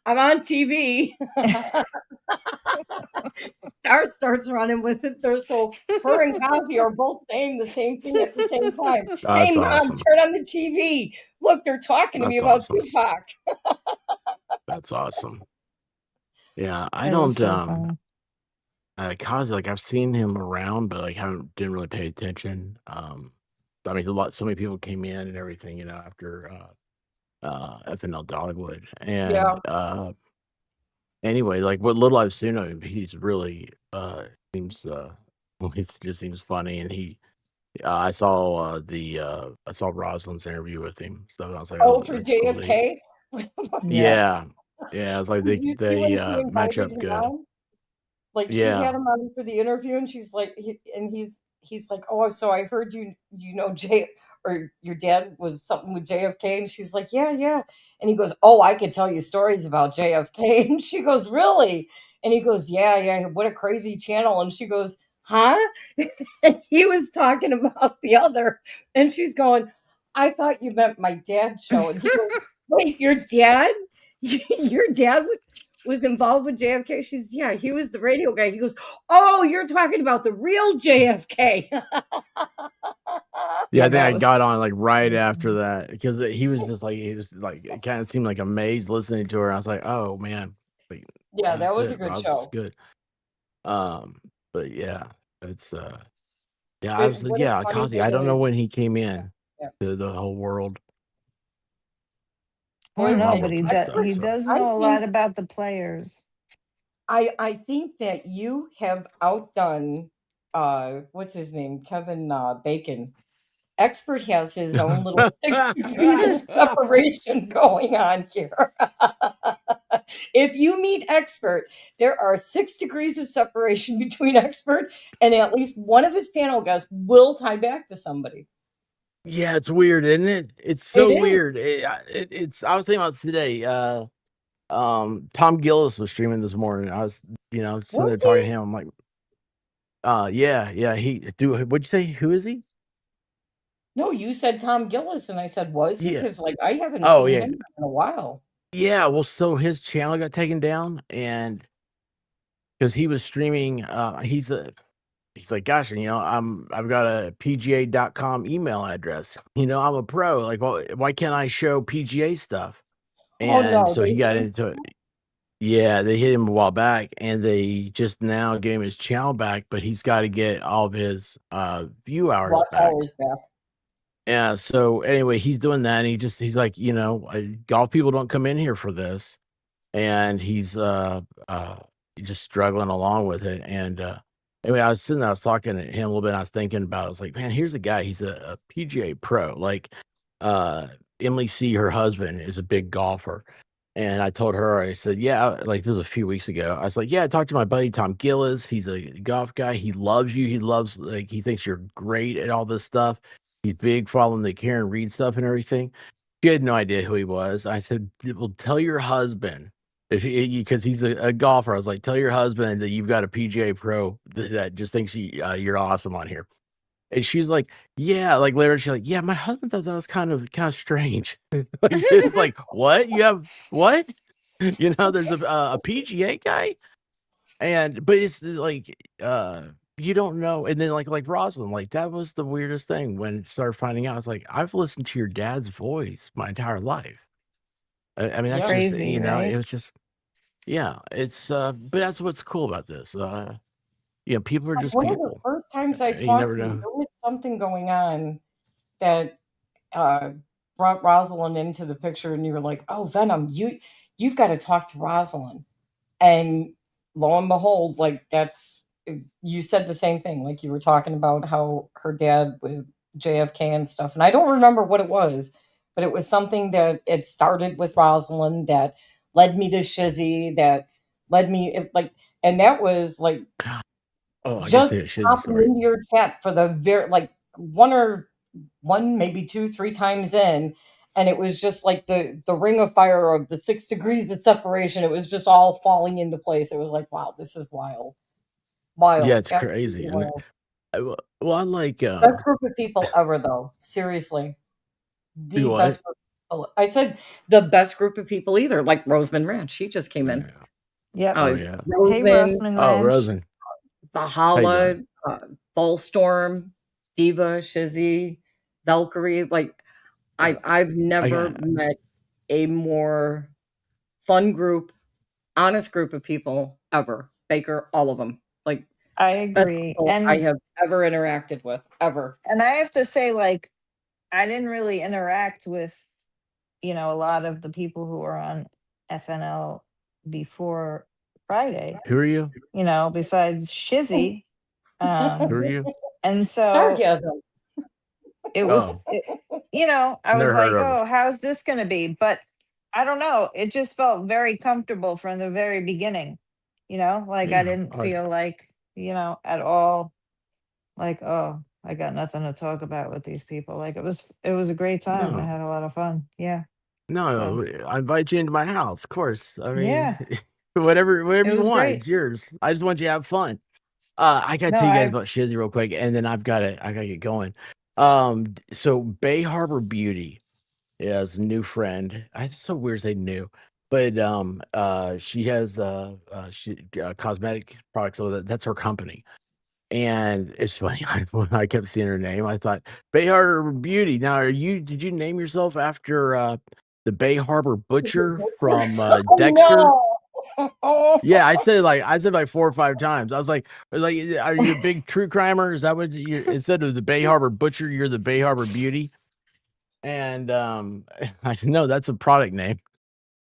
I'm on TV. Star starts running with it. So her and Kazi are both saying the same thing at the same time. Hey, That's mom, awesome. turn on the TV. Look, they're talking to me That's about awesome. Tupac. That's awesome. Yeah, I It was don't so fun. Kazi, like I've seen him around, but like didn't really pay attention. I mean, so many people came in and everything, after FNL Dogwood. And anyway, like what little I've seen of him, he's really seems he just seems funny. And I saw Rosalind's interview with him, so I was like, Oh, oh, for that's cool. JFK? Yeah, it's like Did you see they when she match invited up him good. on? Like, she Yeah. had him on for the interview, and she's like, he's like, oh, so I heard or your dad was something with JFK, and she's like, yeah, yeah, and he goes, oh, I could tell you stories about JFK, and she goes, really? And he goes, yeah, yeah, what a crazy channel, and she goes, huh? And he was talking about the other, and she's going, I thought you meant my dad's show, and he goes, wait, your dad? Your dad was involved with JFK? Yeah, he was the radio guy. He goes, oh, you're talking about the real JFK. Yeah, I think that I was got on like right after that because he was it kind of seemed like amazed listening to her. I was like, oh man, like, Yeah, that that's was a it. good Ross is show. good. But yeah, it's yeah, I But was what a yeah, funny Kazi. I video don't know is. when he came in Yeah. to the whole world. I don't know, Marvel but Twitch stuff. he So. does I know a think lot about the players. I think that you have outdone what's his name? Kevin Bacon. Expert has his own little 6 degrees of separation going on here. If you meet Expert, there are 6 degrees of separation between Expert and at least one of his panel guests will tie back to somebody. Yeah, it's weird, isn't it? It's so weird. It's. I was thinking about today. Tom Gillis was streaming this morning. I was, sitting there talking to him. I'm like, yeah. What'd you say? Who is he? No, you said Tom Gillis, and I said, was he? Yeah. Because like I haven't Oh, seen yeah. him in a while. Yeah, well, so his channel got taken down, and because he was streaming, he's like, gosh, I've got a PGA.com email address. I'm a pro. Like, well, why can't I show PGA stuff? Oh And no, so he got into it. Yeah, they hit him a while back, and they just now gave him his channel back, but he's got to get all of his view hours back. Yeah, so anyway, he's doing that, and he's like, golf people don't come in here for this, and he's just struggling along with it. And anyway, I was sitting there, I was talking to him a little bit, and I was thinking about it. I was like, man, here's a guy, he's a PGA pro. Like Emily C., her husband, is a big golfer. And I told her, I said, yeah, like this was a few weeks ago. I was like, yeah, I talked to my buddy Tom Gillis. He's a golf guy. He loves you. He thinks you're great at all this stuff. He's big following the Karen Reed stuff and everything. She had no idea who he was. I said, well, tell your husband If because he's a golfer, I was like, tell your husband that you've got a PGA pro that just thinks you're awesome on here. And she's like, yeah, like later she's like, yeah, my husband thought that was kind of strange. Like, it's like, what? You have what? You know, there's a PGA guy, but it's like you don't know. And then like Rosalind, like that was the weirdest thing when I started finding out. I was like, I've listened to your dad's voice my entire life. I mean, that's just Crazy, it right? was just it's but that's what's cool about this. People are just One of the people. first times I You talked never to you, know. there was something going on that brought Rosalind into the picture, and you were like, "Oh, Venom, you've got to talk to Rosalind." And lo and behold, like you said the same thing. Like you were talking about how her dad with JFK and stuff, and I don't remember what it was, but it was something that it started with Rosalind that led me to Shizzy, that led me and that was like Oh, I got just the Shizzy popping story. into your chat for the one, maybe 2, 3 times in, and it was just like the ring of fire of the 6 degrees of separation. It was just all falling into place. It was like, wow, this is wild. Yeah, Wild. it's crazy. Absolutely I mean, wild. I like Best group of people ever, though. Seriously. The what? best group of people. I said the best group of people either, like Roseman Ranch. She just came in. Yep. Oh yeah. Hey, Roseman, Rossman Oh, Ranch. Rosen. How you Zahala, doing? Volstorm, Diva, Shizzy, Valkyrie. Like I've I never got met a more fun group, honest group of people ever. Baker, all of them. Like I best agree. people I have ever interacted with, ever. And I have to say, like, I didn't really interact with, a lot of the people who were on FNL before Friday, Who are you? besides Shizzy. Who are you? And so StarCasm. it was, Oh, I was never heard like, of her. oh, how's this going to be? But I don't know. It just felt very comfortable from the very beginning. Like I Yeah. didn't feel like, at all like, oh, I got nothing to talk about with these people. Like it was a great time. I No. had a lot of fun. Yeah. No, So I invite you into my house, of course. I mean, yeah, whatever it you was want, great. it's yours. I just want you to have fun. I gotta No, tell you guys about Shizzy real quick, and then I gotta get going. So Bay Harbor Beauty is a new friend. It's so weird to say new, but she has cosmetic products, so that's her company. And it's funny, when I kept seeing her name, I thought Bay Harbor Beauty. Now, did you name yourself after the Bay Harbor Butcher from Dexter? Oh Yeah, I said like 4 or 5 times. I was like, are you a big true crimer? Is that what you instead of the Bay Harbor Butcher, you're the Bay Harbor Beauty? And I know that's a product name.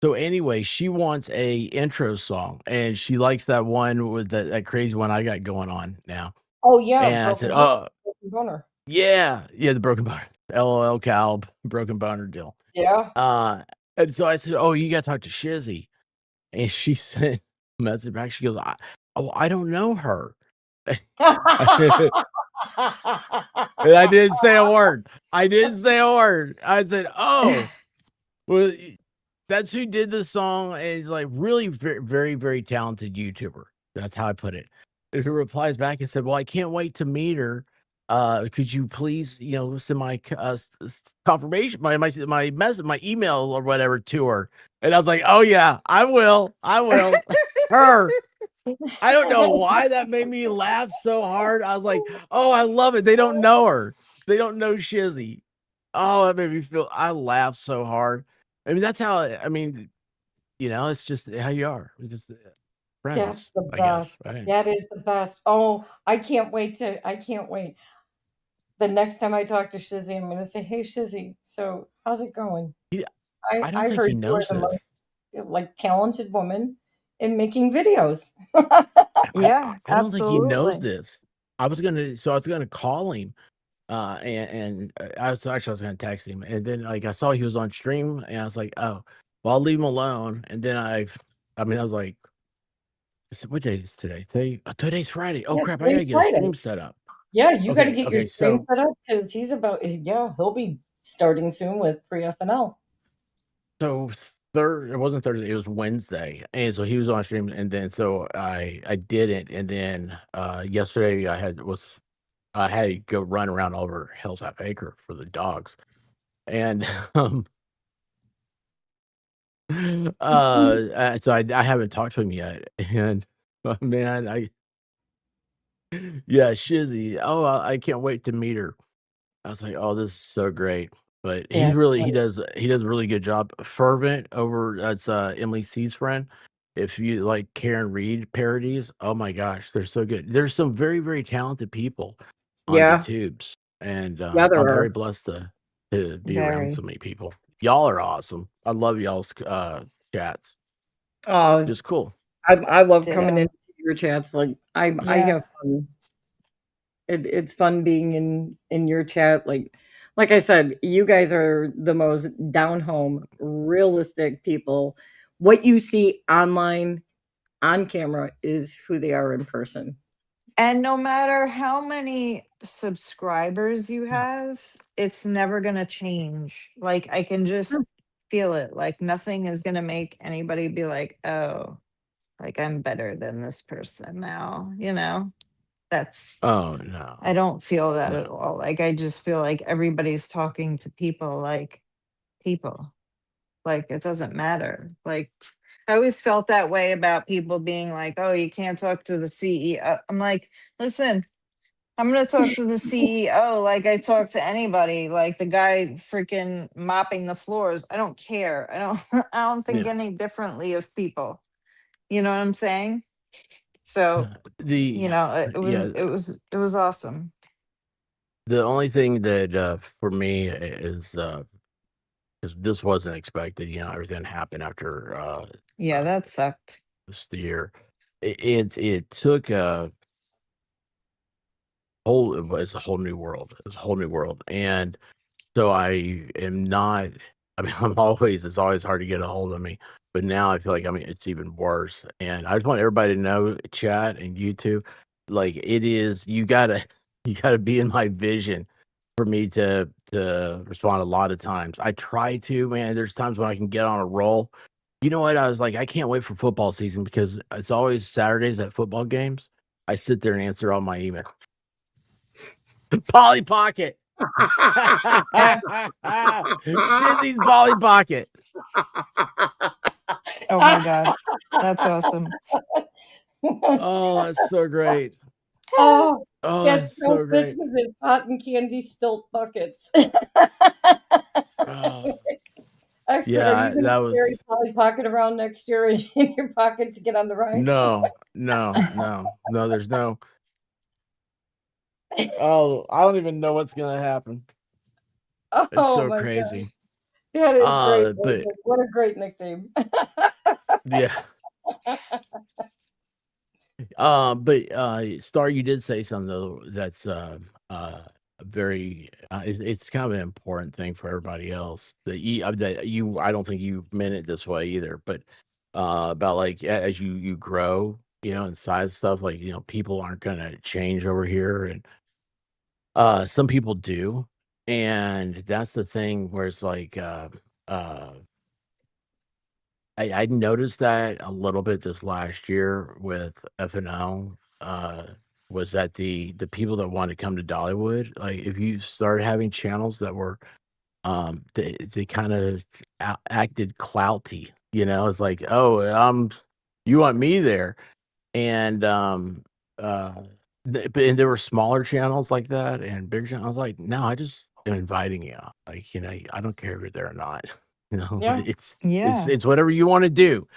So anyway, she wants a intro song, and she likes that one with that crazy one I got going on now. Oh yeah, And I said, broken boner. yeah, the broken boner. LOL Calb, broken boner deal. Yeah. And so I said, oh, you got to talk to Shizzy. And she sent a message back. She goes, I don't know her. And I didn't say a word. I said, oh, well, that's who did the song. And it's like really very, very, very talented YouTuber. That's how I put it. And who replies back and said, well, I can't wait to meet her. Could you please, send my confirmation, my message, my email or whatever to her? And I was like, oh yeah, I will. Her. I don't know why that made me laugh so hard. I was like, oh, I love it. They don't know her. They don't know Shizzy. Oh, that made me I laughed so hard. I mean, that's how, it's just how you are. We're just friends, That's the I guess. best. Right? That is the best. Oh, I can't wait. The next time I talk to Shizzy, I'm gonna say, hey Shizzy, so how's it going? I don't I think heard he you are knows the this. most talented woman in making videos. Yeah, I don't think he knows absolutely. this. I was gonna call him, and I was gonna text him, and then I saw he was on stream, and I was like, oh, well, I'll leave him alone. And then I was like, what day is today? Today's Friday. Oh Yeah, crap! I today's gotta get a Friday. stream set up. Yeah, you gotta get your Okay, stream so set up because he'll be starting soon with pre-FNL. So It wasn't Thursday, it was Wednesday, and so he was on stream, and then so I did it, and then yesterday I had to go run around over Hilltop Acre for the dogs, and so I haven't talked to him yet, and man, yeah, Shizzy, oh, I can't wait to meet her. I was like, "Oh, this is so great." But Yeah, he does a really good job. Fervent over that's Emily C's friend. If you like Karen Reed parodies, oh my gosh, they're so good. There's some very, very talented people on the yeah, tubes, and yeah. There I'm very are. blessed to be around so Very. many people. Y'all are awesome. I love y'all's chats. Oh, Just cool. I love coming Ditto. into your chats. Like I Yeah. have fun. It's fun being in your chat. Like I said, you guys are the most down home, realistic people. What you see online on camera is who they are in person. And no matter how many subscribers you have, it's never going to change. Like, I can just feel it. Like, nothing is going to make anybody be like, oh, like I'm better than this person now. That's, Oh no, I don't feel that no. at all. Like, I just feel like everybody's talking to people like people. Like, it doesn't matter. Like, I always felt that way about people being like, oh, you can't talk to the CEO. I'm like, listen, I'm going to talk to the CEO like I talk to anybody, like the guy freaking mopping the floors. I don't care. I don't think Yeah. any differently of people. You know what I'm saying? So, The yeah, it was awesome. the only thing that for me is 'cause this wasn't expected, everything happened after Yeah, that sucked. this year. It took a whole it's a whole new world. It's a whole new world. And so I am not I mean, it's always hard to get a hold of me, but now I feel like it's even worse. And I just want everybody to know, chat and YouTube, like it is you gotta you gotta be in my vision for me to respond a lot of times. I try to, man. There's times when I can get on a roll. You know what? I was like, I can't wait for football season because it's always Saturdays at football games. I sit there and answer all my emails. Polly Pocket. Shizzy's Polly Pocket. Oh my God. That's awesome. Oh, that's so great. Oh, Oh, that that's so so fits great. with his cotton candy stilt buckets. Oh, Expert, are you yeah, going that to carry was Polly Pocket around next year in your pocket to get on the rides? no. There's no. Oh, I don't even know what's gonna happen. It's Oh so my God. crazy. That is great. But What a great nickname. yeah. Star, you did say something though that's very it's kind of an important thing for everybody else that you I don't think you meant it this way either, but about like as you grow, in size stuff, like people aren't gonna change over here, and some people do, and that's the thing where it's like uh I noticed that a little bit this last year with FNL, was that the people that wanted to come to Dollywood, like if you started having channels that were, they kind of acted clouty, it's like, oh, you want me there, and uh, and there were smaller channels like that and bigger channels. I was like, no, I just am inviting you. Like, I don't care if you're there or not. Yeah. Yeah. It's whatever you want to do.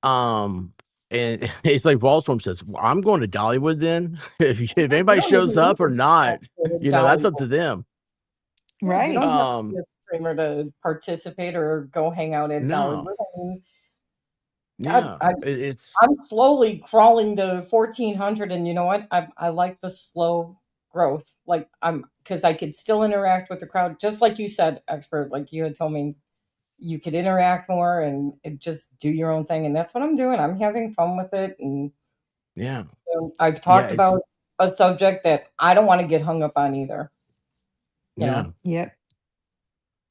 And it's like Wallstrom says, well, I'm going to Dollywood then. If anybody You don't shows even need up or to not, go to that's up Dollywood. to them. Yeah, you Right. don't have to be a streamer to participate or go hang out at No. Dollywood. I mean, Yeah. It's I'm slowly crawling to 1,400, and you know what? I like the slow growth. Like because I could still interact with the crowd, just like you said, expert. Like you had told me, you could interact more and just do your own thing, and that's what I'm doing. I'm having fun with it, and yeah. I've Yeah. talked about a subject that I don't want to get hung up on either. Yeah. Yep.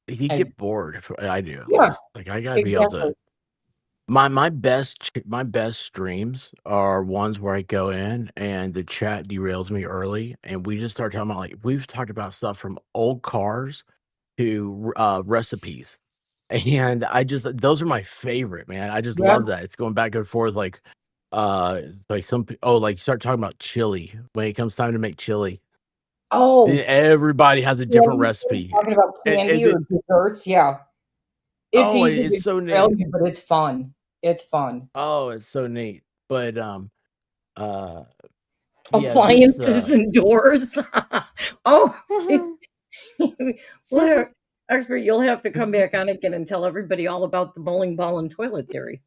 he And get bored. I do at yeah, least. Like I gotta be able exactly. to. My best streams are ones where I go in and the chat derails me early, and we just start talking about like we've talked about stuff from old cars to recipes, and I just those are my favorite, man. I just Yeah. love that. It's going back and forth like like you start talking about chili when it comes time to make chili. Then Oh, everybody has a different candy, so recipe, talking about and candy or desserts, yeah. It's oh, easy it's to so derail neat. you, but it's fun. It's fun. Oh, it's so neat. But uh yeah, this Appliances and doors. Oh, well, expert, you'll have to come back on again and tell everybody all about the bowling ball and toilet theory.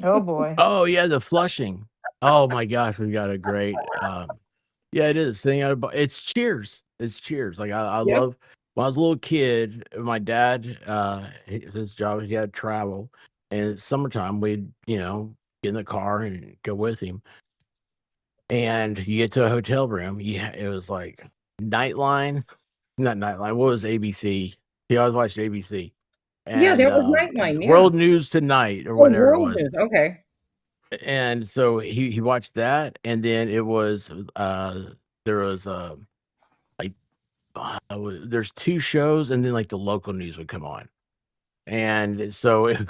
Oh boy. oh yeah, the flushing. Oh my gosh, we got a great yeah, it is. Thing out of it's Cheers. It's Cheers. Like I Yep. love when I was a little kid, my dad his job he had to travel, and it's summertime we'd, get in the car and go with him. And you get to a hotel room, it was like Nightline, not Nightline, what was ABC? He always watched ABC. Yeah, And that was Nightline, yeah. World News Tonight or Oh, whatever it World was. News, okay. And so he watched that, and then it was there was like there's 2 shows, and then like the local news would come on. And so it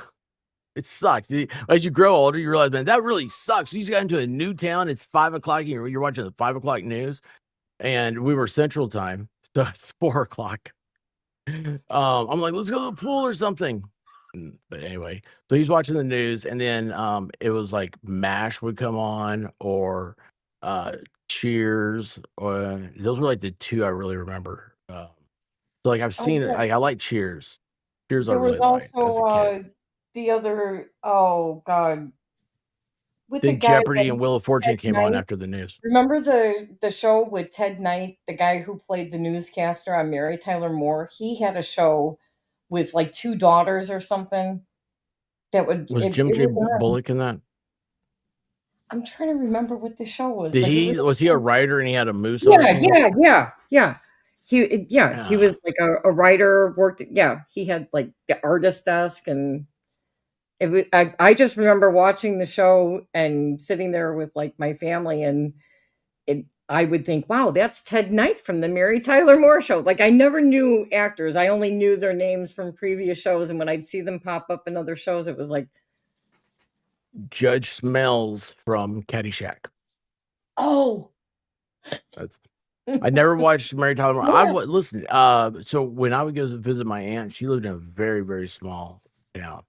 sucks. As you grow older, you realize, man, that really sucks. You just got into a new town. It's 5:00. And you're watching the 5:00 news, and we were Central Time, so it's 4:00. I'm like, let's go to the pool or something. But anyway, so he's watching the news, and then it was like MASH would come on, or Cheers, or those were like the 2 I really remember. So like I've seen it. yeah. Like I like Cheers. Cheers I There was really liked as a also kid. the other, oh god, with the Then guy Jeopardy that and Wheel of Fortune Ted came on Knight. after the news. Remember the show with Ted Knight, the guy who played the newscaster on Mary Tyler Moore? He had a show with like 2 daughters or something that would Was it Jim J. was on. Bullock in that? I'm trying to remember what the show was. Did Like it was he a writer and he had a moose on his Yeah, hand? yeah. He Yeah. was like a writer, worked he had like the artist desk, and I just remember watching the show and sitting there with like my family, and I would think, wow, that's Ted Knight from the Mary Tyler Moore Show. Like I never knew actors. I only knew their names from previous shows, and when I'd see them pop up in other shows, it was like, Judge Smells from Caddyshack. oh, That's I never watched Mary Tyler Moore. Yeah. Listen, so when I would go visit my aunt, she lived in a very, very small town,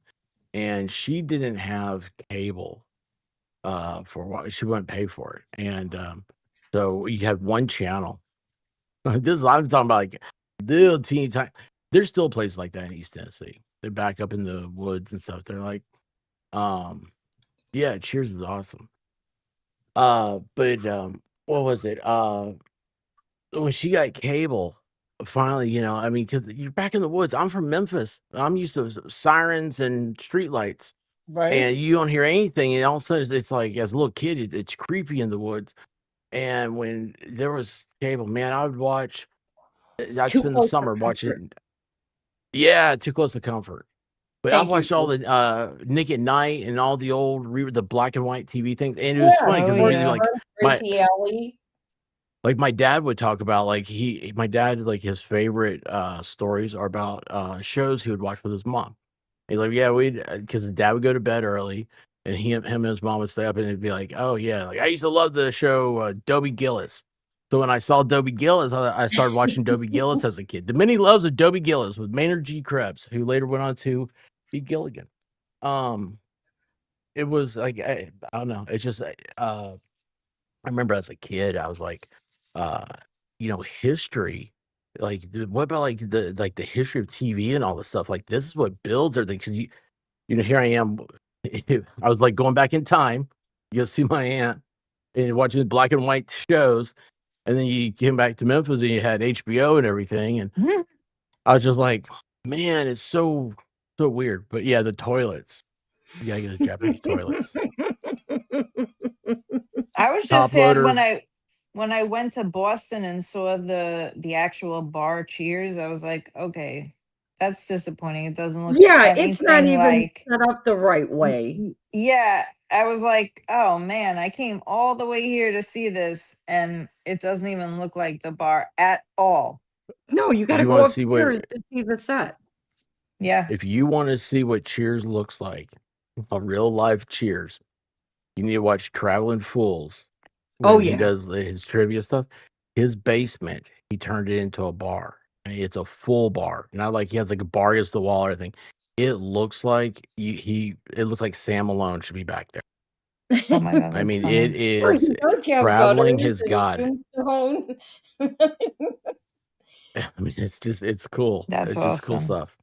and she didn't have cable for a while. She wouldn't pay for it. And so you had one channel. I'm talking about like little teeny tiny. There's still places like that in East Tennessee. They're back up in the woods and stuff. They're like, yeah, Cheers is awesome. But what was it? When she got cable, finally, I mean, because you're back in the woods. I'm from Memphis. I'm used to sirens and streetlights, right? And you don't hear anything, and all of a sudden, it's like as a little kid, it's creepy in the woods. And when there was cable, man, I would watch. I'd Too spend the Close to summer Comfort. watching. Yeah, Too Close to Comfort. But I Thank you. watched all the Nick at Night and all the old the black and white TV things, and it was funny because Gracie Alley. like my dad would talk about my dad like his favorite stories are about shows he would watch with his mom. He's like, yeah, because his dad would go to bed early, and him and his mom would stay up, and it'd be like, oh yeah, like I used to love the show Dobie Gillis. So when I saw Dobie Gillis, I started watching Dobie Gillis as a kid. The Many Loves of Dobie Gillis with Maynard G. Krebs, who later went on to be Gilligan. It was like I don't know. It's just I remember as a kid, I was like, history. Like, dude, what about like the history of TV and all this stuff? Like, this is what builds everything. Because here I am. I was like going back in time. You see my aunt and watching the black and white shows, and then you came back to Memphis and you had HBO and everything, and I was just like, man, it's so weird. But yeah, the toilets. You gotta get the Japanese toilets. I was just sad when when I went to Boston and saw the actual bar Cheers, I was like, okay, that's disappointing. It doesn't look Yeah, it's not anything even like. set up the right way. Yeah, I was like, oh man, I came all the way here to see this, and it doesn't even look like the bar at all. No, you If gotta you go want to see upstairs what to see the set. Yeah. if you want to see what Cheers looks like, a real life Cheers, you need to watch Traveling Fools Oh, when he yeah. does his trivia stuff. His basement, he turned it into a bar. I mean, it's a full bar, not like he has like a bar against the wall or anything. It looks like it looks like Sam Malone should be back there. Oh my god, I that's mean, it funny. Well, is he does have traveling Butters his and God. Tombstone. I mean, it's cool. That's It's just cool awesome. stuff.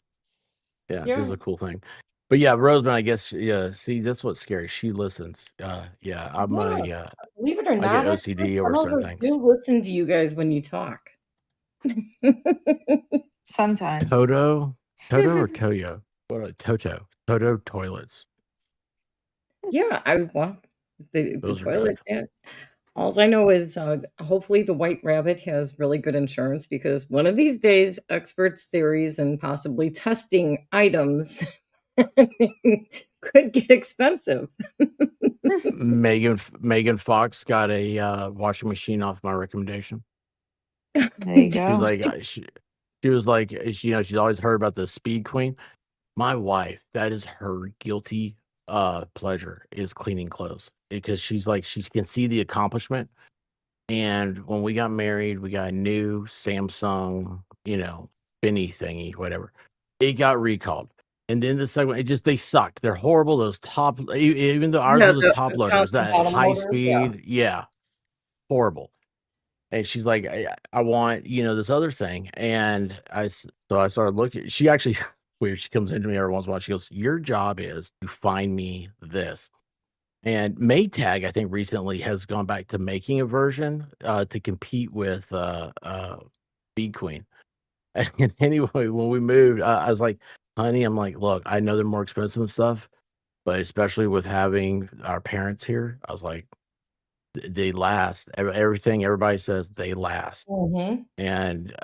Yeah, this Yeah. is a cool thing. But yeah, Roseman, I guess, yeah, see, that's what's scary. She listens. Yeah, I'm Yeah. Believe it or I get not, OCD over some of certain us things. do listen to you guys when you talk. Sometimes. Toto or Toyo? What Toto? Toto toilets. Yeah, the Those are toilet, good. yeah. Alls I know is, hopefully the White Rabbit has really good insurance because one of these days, experts' theories and possibly testing items could get expensive. Megan Fox got a washing machine off my recommendation. There you She go. was like, she was like, she's always heard about the Speed Queen. My wife, that is her guilty pleasure is cleaning clothes because she's like she can see the accomplishment. And when we got married, we got a new Samsung, Benny thingy, whatever. It got recalled. And then the second one, they sucked. They're horrible. Those even though ours Yeah, was a the top loader, it top was and that bottom high loaders, yeah. speed. Yeah, horrible. And she's like, I want, this other thing. And so I started looking. She actually, weird, she comes into me every once in a while. She goes, your job is to find me this. And Maytag, I think, recently has gone back to making a version to compete with Speed Queen. And anyway, when we moved, I was like, honey, I'm like, look, I know they're more expensive and stuff, but especially with having our parents here, I was like, they last. Everything everybody says they last. Mhm. And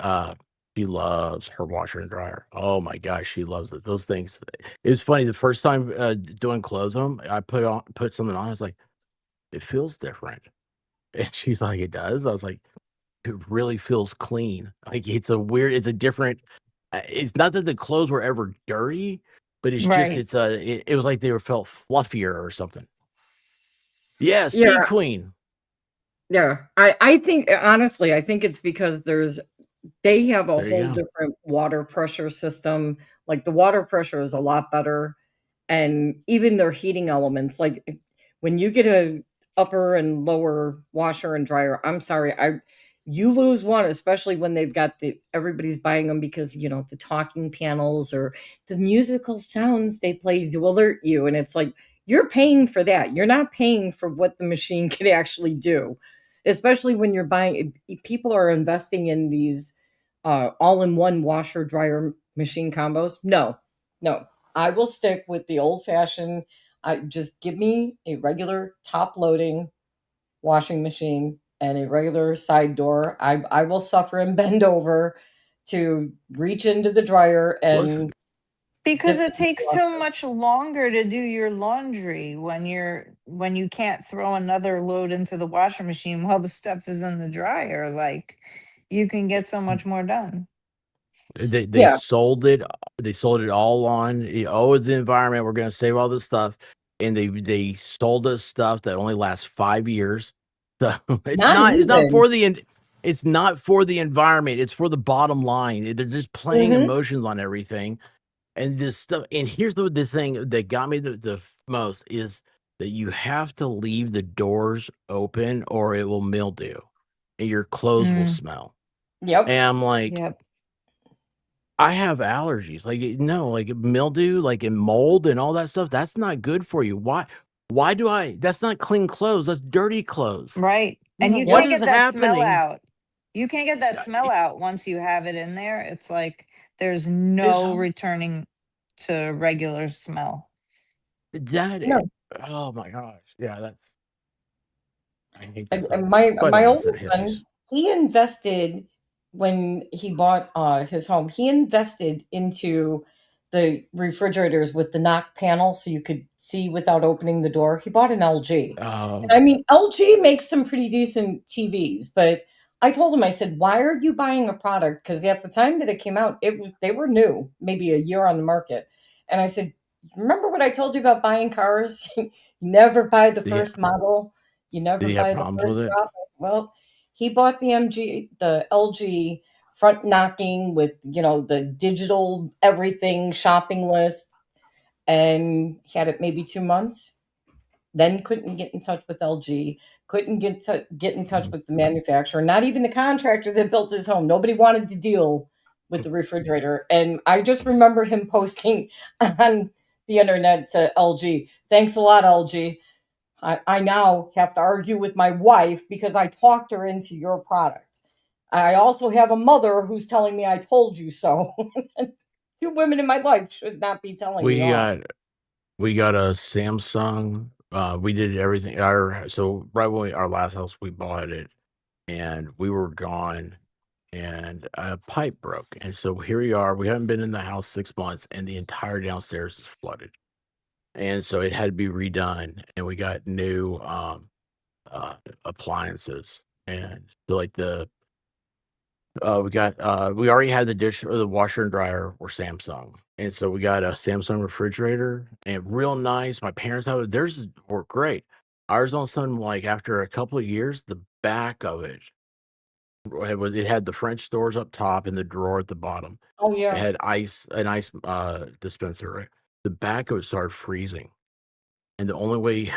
she loves her washer and dryer. Oh my gosh, she loves it. Those things. It was funny the first time doing clothes on them, I put something on. I was like, it feels different. And she's like, it does. I was like, it really feels clean. Like it's a different. It's not that the clothes were ever dirty, but it's just Right. it was like they felt fluffier or something. Yeah, Yeah. Speed Queen. Yeah, I think honestly, I think it's because they have a There you whole go. different water pressure system. Like the water pressure is a lot better, and even their heating elements. Like when you get a upper and lower washer and dryer, I'm sorry, you lose one, especially when they've got everybody's buying them because the talking panels or the musical sounds they play to alert you, and it's like you're paying for that. You're not paying for what the machine can actually do. Especially when you're buying, people are investing in these all-in-one washer dryer machine combos. No, no, I will stick with the old-fashioned. I just give me a regular top-loading washing machine and a regular side door. I will suffer and bend over to reach into the dryer Listen, and Because dip it into the takes washer. too much longer to do your laundry when you can't throw another load into the washing machine while the stuff is in the dryer. Like you can get so much more done. They Yeah. sold it. They sold it all on. Oh, it's the environment. We're gonna save all this stuff, and they sold us stuff that only lasts 5 years. So it's Not not. It's not even. for the. It's not for the environment. It's for the bottom line. They're just playing Mhm. emotions on everything, and this stuff. And here's the thing that got me the most is that you have to leave the doors open or it will mildew, and your clothes will Mm, smell. Yep. And I'm like. yep. I have allergies, no, like mildew, like in mold and all that stuff. That's not good for you. Why do I? That's not clean clothes. That's dirty clothes. Right. I And don't know you what can't is get that smell happening. out. You can't get that smell out once you have it in there. It's like there's It's no returning to regular smell. that. No. Oh my gosh, yeah, that's. I hate that And stuff. my But it's a oldest hippies. son, he invested when he bought his home. He invested into the refrigerators with the knock panel, so you could see without opening the door. He bought an LG, and I mean LG makes some pretty decent TVs. But I told him, I said, "Why are you buying a product?" Because at the time that it came out, they were new, maybe a year on the market. And I said, "Remember what I told you about buying cars? You never buy the Did he, first model." You never did he have buy the problems with first it? drop. Well, he bought the LG front knocking with, the digital everything shopping list, and he had it maybe 2 months. Then couldn't get in touch with LG, couldn't get in touch with the manufacturer, not even the contractor that built his home. Nobody wanted to deal with the refrigerator. And I just remember him posting on the internet to LG, "Thanks a lot, LG. I now have to argue with my wife because I talked her into your product. I also have a mother who's telling me I told you so." Two women in my life should not be telling me We off. got we got a Samsung. We did everything. So right when our last house, we bought it, and we were gone, and a pipe broke, and so here we are. We haven't been in the house 6 months, and the entire downstairs is flooded, and so it had to be redone. And we got new appliances, and so like we already had the dish or the washer and dryer were Samsung. And so we got a Samsung refrigerator and real nice. My parents have it. Theirs worked great. Ours all of a sudden, like after a couple of years, the back of it had the French doors up top and the drawer at the bottom. Oh It yeah. had an ice dispenser, right? The back of it started freezing. And the only way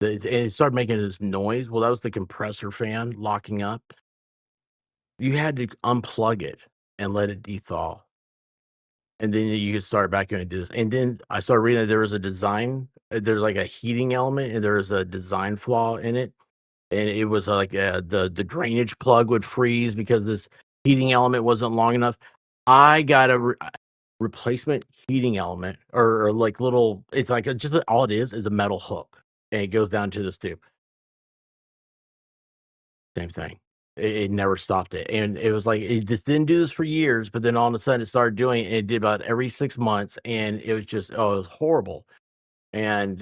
and it started making this noise. Well, that was the compressor fan locking up. You had to unplug it and let it dethaw. And then you could start back into this. And then I started reading that there was a design, there's like a heating element and there's a design flaw in it. And it was like the drainage plug would freeze because this heating element wasn't long enough. I got a replacement heating element or like little, it's like all it is a metal hook and it goes down to this tube. Same thing. It never stopped it, and it was like it just didn't do this for years, but then all of a sudden it started doing it. It did about every 6 months, and it was just it was horrible. And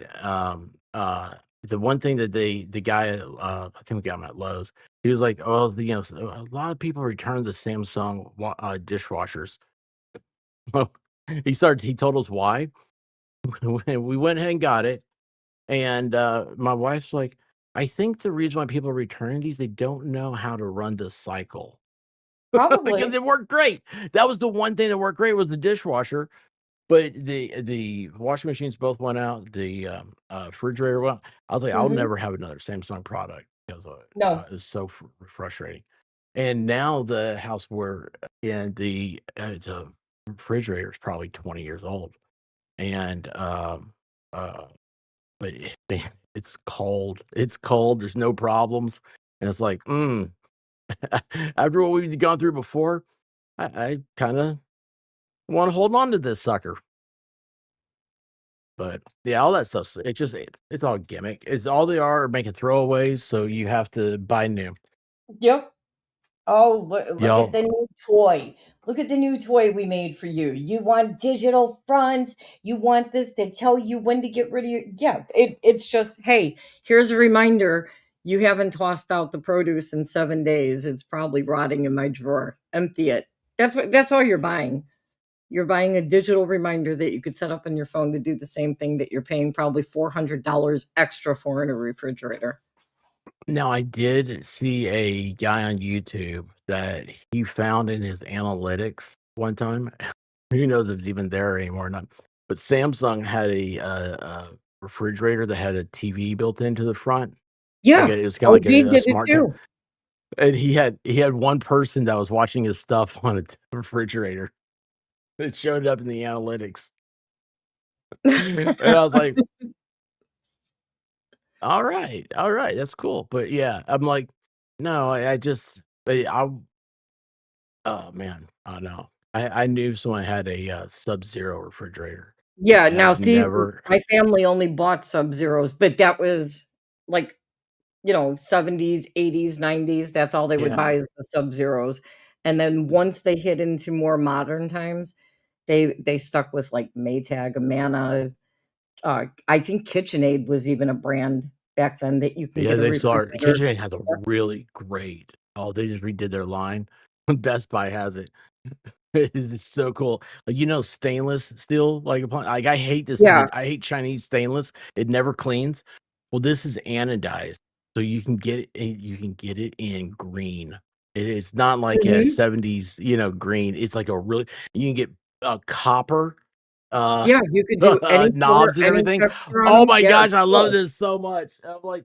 the one thing that the guy, I think we got him at Lowe's, he was like, "Oh, a lot of people return the Samsung dishwashers." Well, he told us why. We went ahead and got it, and my wife's like, "I think the reason why people are returning these, they don't know how to run the cycle." Because Probably. it worked great. That was the one thing that worked great was the dishwasher, but the washing machines both went out, the, refrigerator went out. I was like, "I'll Mhm. never have another Samsung product," because, No. it's so frustrating. And now the house we're in, the refrigerator is probably 20 years old, and, uh, but it's cold. It's cold, there's no problems, and it's like, after what we've gone through before, I kinda wanna hold on to this sucker. But, yeah, all that stuff's it's all gimmick. It's all they are making throwaways, so you have to buy new. Yep. Oh, look at Y'all the new toy. Look at the new toy we made for you. You want digital front. You want this to tell you when to get rid of your, yeah, it's just, hey, here's a reminder. You haven't tossed out the produce in 7 days. It's probably rotting in my drawer. Empty it. That's all you're buying. You're buying a digital reminder that you could set up on your phone to do the same thing that you're paying probably $400 extra for in a refrigerator. Now, I did see a guy on YouTube that he found in his analytics one time. Who knows if it's even there anymore or not, but Samsung had a refrigerator that had a TV built into the front. Like, Yeah. it was kinda like OG a did it smart t too. and he had one person that was watching his stuff on a refrigerator. It showed up in the analytics. And I was like, all right, that's cool." But yeah, I'm like, no, I just oh man, I know. I knew someone had a Sub-Zero refrigerator, Yeah, and now I've see, never my family only bought Sub-Zeros, but that was like 70s, 80s, 90s. That's all they would Yeah. buy is the Sub-Zeros. And then once they hit into more modern times, they stuck with like Maytag, Amana. I think KitchenAid was even a brand back then that you can Yeah, get a they start. refrigerator. KitchenAid has a really great. Oh, they just redid their line. Best Buy has it. It's so cool. Like stainless steel. Like I hate this. Yeah. I hate Chinese stainless. It never cleans. Well, this is anodized, so you can get it. You can get it in green. It's not like a Mhm. 70s, green. It's like a really. You can get copper. Yeah, you could do any color, Knobs and any everything. texture on Oh them. my Yeah, gosh, I love cool. this so much. I'm like,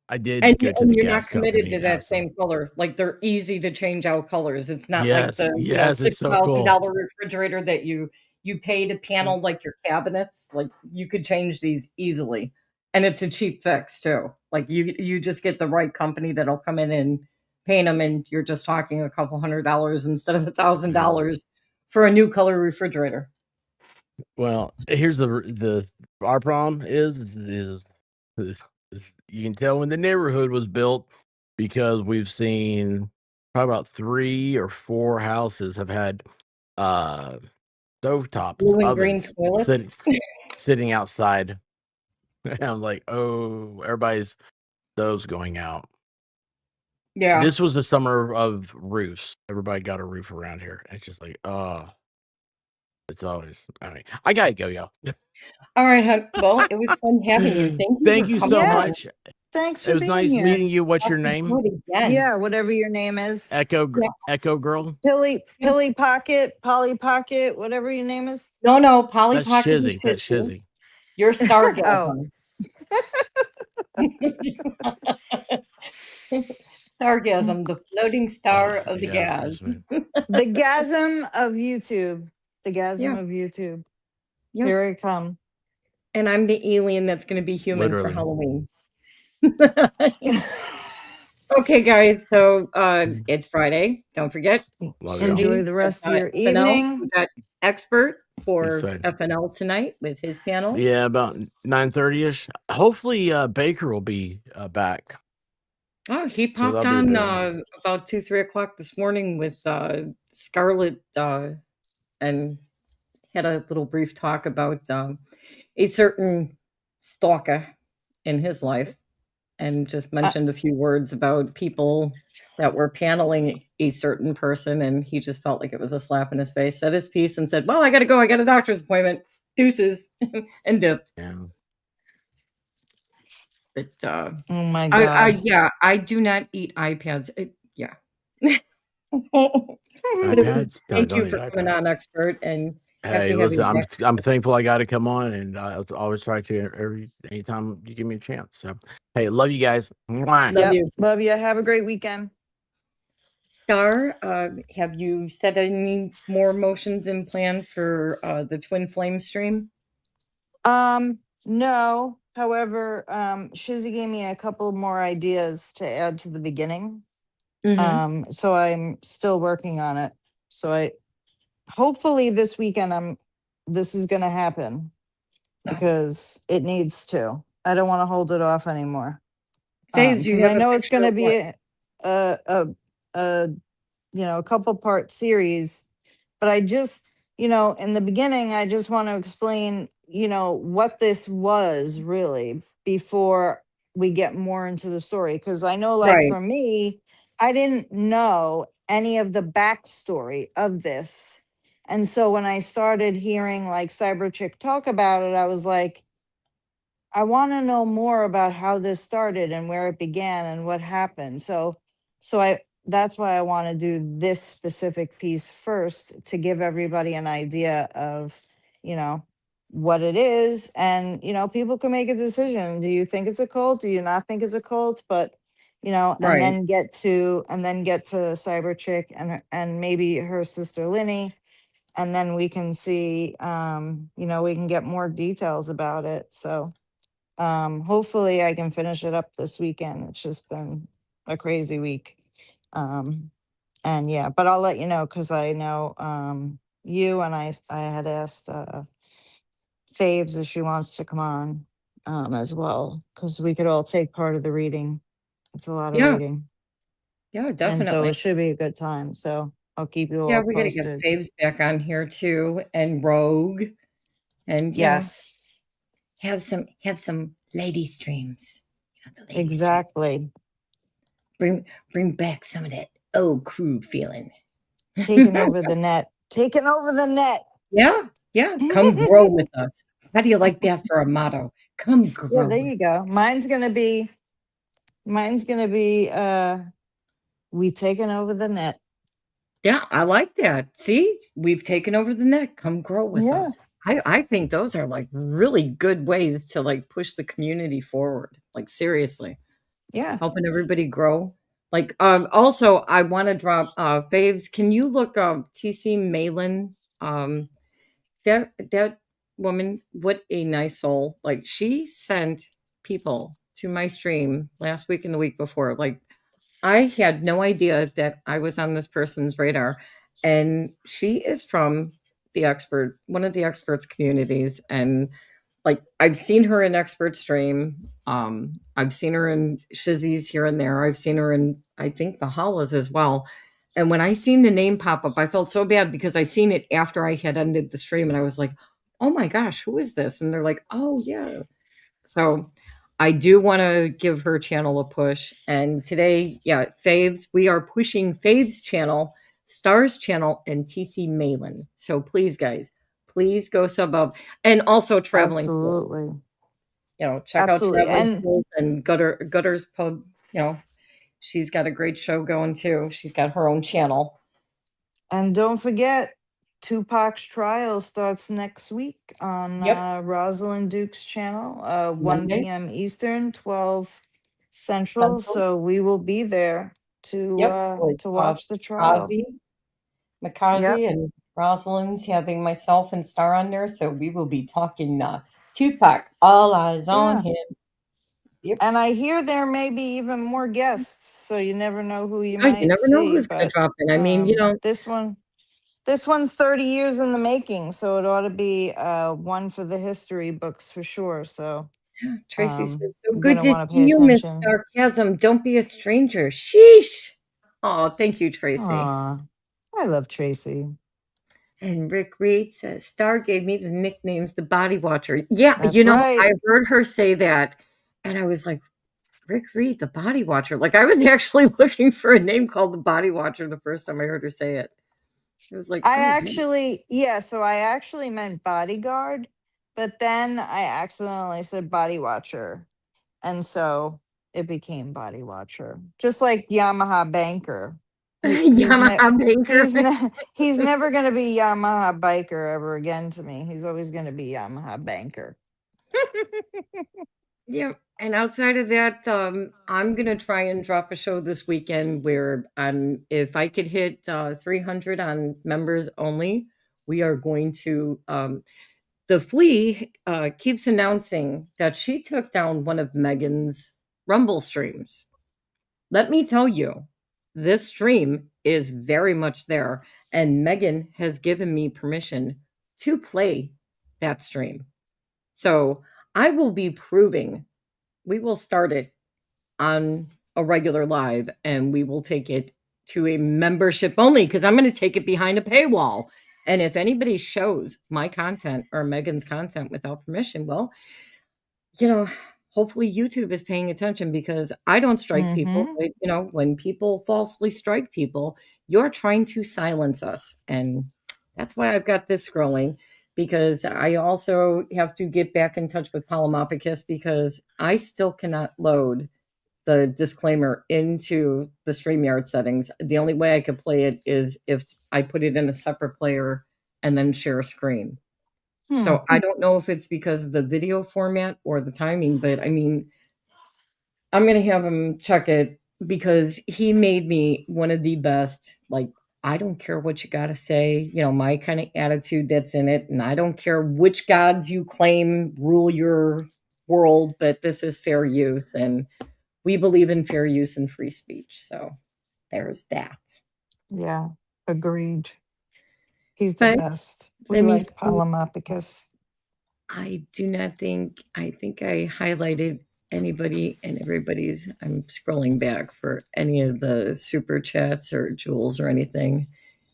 I And did go to the you're not gas committed company to and that ask them. same color. Like, they're easy to change out colors. It's not like the, Yes, yes, it's so cool. $6,000 refrigerator that you pay to panel, like, your cabinets. Like, you could change these easily, and it's a cheap fix too. Like, you just get the right company that'll come in and paint them, and you're just talking a couple $100 instead of $1,000 for a new color refrigerator. Well, here's our problem is you can tell when the neighborhood was built because we've seen probably about 3 or 4 houses have had stovetop Blue and green ovens toilets. sitting outside. And I was like, oh, everybody's stoves going out. Yeah. This was the summer of roofs. Everybody got a roof around here. It's just like, oh, it's always. I mean, I gotta go, y'all. All right, hon. Well, it was fun having you. Thank you Thank for you coming so on. Yes. much. Thanks It for was being nice here. meeting you. What's your Let's name? do it again. Yeah, whatever your name is. Echo Yeah. Echo Girl. Pilly Pocket, Polly Pocket, whatever your name is. No, Polly That's Pocket is Shizzy. That's Shizzy. Shizzy. You're Oh. StarCasm. StarCasm, the floating star of the Yeah, gas. The gasm of YouTube. The gasm Yeah. of YouTube. Yep. Here I come. And I'm the alien that's going to be human for Literally. Halloween. Okay, guys. So it's Friday. Don't forget. Love y'all. Enjoy the rest of your evening. We got expert for Yes, FNL tonight with his panel. Yeah, about 9:30ish. Hopefully, Baker will be back. Oh, he So popped that'll be on about 2, 3 o'clock this morning with Scarlett and had a little brief talk about a certain stalker in his life, and just mentioned a few words about people that were paneling a certain person, and he just felt like it was a slap in his face. Said his piece and said, "Well, I got to go. I got a doctor's appointment. Deuces," and dipped. Yeah. But oh my God. I do not eat iPads. Yeah. But it was, thank you for coming on, expert, and Hey, happy listen, having you back. I'm thankful I got to come on, and I always try to anytime you give me a chance. So, hey, love you guys. Mwah. Love you. Love you. Have a great weekend. Star, have you set any more motions in plan for the Twin Flame stream? No. However, Shizzy gave me a couple more ideas to add to the beginning. So I'm still working on it. So hopefully this weekend this is gonna happen because it needs to. I don't want to hold it off anymore. Because I know it's gonna be a couple part series, but I just, in the beginning, I just want to explain, what this was really before we get more into the story. Because I know, like, Right. for me, I didn't know any of the backstory of this. And so when I started hearing like Cyberchick talk about it, I was like, I want to know more about how this started and where it began and what happened. So that's why I want to do this specific piece first to give everybody an idea of, what it is. And, people can make a decision. Do you think it's a cult? Do you not think it's a cult? But, and Right. then get to Cyberchick and maybe her sister Linny. And then we can see, we can get more details about it. So hopefully I can finish it up this weekend. It's just been a crazy week. And yeah, but I'll let you know because I know you and I had asked Faves if she wants to come on. as well, because we could all take part of the reading. It's a lot of Yeah. reading. Yeah, And so definitely. it should be a good time. So I'll keep you Yeah, all we gotta get posted. Faves back on here too, and Rogue, and Yes. have some lady streams. You know, the lady stream. Exactly. Bring back some of that old crew feeling. Taking over the net. Taking over the net. Yeah, come grow with us. How do you like that for a motto? Come grow. Yeah, there you go. Mine's gonna be we taking over the net. Yeah, I like that. See, we've taken over the net. Come grow with Yeah. us. I think those are like really good ways to like push the community forward. Like seriously, Yeah. helping everybody grow. Like also I want to drop Faves. Can you look up TC Malin? That woman, what a nice soul. Like she sent people to my stream last week and the week before. Like I had no idea that I was on this person's radar. And she is from one of the experts communities. And like I've seen her in expert stream. I've seen her in Shizzy's here and there. I've seen her in I think the Hollas as well. And when I seen the name pop up, I felt so bad because I seen it after I had ended the stream and I was like, oh my gosh, who is this? And they're like, oh yeah. So I do want to give her channel a push. And today, yeah, Faves, we are pushing Faves channel, Stars channel, and TC Malin. So please, guys, please go sub up. And also Traveling Fools. Absolutely. You know, check Absolutely. out Traveling And Fools and Gutter's Pub. You know, she's got a great show going too. She's got her own channel. And don't forget, Tupac's trial starts next week on Rosalind Duke's channel, 1 Monday. p.m. Eastern, 12 Central. So we will be there to With, watch the trial. Makazi and Rosalind's having myself and Star on there, so we will be talking Tupac. All eyes on him. Yep. And I hear there may be even more guests, so you never know who you Yeah, might you never know see. who's going to But drop in. I mean, you know, this one's 30 years in the making, so it ought to be one for the history books for sure. So Tracy says, so you're good gonna to want to see pay you, Miss attention. Sarcasm. Don't be a stranger. Sheesh. Oh, thank you, Tracy. Aw, I love Tracy. And Rick Reed says, Star gave me the nicknames the Body Watcher. Yeah, That's you know, right. I heard her say that, and I was like, Rick Reed, the Body Watcher. Like, I was actually looking for a name called the Body Watcher the first time I heard her say it. It was like, So I actually meant bodyguard, but then I accidentally said body watcher. And so it became body watcher. Just like Yamaha banker. Yamaha banker. He's never going to be Yamaha biker ever again to me. He's always going to be Yamaha banker. Yeah. And outside of that, I'm going to try and drop a show this weekend where if I could hit 300 on members only, we are going to. The Flea keeps announcing that she took down one of Megan's Rumble streams. Let me tell you, this stream is very much there, and Megan has given me permission to play that stream. So I will be proving. We will start it on a regular live and we will take it to a membership only because I'm going to take it behind a paywall. And if anybody shows my content or Megan's content without permission, well, you know, hopefully YouTube is paying attention because I don't strike people. But, you know, when people falsely strike people, you're trying to silence us. And that's why I've got this scrolling. Because I also have to get back in touch with Polymopicus because I still cannot load the disclaimer into the StreamYard settings. The only way I could play it is if I put it in a separate player and then share a screen. So I don't know if it's because of the video format or the timing, but I mean, I'm going to have him check it because he made me one of the best, like, I don't care what you got to say, you know, my kind of attitude that's in it. And I don't care which gods you claim rule your world, but this is fair use. And we believe in fair use and free speech. So there's that. Yeah, agreed. He's the best. We like Polymopicus. I do not think, I think I highlighted anybody and everybody's. I'm scrolling back for any of the super chats or jewels or anything.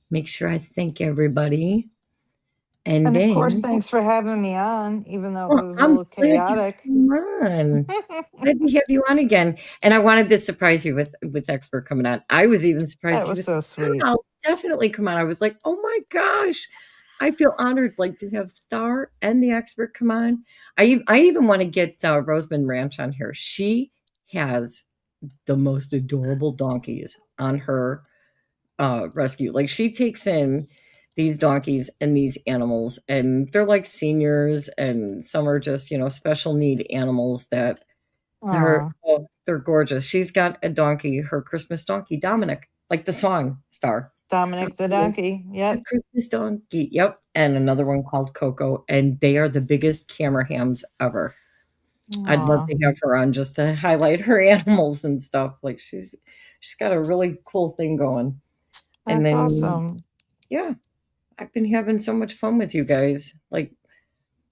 Make sure I thank everybody. And And of course, then, thanks for having me on, even though it well, was a I'm little glad you chaotic. came on. Glad to have you on again. And I wanted to surprise you with Expert coming on. I was even surprised That he was was so like, "Yeah, sweet. I'll definitely come on." I was like, "Oh my gosh." I feel honored, like, to have Star and the Expert come on. I even want to get Rosamund Ranch on here. She has the most adorable donkeys on her rescue. Like, she takes in these donkeys and these animals, and they're like seniors, and some are just, special need animals that Aw, they're gorgeous. She's got a donkey, her Christmas donkey, Dominic, like the song Star. Dominic the donkey. A Yep. Christmas donkey. Yep. And another one called Coco. And they are the biggest camera hams ever. I'd love Aw, to have her on just to highlight her animals and stuff. Like, she's got a really cool thing going. And that's then, awesome. yeah, I've been having so much fun with you guys. Like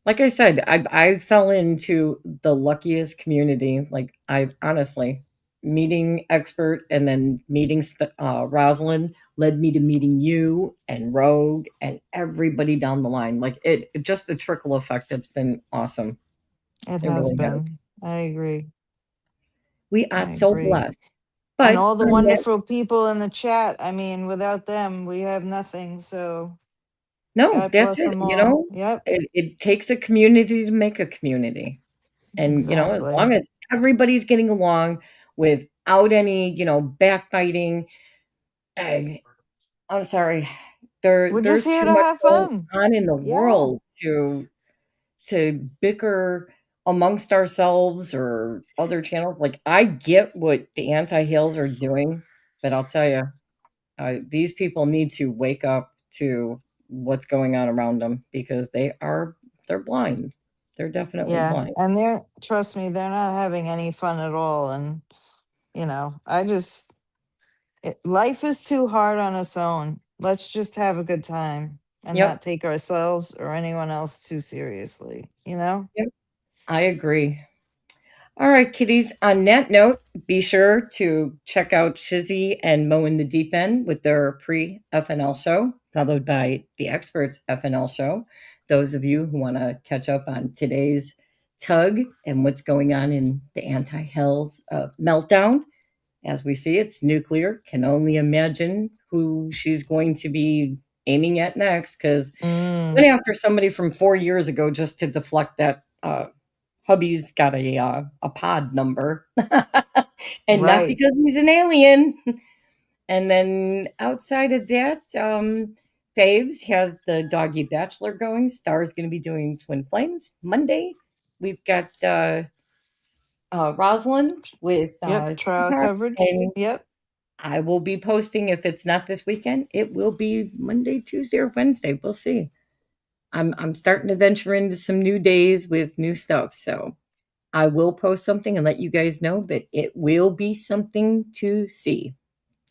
I said, I fell into the luckiest community. Like, I've honestly, meeting Expert and then meeting Rosalind led me to meeting you and Rogue and everybody down the line. Like, it just a trickle effect that's been awesome. It It has really has. been. I agree. We are I so agree. blessed. And But all the on that, wonderful people in the chat. I mean, without them, we have nothing. So no, God that's bless it. them all. Yep. It takes a community to make a community. And, as long Exactly. as everybody's getting along without any, backbiting, I'm sorry, We're just there's here too to much have going fun. on in the Yeah. world to bicker amongst ourselves or other channels. Like, I get what the anti-Hills are doing, but I'll tell you, these people need to wake up to what's going on around them, because they're blind. They're definitely Yeah. blind. And trust me, they're not having any fun at all. And, life is too hard on its own. Let's just have a good time and not Yep. take ourselves or anyone else too seriously, Yep. I agree. All right, kiddies. On that note, be sure to check out Shizzy and Mo in the Deep End with their pre-FNL show, followed by the Experts FNL show. Those of you who want to catch up on today's tug and what's going on in the anti-Hells meltdown, as we see it's nuclear, can only imagine who she's going to be aiming at next, because went after somebody from 4 years ago just to deflect that hubby's got a pod number, and not Right. because he's an alien. And then outside of that, Faves has the Doggy Bachelor going. Star's going to be doing Twin Flames Monday. We've got Rosalind with Yep. Trial Tupac, coverage. and Yep. I will be posting, if it's not this weekend, it will be Monday, Tuesday, or Wednesday. We'll see. I'm starting to venture into some new days with new stuff, so I will post something and let you guys know, but it will be something to see.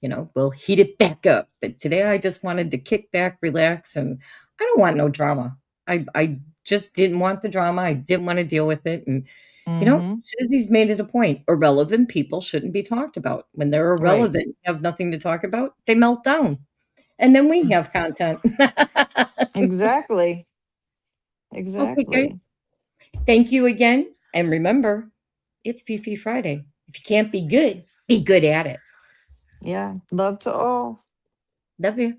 We'll heat it back up. But today I just wanted to kick back, relax, and I don't want no drama. I just didn't want the drama. I didn't want to deal with it. And, Mm-hmm. Shizzy's made it a point. Irrelevant people shouldn't be talked about. When they're Right. irrelevant, have nothing to talk about, they melt down. And then we have content. Exactly. Okay, guys. Exactly. Thank you again. And remember, it's Fifi Friday. If you can't be good at it. Yeah. Love to all. Love you.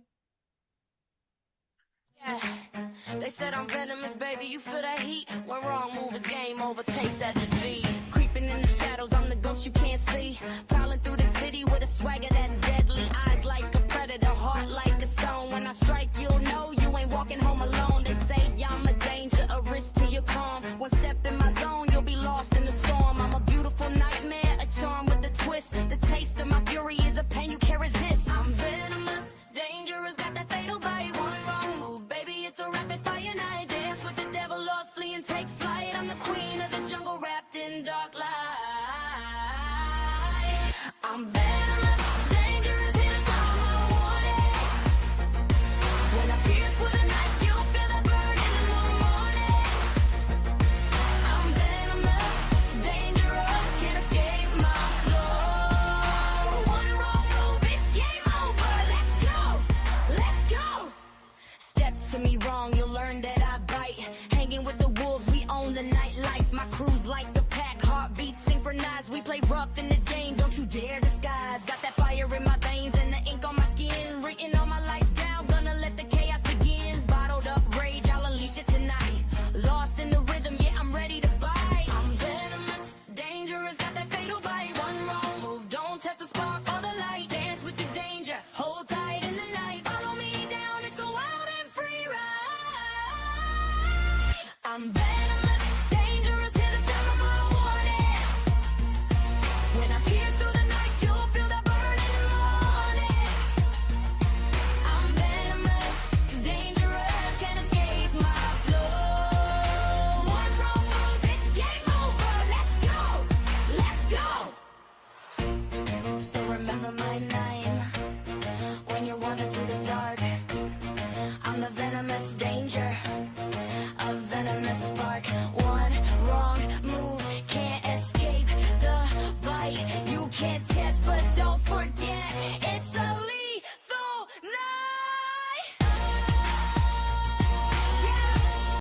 They said I'm venomous, baby, you feel that heat. One wrong move is game over, taste that defeat. Creeping in the shadows, I'm the ghost you can't see. Prowling through the city with a swagger that's deadly. Eyes like a predator, heart like a stone. When I strike, you'll know you ain't walking home alone. They say I'm a danger, a risk to your calm. One step in my zone, you'll be lost in the storm. I'm a beautiful nightmare, a charm with a twist. The taste of my fury is a pain you can't resist. I'm venomous, dangerous, got that fatal bite. One wrong move, baby, it's a rapid fire night. Dance with the devil or flee and take flight. I'm the queen of this jungle wrapped in dark light. I'm venomous, dangerous, hit us all wanted. When I pierce with a knife, you'll feel the burn in the morning. My crew's like a pack, heartbeats synchronized. We play rough in this game, don't you dare to